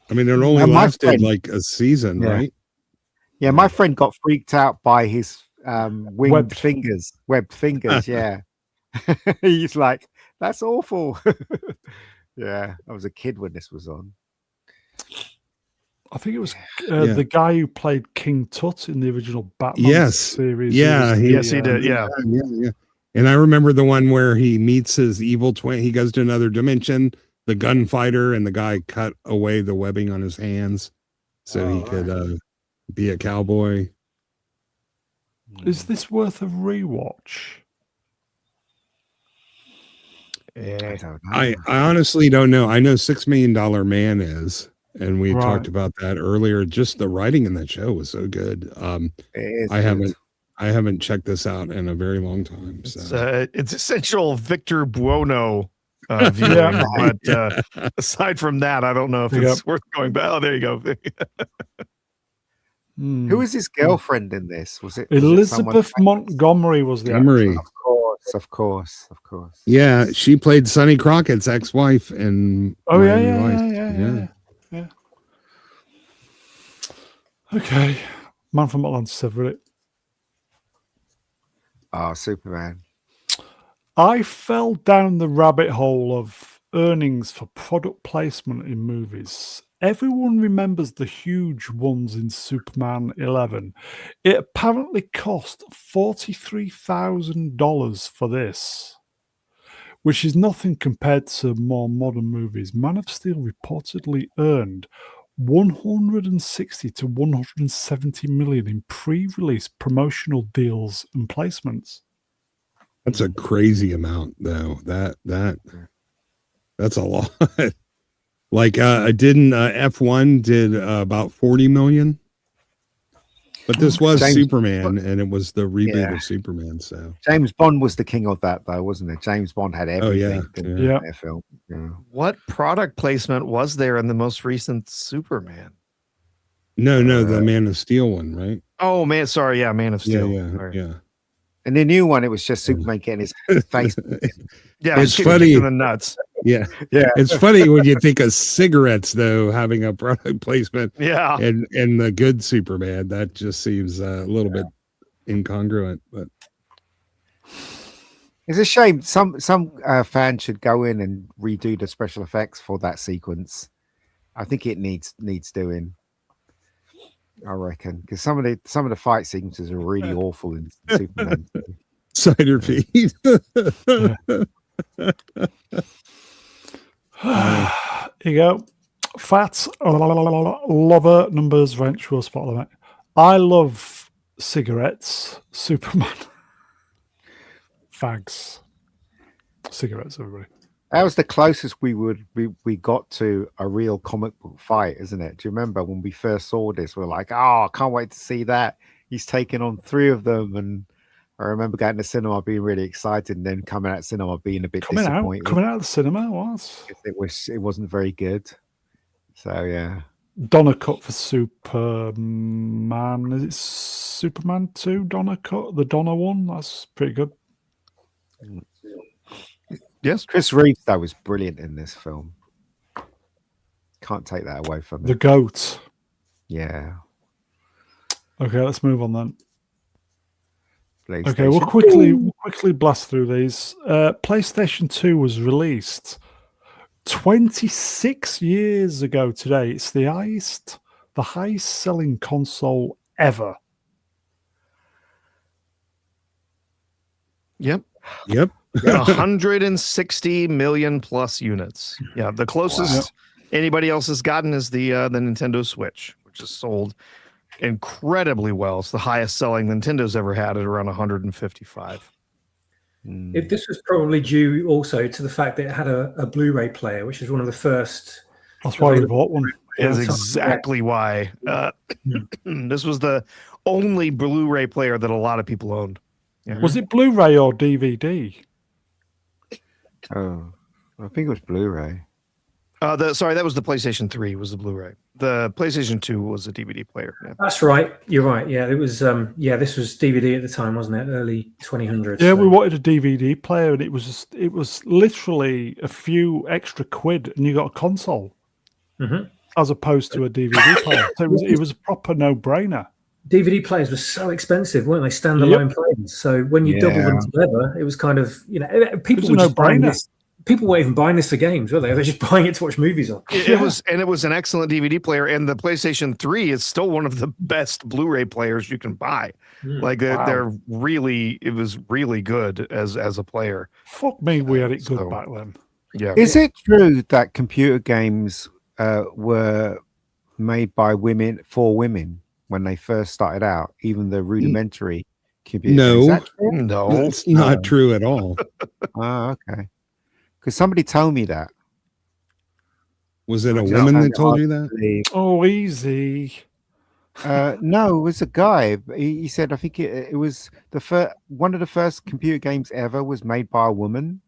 S2: I mean, it only lasted like a season, right?
S4: Yeah, my friend got freaked out by his webbed fingers. Yeah. He's like, that's awful. Yeah, I was a kid when this was on.
S1: I think it was the guy who played King Tut in the original Batman series.
S3: Yeah, he did. Yeah.
S2: And I remember the one where he meets his evil twin. He goes to another dimension, the gunfighter, and the guy cut away the webbing on his hands so he could be a cowboy.
S1: Is this worth a rewatch?
S2: I honestly don't know. I know $6 Million Man is. and we
S1: Right.
S2: talked about that earlier. Just the writing in that show was so good.
S4: It is
S2: I
S4: good.
S2: haven't checked this out in a very long time. So
S3: It's essential Victor Buono viewing, but aside from that, I don't know if it's worth going back. Oh, there you go.
S4: Who was his girlfriend in this? Was it
S1: Elizabeth Montgomery? Was the
S2: Montgomery?
S1: actress.
S4: Of course.
S2: Yeah, she played Sonny Crockett's ex-wife in
S1: Yeah. Okay, Man from Atlantis said, really.
S4: Oh, Superman.
S1: I fell down the rabbit hole of earnings for product placement in movies. Everyone remembers the huge ones in Superman 11. It apparently cost $43,000 for this, which is nothing compared to more modern movies. Man of Steel reportedly earned 160 to 170 million in pre-release promotional deals and placements.
S2: That's a crazy amount, though. That's a lot. Like didn't F1 did about 40 million, but this was Superman, and it was the reboot of Superman. So
S4: James Bond was the king of that, though, wasn't it? James Bond had everything.
S1: Yeah.
S4: In film. Yeah.
S3: What product placement was there in the most recent Superman?
S2: No, the Man of Steel one, right?
S3: Oh man, sorry, yeah, Man of Steel.
S2: Yeah.
S4: And the new one, it was just Superman getting his face.
S3: Yeah,
S2: It's funny.
S3: In the nuts.
S2: Yeah.
S4: Yeah.
S2: It's funny when you think of cigarettes, though, having a product placement.
S3: Yeah.
S2: And the good Superman, that just seems a little bit incongruent. But
S4: it's a shame. Some fans should go in and redo the special effects for that sequence. I think it needs doing. I reckon, because some of the fight sequences are really awful in Superman.
S2: cider feed.
S1: Here you go. Fat lover numbers wrench will spot them. I love cigarettes. Superman. Fags. Cigarettes, everybody.
S4: That was the closest we got to a real comic book fight, isn't it? Do you remember when we first saw this? We are like, oh, I can't wait to see that. He's taken on 3 of them, and I remember going to cinema being really excited, and then coming out of cinema being a bit disappointed.
S1: Coming out of the cinema was
S4: it wasn't very good. So yeah,
S1: Donna cut for Superman. Is it Superman 2? Donna cut the Donna one. That's pretty good.
S3: Yes,
S4: Chris Reeves, that was brilliant in this film. Can't take that away from him.
S1: The goat.
S4: Yeah.
S1: Okay, let's move on then. Okay,
S4: PlayStation.
S1: we'll quickly blast through these. PlayStation 2 was released 26 years ago today. It's the highest selling console ever.
S3: Yep. 160 million plus units. Yeah, the closest anybody else has gotten is the Nintendo Switch, which is sold incredibly well. It's the highest selling Nintendo's ever had at around 155.
S5: If this was probably due also to the fact that it had a Blu-ray player, which is one of the first.
S1: That's why we bought one.
S3: Is exactly why. This was the only Blu-ray player that a lot of people owned. Yeah.
S1: Was it Blu-ray or DVD?
S4: Oh, I think it was Blu-ray.
S3: That was the PlayStation 3 was the Blu-ray. The PlayStation 2 was a DVD player. Yeah.
S5: That's right. You're right. Yeah, it was. This was DVD at the time, wasn't it? Early 2000s.
S1: Yeah, we wanted a DVD player, and it was literally a few extra quid, and you got a console, as opposed to a DVD player. So it was a proper no-brainer.
S5: DVD players were so expensive, weren't they? Standalone players. So when you double them together, it was kind of people were just buying this. People weren't even buying this for games, were they? They're just buying it to watch movies on.
S3: It was an excellent DVD player, and the PlayStation 3 is still one of the best Blu-ray players you can buy. Like they're really, it was really good as a player.
S1: Fuck me, we had it good back then.
S3: Yeah.
S4: Is it true that computer games were made by women for women when they first started out, even the rudimentary computer games? Is that true?
S3: No,
S2: it's not true at all.
S4: Oh, okay. Because somebody told me that.
S2: Was it a
S4: just
S2: woman
S4: found
S2: that
S4: it
S2: told
S4: hard
S2: you
S4: to
S2: that?
S4: believe.
S1: Oh, easy.
S4: No, it was a guy. He said, I think it was one of the first computer games ever was made by a woman.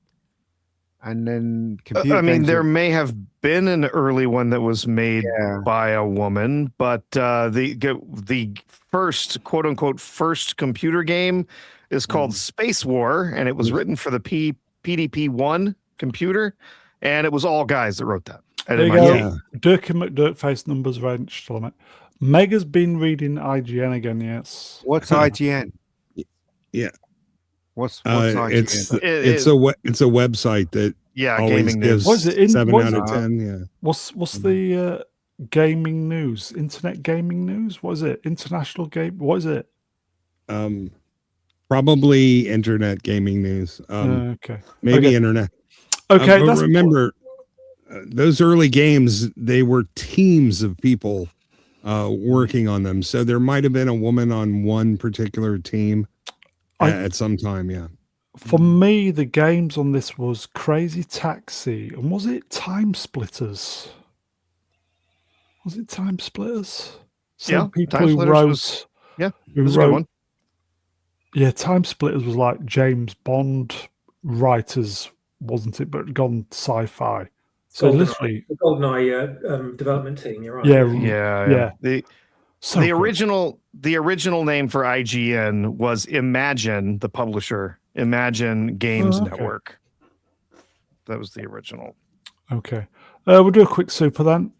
S4: And then computer
S3: I mean,
S4: games
S3: there
S4: were-
S3: may have been an early one that was made
S4: Yeah.
S3: by a woman, but the first quote unquote first computer game is called Space War, and it was written for the PDP-1 computer, and it was all guys that wrote that. At
S1: There you
S3: MIT.
S1: go.
S2: Yeah.
S1: Dirk and McDirkface numbers wrenched on it. Mega's been reading IGN again, yes.
S4: What's IGN?
S2: Yeah.
S4: What's IGN?
S2: It's a website that
S3: Yeah,
S2: always
S3: gaming
S2: gives
S3: news.
S1: What is it?
S2: 7
S1: what is
S2: out of
S4: it?
S2: 10. Yeah.
S1: What's the gaming news? Internet gaming news? What is it? International game? What is it?
S2: Probably internet gaming news.
S1: Okay.
S2: Maybe
S1: Okay.
S2: internet.
S1: Okay.
S2: But
S1: That's
S2: remember, those early games, they were teams of people working on them. So there might have been a woman on one particular team at some time. Yeah.
S1: for me. The games on this was Crazy Taxi, and was it Time Splitters? Was it Time Splitters?
S3: Yeah,
S1: people
S3: Time
S1: who
S3: Splitters
S1: wrote.
S3: was- yeah,
S1: who
S3: It was a good
S1: wrote
S3: one.
S1: Yeah, Time Splitters was like James Bond writers, wasn't it? But gone sci-fi. So
S5: GoldenEye.
S1: literally,
S5: The GoldenEye development team. You're right.
S1: yeah,
S3: Yeah.
S1: So
S3: The
S1: cool.
S3: original name for IGN was Imagine, the publisher, Imagine Games
S1: Oh, okay.
S3: Network. That was the original.
S1: Okay, we'll do a quick super then.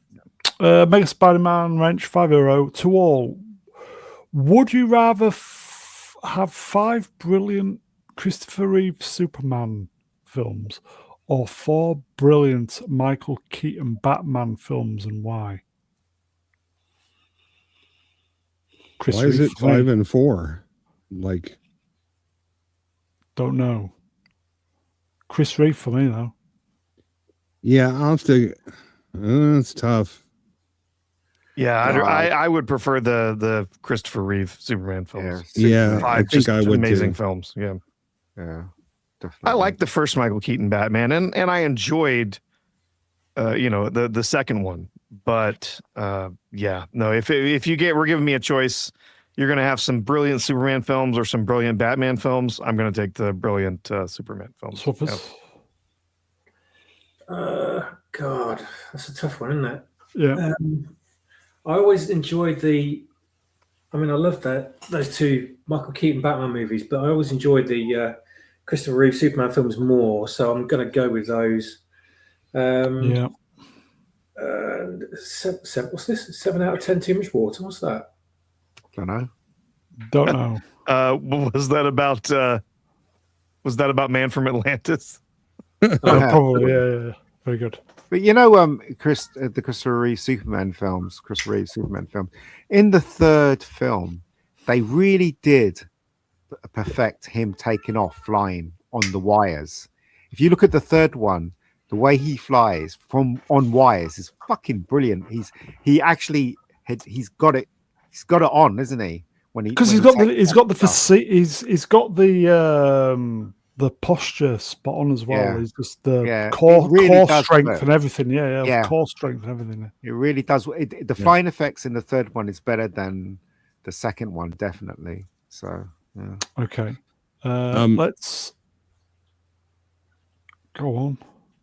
S1: Mega Spider-Man wrench €5 to all. Would you rather have 5 brilliant Christopher Reeve Superman films, or 4 brilliant Michael Keaton Batman films, and why? Chris
S2: Why is
S1: Reeve
S2: it
S1: for me.
S2: 5 and 4? Like,
S1: Don't know. Chris Reeve for me though.
S2: yeah, I'll have to. It's tough.
S3: Yeah,
S4: No,
S3: I would prefer the Christopher Reeve Superman films.
S2: Yeah, I
S3: Five
S2: think
S3: just
S2: I would
S3: amazing
S2: too.
S3: films. Yeah,
S4: Yeah, definitely.
S3: I like the first Michael Keaton Batman, and I enjoyed, the second one. But yeah, no, if we're giving me a choice, you're gonna have some brilliant Superman films or some brilliant Batman films. I'm gonna take the brilliant Superman films.
S1: Swappers.
S5: God, that's a tough one, isn't it?
S1: Yeah.
S5: I always enjoyed I love those two Michael Keaton Batman movies, but I always enjoyed the Christopher Reeve Superman films more. So I'm going to go with those.
S1: Yeah.
S5: What's this? 7 out of 10 too much water. What's that?
S4: Don't know.
S1: Don't know.
S3: Was that about Man from Atlantis?
S1: Probably. Yeah. Very good.
S4: But the Christopher Reeve Superman films, in the third film, they really did perfect him taking off flying on the wires. If you look at the third one, the way he flies on wires is fucking brilliant. He's got it on, isn't he?
S1: Because he's got the posture spot on as well.
S4: Yeah.
S1: He's just the
S4: Yeah,
S1: core
S4: it really does
S1: strength
S4: work.
S1: and everything. Yeah.
S4: Yeah.
S1: Core strength and everything.
S4: It really does. The flying effects in the third one is better than the second one, definitely. So, yeah.
S1: Okay. Let's go on.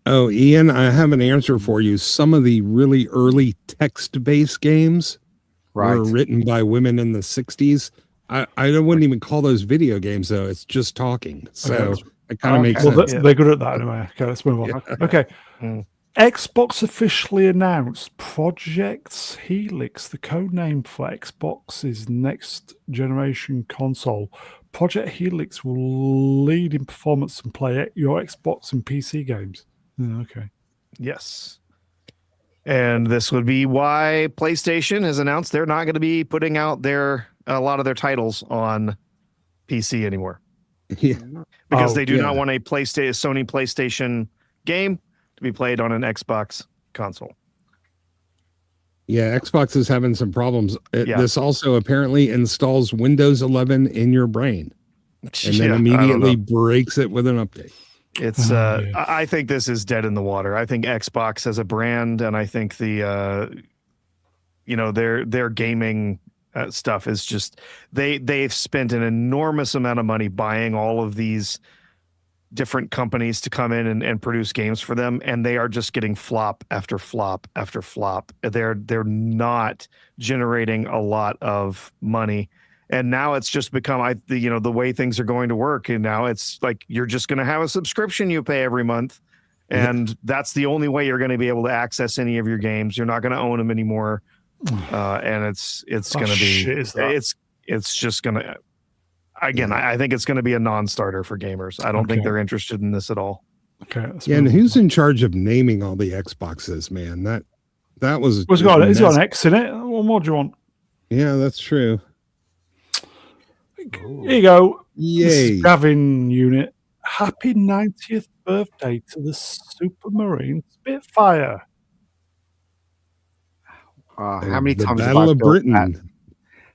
S2: Oh, Ian, I have an answer for you. Some of the really early text-based games were written by women in the 60s. I wouldn't even call those video games, though. It's just talking. So it kind of makes sense.
S1: They're good at that anyway. Okay, let's move on.
S2: Yeah.
S1: Okay. Xbox officially announced Project Helix, the code name for Xbox's next generation console. Project Helix will lead in performance and play your Xbox and PC games. Okay.
S3: Yes. And this would be why PlayStation has announced they're not going to be putting out a lot of their titles on PC anymore.
S2: Yeah.
S3: Because they do not want a Sony PlayStation game to be played on an Xbox console.
S2: Yeah, Xbox is having some problems. This also apparently installs Windows 11 in your brain and then immediately breaks it with an update.
S3: It's
S1: Yeah.
S3: I think this is dead in the water. I think Xbox as a brand, and I think the their gaming stuff is just they've spent an enormous amount of money buying all of these different companies to come in and produce games for them, and they are just getting flop after flop after flop. They're not generating a lot of money. And now it's just become the way things are going to work. And now it's like you're just going to have a subscription you pay every month, and that's the only way you're going to be able to access any of your games. You're not going to own them anymore, and it's going to be it's just going to again. I think it's going to be a non-starter for gamers. I don't think they're interested in this at all.
S1: Okay.
S2: And who's in charge of naming all the Xboxes, man? That was.
S1: It's got an X in it. What more do you want?
S2: Yeah, that's true.
S1: Here you go.
S2: Yay.
S1: Gavin unit. Happy 90th birthday to the Supermarine Spitfire.
S4: How many
S2: The
S4: times
S2: Battle
S4: have I
S2: of
S4: built
S2: Britain.
S4: that?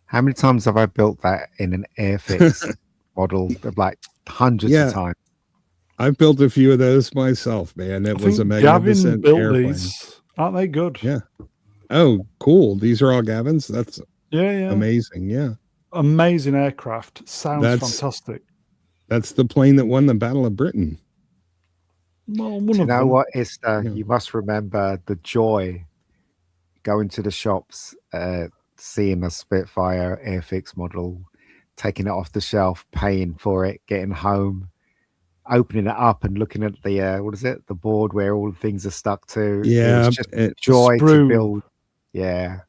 S4: How many times have I built that in an Airfix model? Like hundreds of times.
S2: I've built a few of those myself, man. It was a magnificent
S1: Gavin built
S2: airplane.
S1: these. Aren't they good?
S2: Yeah. Oh, cool. These are all Gavin's. That's amazing. Yeah.
S1: Amazing aircraft. Sounds fantastic.
S2: That's the plane that won the Battle of Britain.
S1: Well,
S4: Do you know what? It's you must remember the joy going to the shops, seeing a Spitfire Airfix model, taking it off the shelf, paying for it, getting home, opening it up and looking at the the board where all the things are stuck to.
S2: Yeah,
S4: it's just joy to build. Yeah.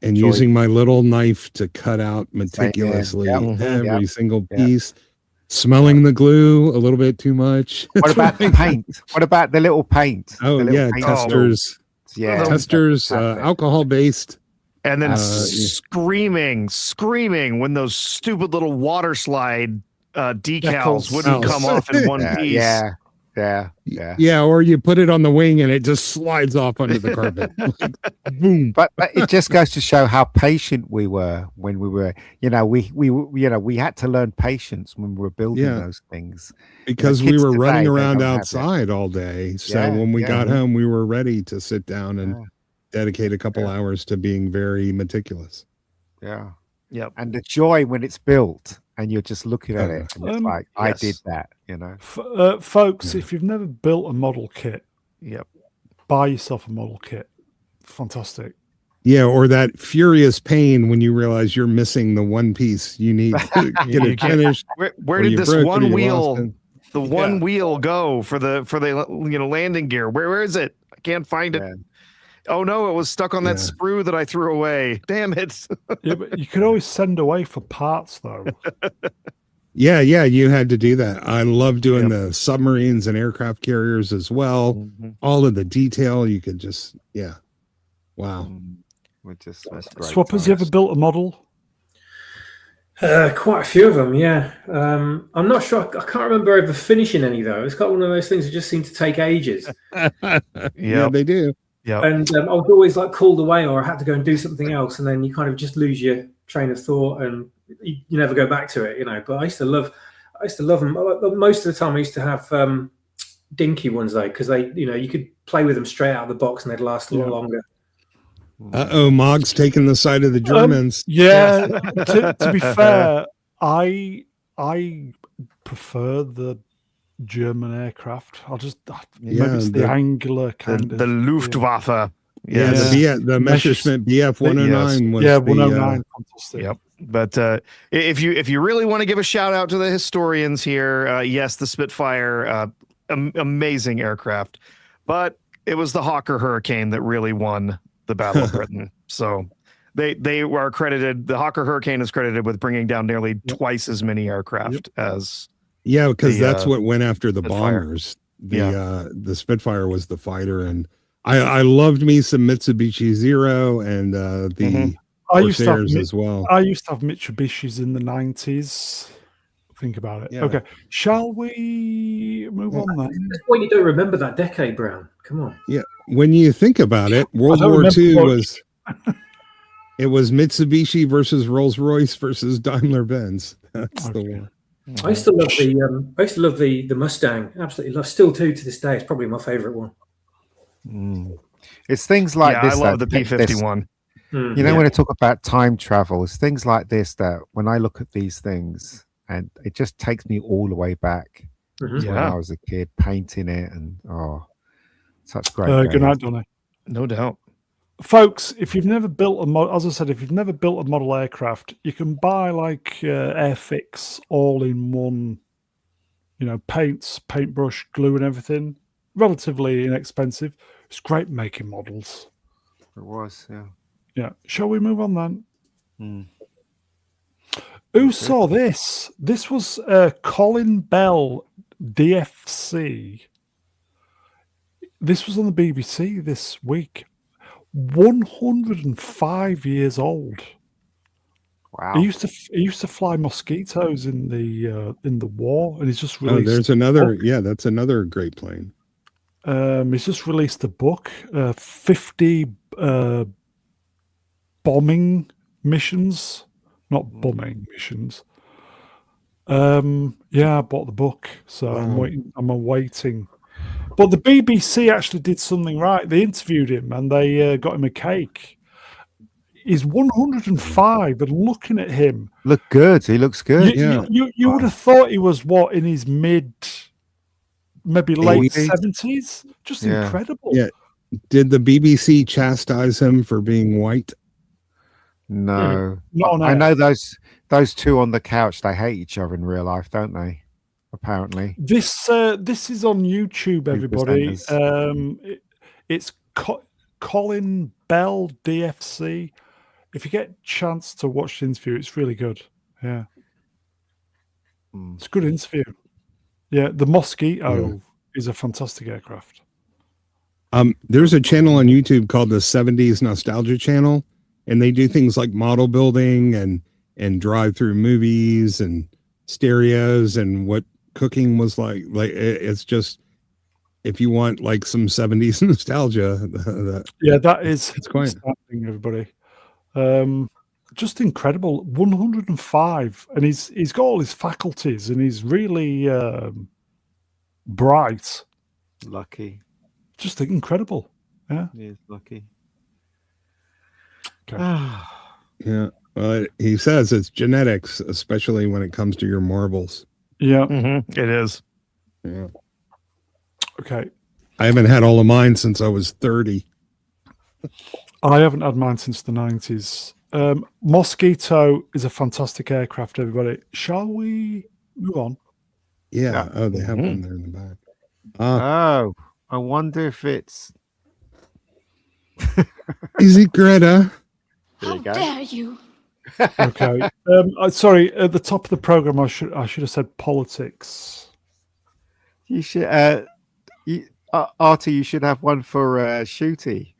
S2: And using my little knife to cut out meticulously every single piece, smelling the glue a little bit too much.
S4: What about the paint? What about the little paint?
S2: Oh, yeah,
S4: paint
S2: testers. Testers, alcohol-based.
S3: And then screaming when those stupid little water slide decals wouldn't come off in one piece.
S2: Yeah, or you put it on the wing and it just slides off onto the carpet. Boom.
S4: But it just goes to show how patient we were when we were, we had to learn patience when we were building those things.
S2: Because we were running around outside all day. So when we got home, we were ready to sit down and dedicate a couple hours to being very meticulous.
S4: Yeah.
S3: Yep.
S4: And the joy when it's built and you're just looking at it and it's like, I did that,
S1: folks, if you've never built a model kit, buy yourself a model kit. Fantastic.
S2: Yeah, or that furious pain when you realize you're missing the one piece you need to get it finished.
S3: Where did this one wheel, the one wheel go for the landing gear? Where is it? I can't find it. Oh no, it was stuck on that sprue that I threw away. Damn it.
S1: But you could always send away for parts though.
S2: Yeah, you had to do that. I love doing the submarines and aircraft carriers as well.
S3: Mm-hmm.
S2: All of the detail you could just wow.
S1: Swappers, you ever built a model?
S5: Quite a few of them, yeah. I'm not sure. I can't remember ever finishing any though. It's got one of those things that just seem to take ages.
S2: Yeah, they do.
S3: Yeah,
S5: and I was always like called away, or I had to go and do something else, and then you kind of just lose your train of thought, and you never go back to it, But I used to love them. Most of the time, I used to have dinky ones though, because they, you could play with them straight out of the box, and they'd last a lot longer.
S2: Mog's taking the side of the Germans.
S1: To be fair, I prefer the German aircraft. Maybe it's the angular kind of
S3: the Luftwaffe.
S2: The Messerschmitt Bf 109 was
S1: 109. Fantastic.
S3: Yep. But if you really want to give a shout out to the historians here, yes, the Spitfire, amazing aircraft, but it was the Hawker Hurricane that really won the Battle of Britain. So they were credited. The Hawker Hurricane is credited with bringing down nearly twice as many aircraft as.
S2: Yeah, because that's what went after the bombers. The Spitfire was the fighter, and I loved me some Mitsubishi Zero and the Corsairs as well.
S1: I used to have Mitsubishis in the 90s. Think about it. Yeah. Okay, shall we move on then?
S5: Well, you don't remember that decade, Brown. Come on.
S2: Yeah, when you think about it, World War II was it was Mitsubishi versus Rolls-Royce versus Daimler-Benz. That's the war.
S5: I used to love the Mustang. Absolutely love. Still to this day. It's probably my favorite one.
S4: It's things like
S3: Yeah,
S4: this.
S3: I love the
S4: that take this-
S3: P-51.
S4: You know, when I talk about time travel, it's things like this that when I look at these things, and it just takes me all the way back to when
S3: Yeah.
S4: I was a kid painting it, and such great
S1: Good
S4: days.
S1: night, Donny.
S3: No doubt.
S1: Folks, if you've never built as I said, if you've never built a model aircraft, you can buy like Airfix all in one, paints, paintbrush, glue, and everything. Relatively inexpensive. It's great making models.
S4: It was, yeah.
S1: Yeah. Shall we move on then?
S4: Mm.
S1: Who saw this? This was Colin Bell, DFC. This was on the BBC this week. 105 years old.
S4: Wow.
S1: He used to fly mosquitoes in the war, and he's just released.
S2: there's another. Yeah, that's another great plane.
S1: He's just released a book, 50 bombing missions, not bombing missions. Yeah, I bought the book, so I'm awaiting. But the BBC actually did something right. They interviewed him and they got him a cake. He's 105, and looking at him,
S4: Look good. He looks good.
S1: you would have thought he was in his maybe late
S2: 80s?
S1: 70s. Just incredible.
S2: Yeah. Did the BBC chastise him for being white?
S4: No.
S1: Not on
S4: I
S1: air.
S4: know those two on the couch, they hate each other in real life, don't they? Apparently.
S1: This is on YouTube, everybody.
S4: presenters.
S1: It's Colin Bell, DFC. If you get a chance to watch the interview, it's really good. Yeah. It's a good interview. Yeah, the Mosquito is a fantastic aircraft.
S2: There's a channel on YouTube called the 70s Nostalgia Channel, and they do things like model building and drive through movies and stereos and what cooking was like. It's just, if you want like some 70s nostalgia,
S1: It's
S2: quite
S1: outstanding, everybody. Just incredible. 105, and he's got all his faculties, and he's really bright.
S4: Lucky.
S1: Just incredible. Yeah.
S4: He is lucky.
S1: Okay.
S2: Yeah. Well, he says it's genetics, especially when it comes to your marbles.
S1: Yeah.
S3: It is.
S2: Yeah.
S1: Okay.
S2: I haven't had all of mine since I was 30.
S1: I haven't had mine since the 90s. Mosquito is a fantastic aircraft, everybody. Shall we move on?
S2: Yeah. Oh, they have one there in the back.
S4: I wonder if it's.
S2: Is it Greta?
S6: How dare you?
S1: Okay. Sorry, at the top of the program, I should have said politics.
S4: You should, Artie. You should have one for Shooty.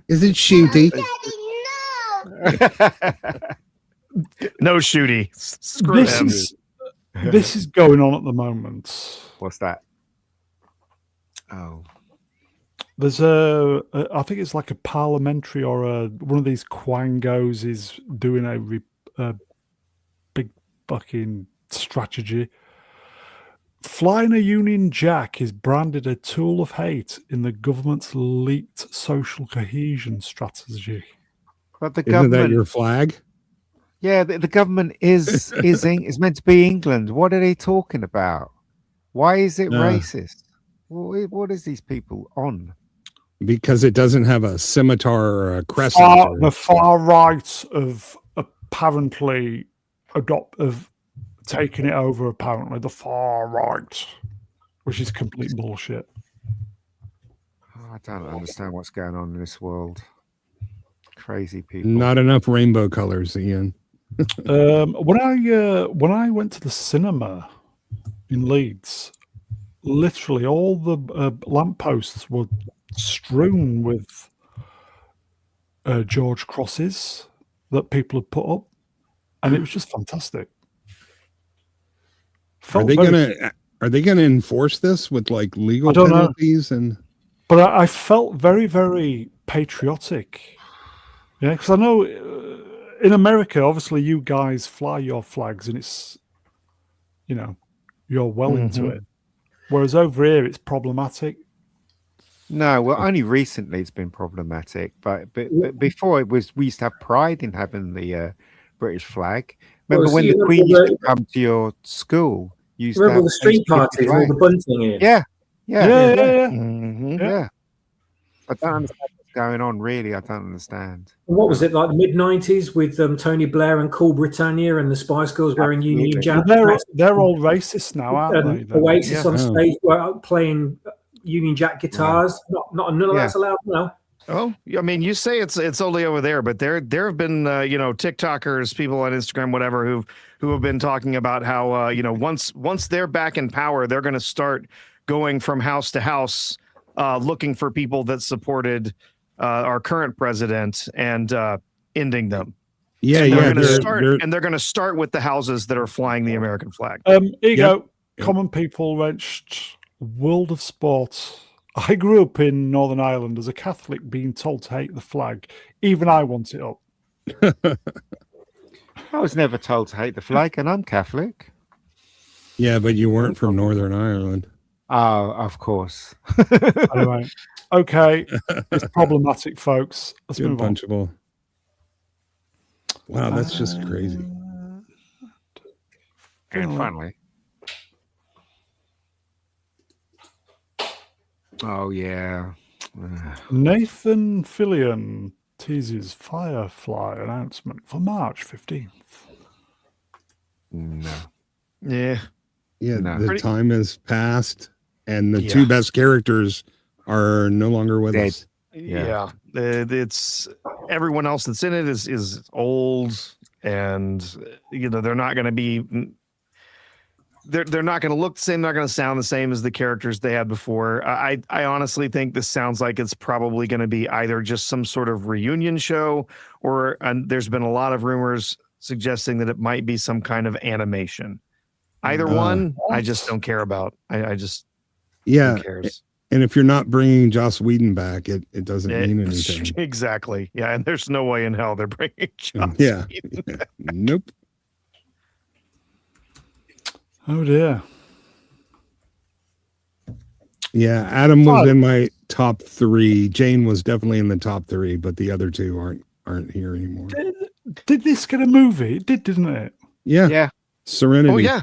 S2: Is it Shooty?
S3: No shooty. Screw him.
S1: This is going on at the moment.
S4: What's that? Oh,
S1: There's I think it's like a parliamentary or one of these quangos is doing a big fucking strategy. Flying a Union Jack is branded a tool of hate in the government's leaked social cohesion strategy.
S4: but the
S2: Isn't
S4: government.
S2: that your flag?
S4: Yeah, the government is meant to be England. What are they talking about? Why is it racist? What is these people on?
S2: Because it doesn't have a scimitar or a crescent.
S1: The far right of apparently taking it over. Apparently, the far right, which is complete bullshit.
S4: I don't understand what's going on in this world. Crazy people.
S2: Not enough rainbow colors, Ian.
S1: When I went to the cinema in Leeds, literally all the lampposts were strewn with George crosses that people had put up, and it was just fantastic.
S2: Are they gonna enforce this with like legal
S1: I don't know.
S2: penalties?
S1: But I felt very, very patriotic. Yeah, because I know in America, obviously, you guys fly your flags, and it's you're well into
S3: Mhm.
S1: it. Whereas over here, it's problematic.
S4: No, well, only recently it's been problematic, but before we used to have pride in having the British flag.
S5: Well,
S4: Remember
S5: so
S4: when
S5: you
S4: the
S5: remember
S4: Queen
S5: all
S4: used to
S5: the,
S4: come to your school? You used to
S5: remember all
S4: have
S5: the
S4: they used
S5: street
S4: to give you
S5: parties and all the
S4: flags.
S5: bunting in?
S4: Yeah, yeah,
S1: Yeah,
S5: Yeah.
S1: yeah, yeah.
S3: Mhm.
S1: Yeah.
S4: yeah. I don't understand what's going on. Really, I don't understand.
S5: And what was it like the mid-90s with Tony Blair and Cool Britannia and the Spice Girls wearing Union
S4: Absolutely.
S1: Well,
S5: Jack?
S1: they're all racist now, aren't they? Then?
S5: Oasis
S3: Yeah.
S5: on
S2: Oh.
S5: stage playing Union Jack guitars. None of
S4: Yeah.
S5: that's allowed now.
S3: Oh, I mean, you say it's only over there, but there have been TikTokers, people on Instagram, whatever, who have been talking about how once they're back in power, they're going to start going from house to house, looking for people that supported our current president and ending them.
S2: Yeah,
S3: And
S2: yeah.
S3: they're going to start with the houses that are flying the American flag.
S1: Here you
S2: Yep.
S1: go. Common people wrenched. World of sport. I grew up in Northern Ireland as a Catholic, being told to hate the flag. Even I want it up.
S4: I was never told to hate the flag, and I'm Catholic.
S2: Yeah, but you weren't from Northern Ireland.
S4: Oh, of course.
S1: Anyway, okay, it's problematic, folks. Let's
S2: Good
S1: move on.
S2: punchable. Wow, that's just crazy.
S4: And finally. Oh, yeah.
S1: Nathan Fillion teases Firefly announcement for March 15th.
S4: No.
S3: Yeah.
S2: Yeah,
S4: No.
S2: the time has passed, and the
S3: Yeah.
S2: two best characters are no longer with
S4: Dead.
S2: us.
S3: Yeah. It's everyone else that's in it is old, and they're not going to be. They're not going to look the same, not going to sound the same as the characters they had before. I honestly think this sounds like it's probably going to be either just some sort of reunion show, or there's been a lot of rumors suggesting that it might be some kind of animation. Either one, I just don't care about. I just
S2: Yeah,
S3: who cares?
S2: and if you're not bringing Joss Whedon back, it doesn't mean anything.
S3: Exactly. Yeah, and there's no way in hell they're bringing Joss
S2: Yeah.
S3: Whedon back.
S2: Nope.
S1: Oh dear.
S2: Yeah, Adam was in my top 3. Jane was definitely in the top 3, but the other two aren't here anymore.
S1: Did this get a movie? It did, didn't it?
S2: Yeah,
S4: Yeah.
S2: Serenity.
S3: Oh yeah,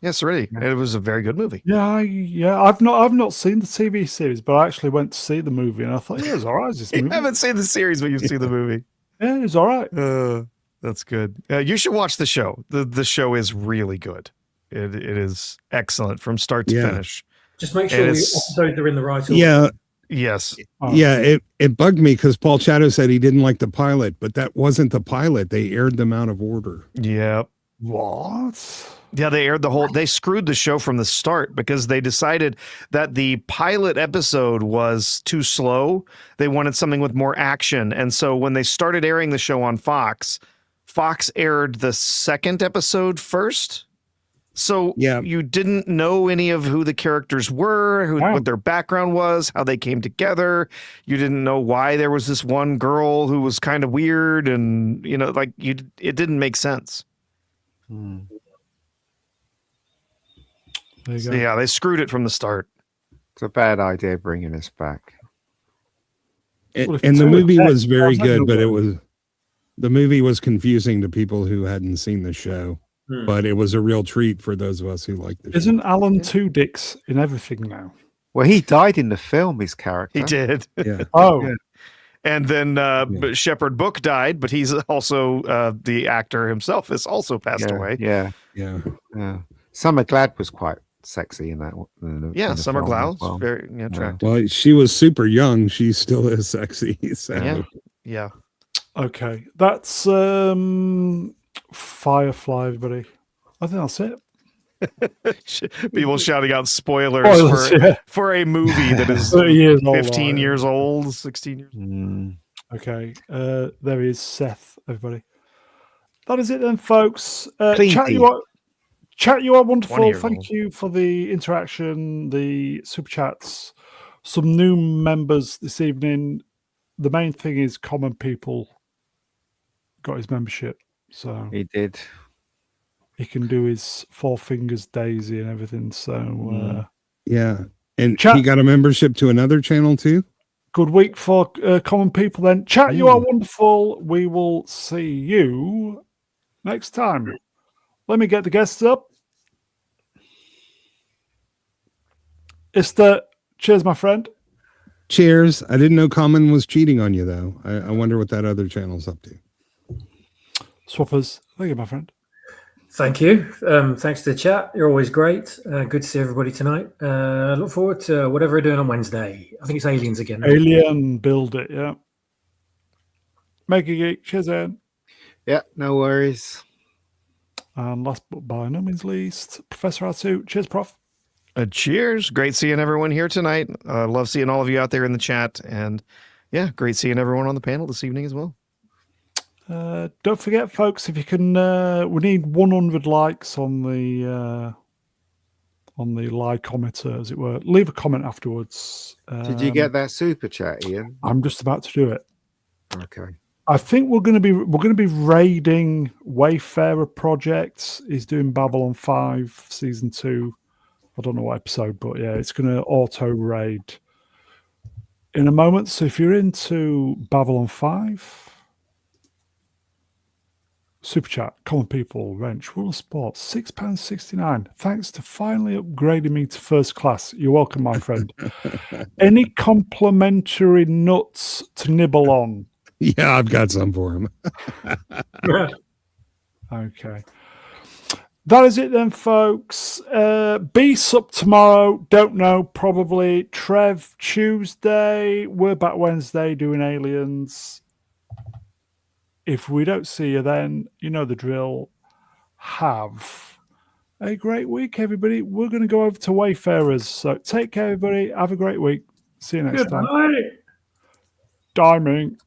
S3: yes, already. It was a very good movie.
S1: Yeah. I've not seen the TV series, but I actually went to see the movie, and I thought, yeah, it was all right. This
S3: You
S1: movie.
S3: haven't seen the series, but you've seen the movie.
S1: Yeah, it was all right.
S3: That's good. You should watch the show. The show is really good. It is excellent from start to finish.
S5: Just make sure the episodes are in the right order.
S2: Yeah,
S3: Yes.
S2: yeah. It bugged me because Paul Chato said he didn't like the pilot, but that wasn't the pilot. They aired them out of order.
S3: Yep.
S1: What?
S3: Yeah, they screwed the show from the start because they decided that the pilot episode was too slow. They wanted something with more action. And so when they started airing the show on Fox aired the second episode first. So you didn't know any of who the characters were, what their background was, how they came together. You didn't know why there was this one girl who was kind of weird, and it didn't make sense.
S1: There you
S3: So,
S1: go.
S3: yeah, they screwed it from the start.
S4: It's a bad idea bringing this back.
S2: And,
S1: Well, if
S2: and
S1: it's
S2: the
S1: all
S2: movie
S1: text,
S2: was very
S1: how's that
S2: good,
S1: gonna
S2: but
S1: work?
S2: the movie was confusing to people who hadn't seen the show. But it was a real treat for those of us who liked the show.
S1: Isn't Alan Two Dicks in everything now?
S4: Well, he died in the film, his character.
S3: He did.
S2: Yeah.
S1: Oh,
S3: Yeah. And then but Shepard Book died, but he's also the actor himself has also passed away.
S4: Yeah.
S2: Yeah.
S4: Summer Glad was quite sexy in that.
S3: Yeah, Summer
S4: Glau
S3: Glau's very attractive.
S2: Well, she was super young. She still is sexy. So.
S3: Yeah.
S2: Okay.
S1: That's Firefly, everybody. I think that's it.
S3: People shouting out spoilers for a movie that is
S1: 30 years old,
S3: 15 years old, 16 years old.
S1: Okay. There is Seth, everybody. That is it then, folks. Chat, you are wonderful. Thank you for the interaction, the super chats. Some new members this evening. The main thing is Common People got his membership. So
S4: he did.
S1: he can do his Four Fingers Daisy and everything. So
S2: Yeah. And
S1: Chat-
S2: he got a membership to another channel too.
S1: good week for common people then. Chat, you
S2: Yeah.
S1: are wonderful. We will see you next time. Let me get the guests up. Cheers, my friend.
S2: Cheers. I didn't know Common was cheating on you though. I wonder what that other channel's up to.
S1: Swappers. Thank you, my friend.
S5: Thank you. Thanks to the chat. You're always great. Good to see everybody tonight. Look forward to whatever we're doing on Wednesday. I think it's Aliens again.
S1: Alien, build it, yeah. Make a geek. Cheers, Ian.
S4: Yeah, no worries.
S1: And last but by no means least, Professor R2. Cheers, Prof.
S3: Cheers. Great seeing everyone here tonight. Love seeing all of you out there in the chat. And yeah, great seeing everyone on the panel this evening as well.
S1: Don't forget, folks, if you can, we need 100 likes on the likeometer, as it were. Leave a comment afterwards.
S4: Did you get that super chat, Ian?
S1: I'm just about to do it.
S4: Okay.
S1: I think we're going to be raiding Wayfarer Project. He's doing Babylon 5 season 2. I don't know what episode, but yeah, it's going to auto raid in a moment. So if you're into Babylon 5, super chat, common people, wrench, rule of sport, £6.69. Thanks to finally upgrading me to first class. You're welcome, my friend. Any complimentary nuts to nibble on?
S2: Yeah, I've got some for him.
S1: Okay. That is it then, folks. Beast up tomorrow. Don't know. Probably. Trev Tuesday. We're back Wednesday doing Aliens. If we don't see you then, you know the drill. Have a great week, everybody. We're going to go over to Wayfarers. So take care, everybody. Have a great week. See you next time.
S5: Goodbye.
S1: Diming.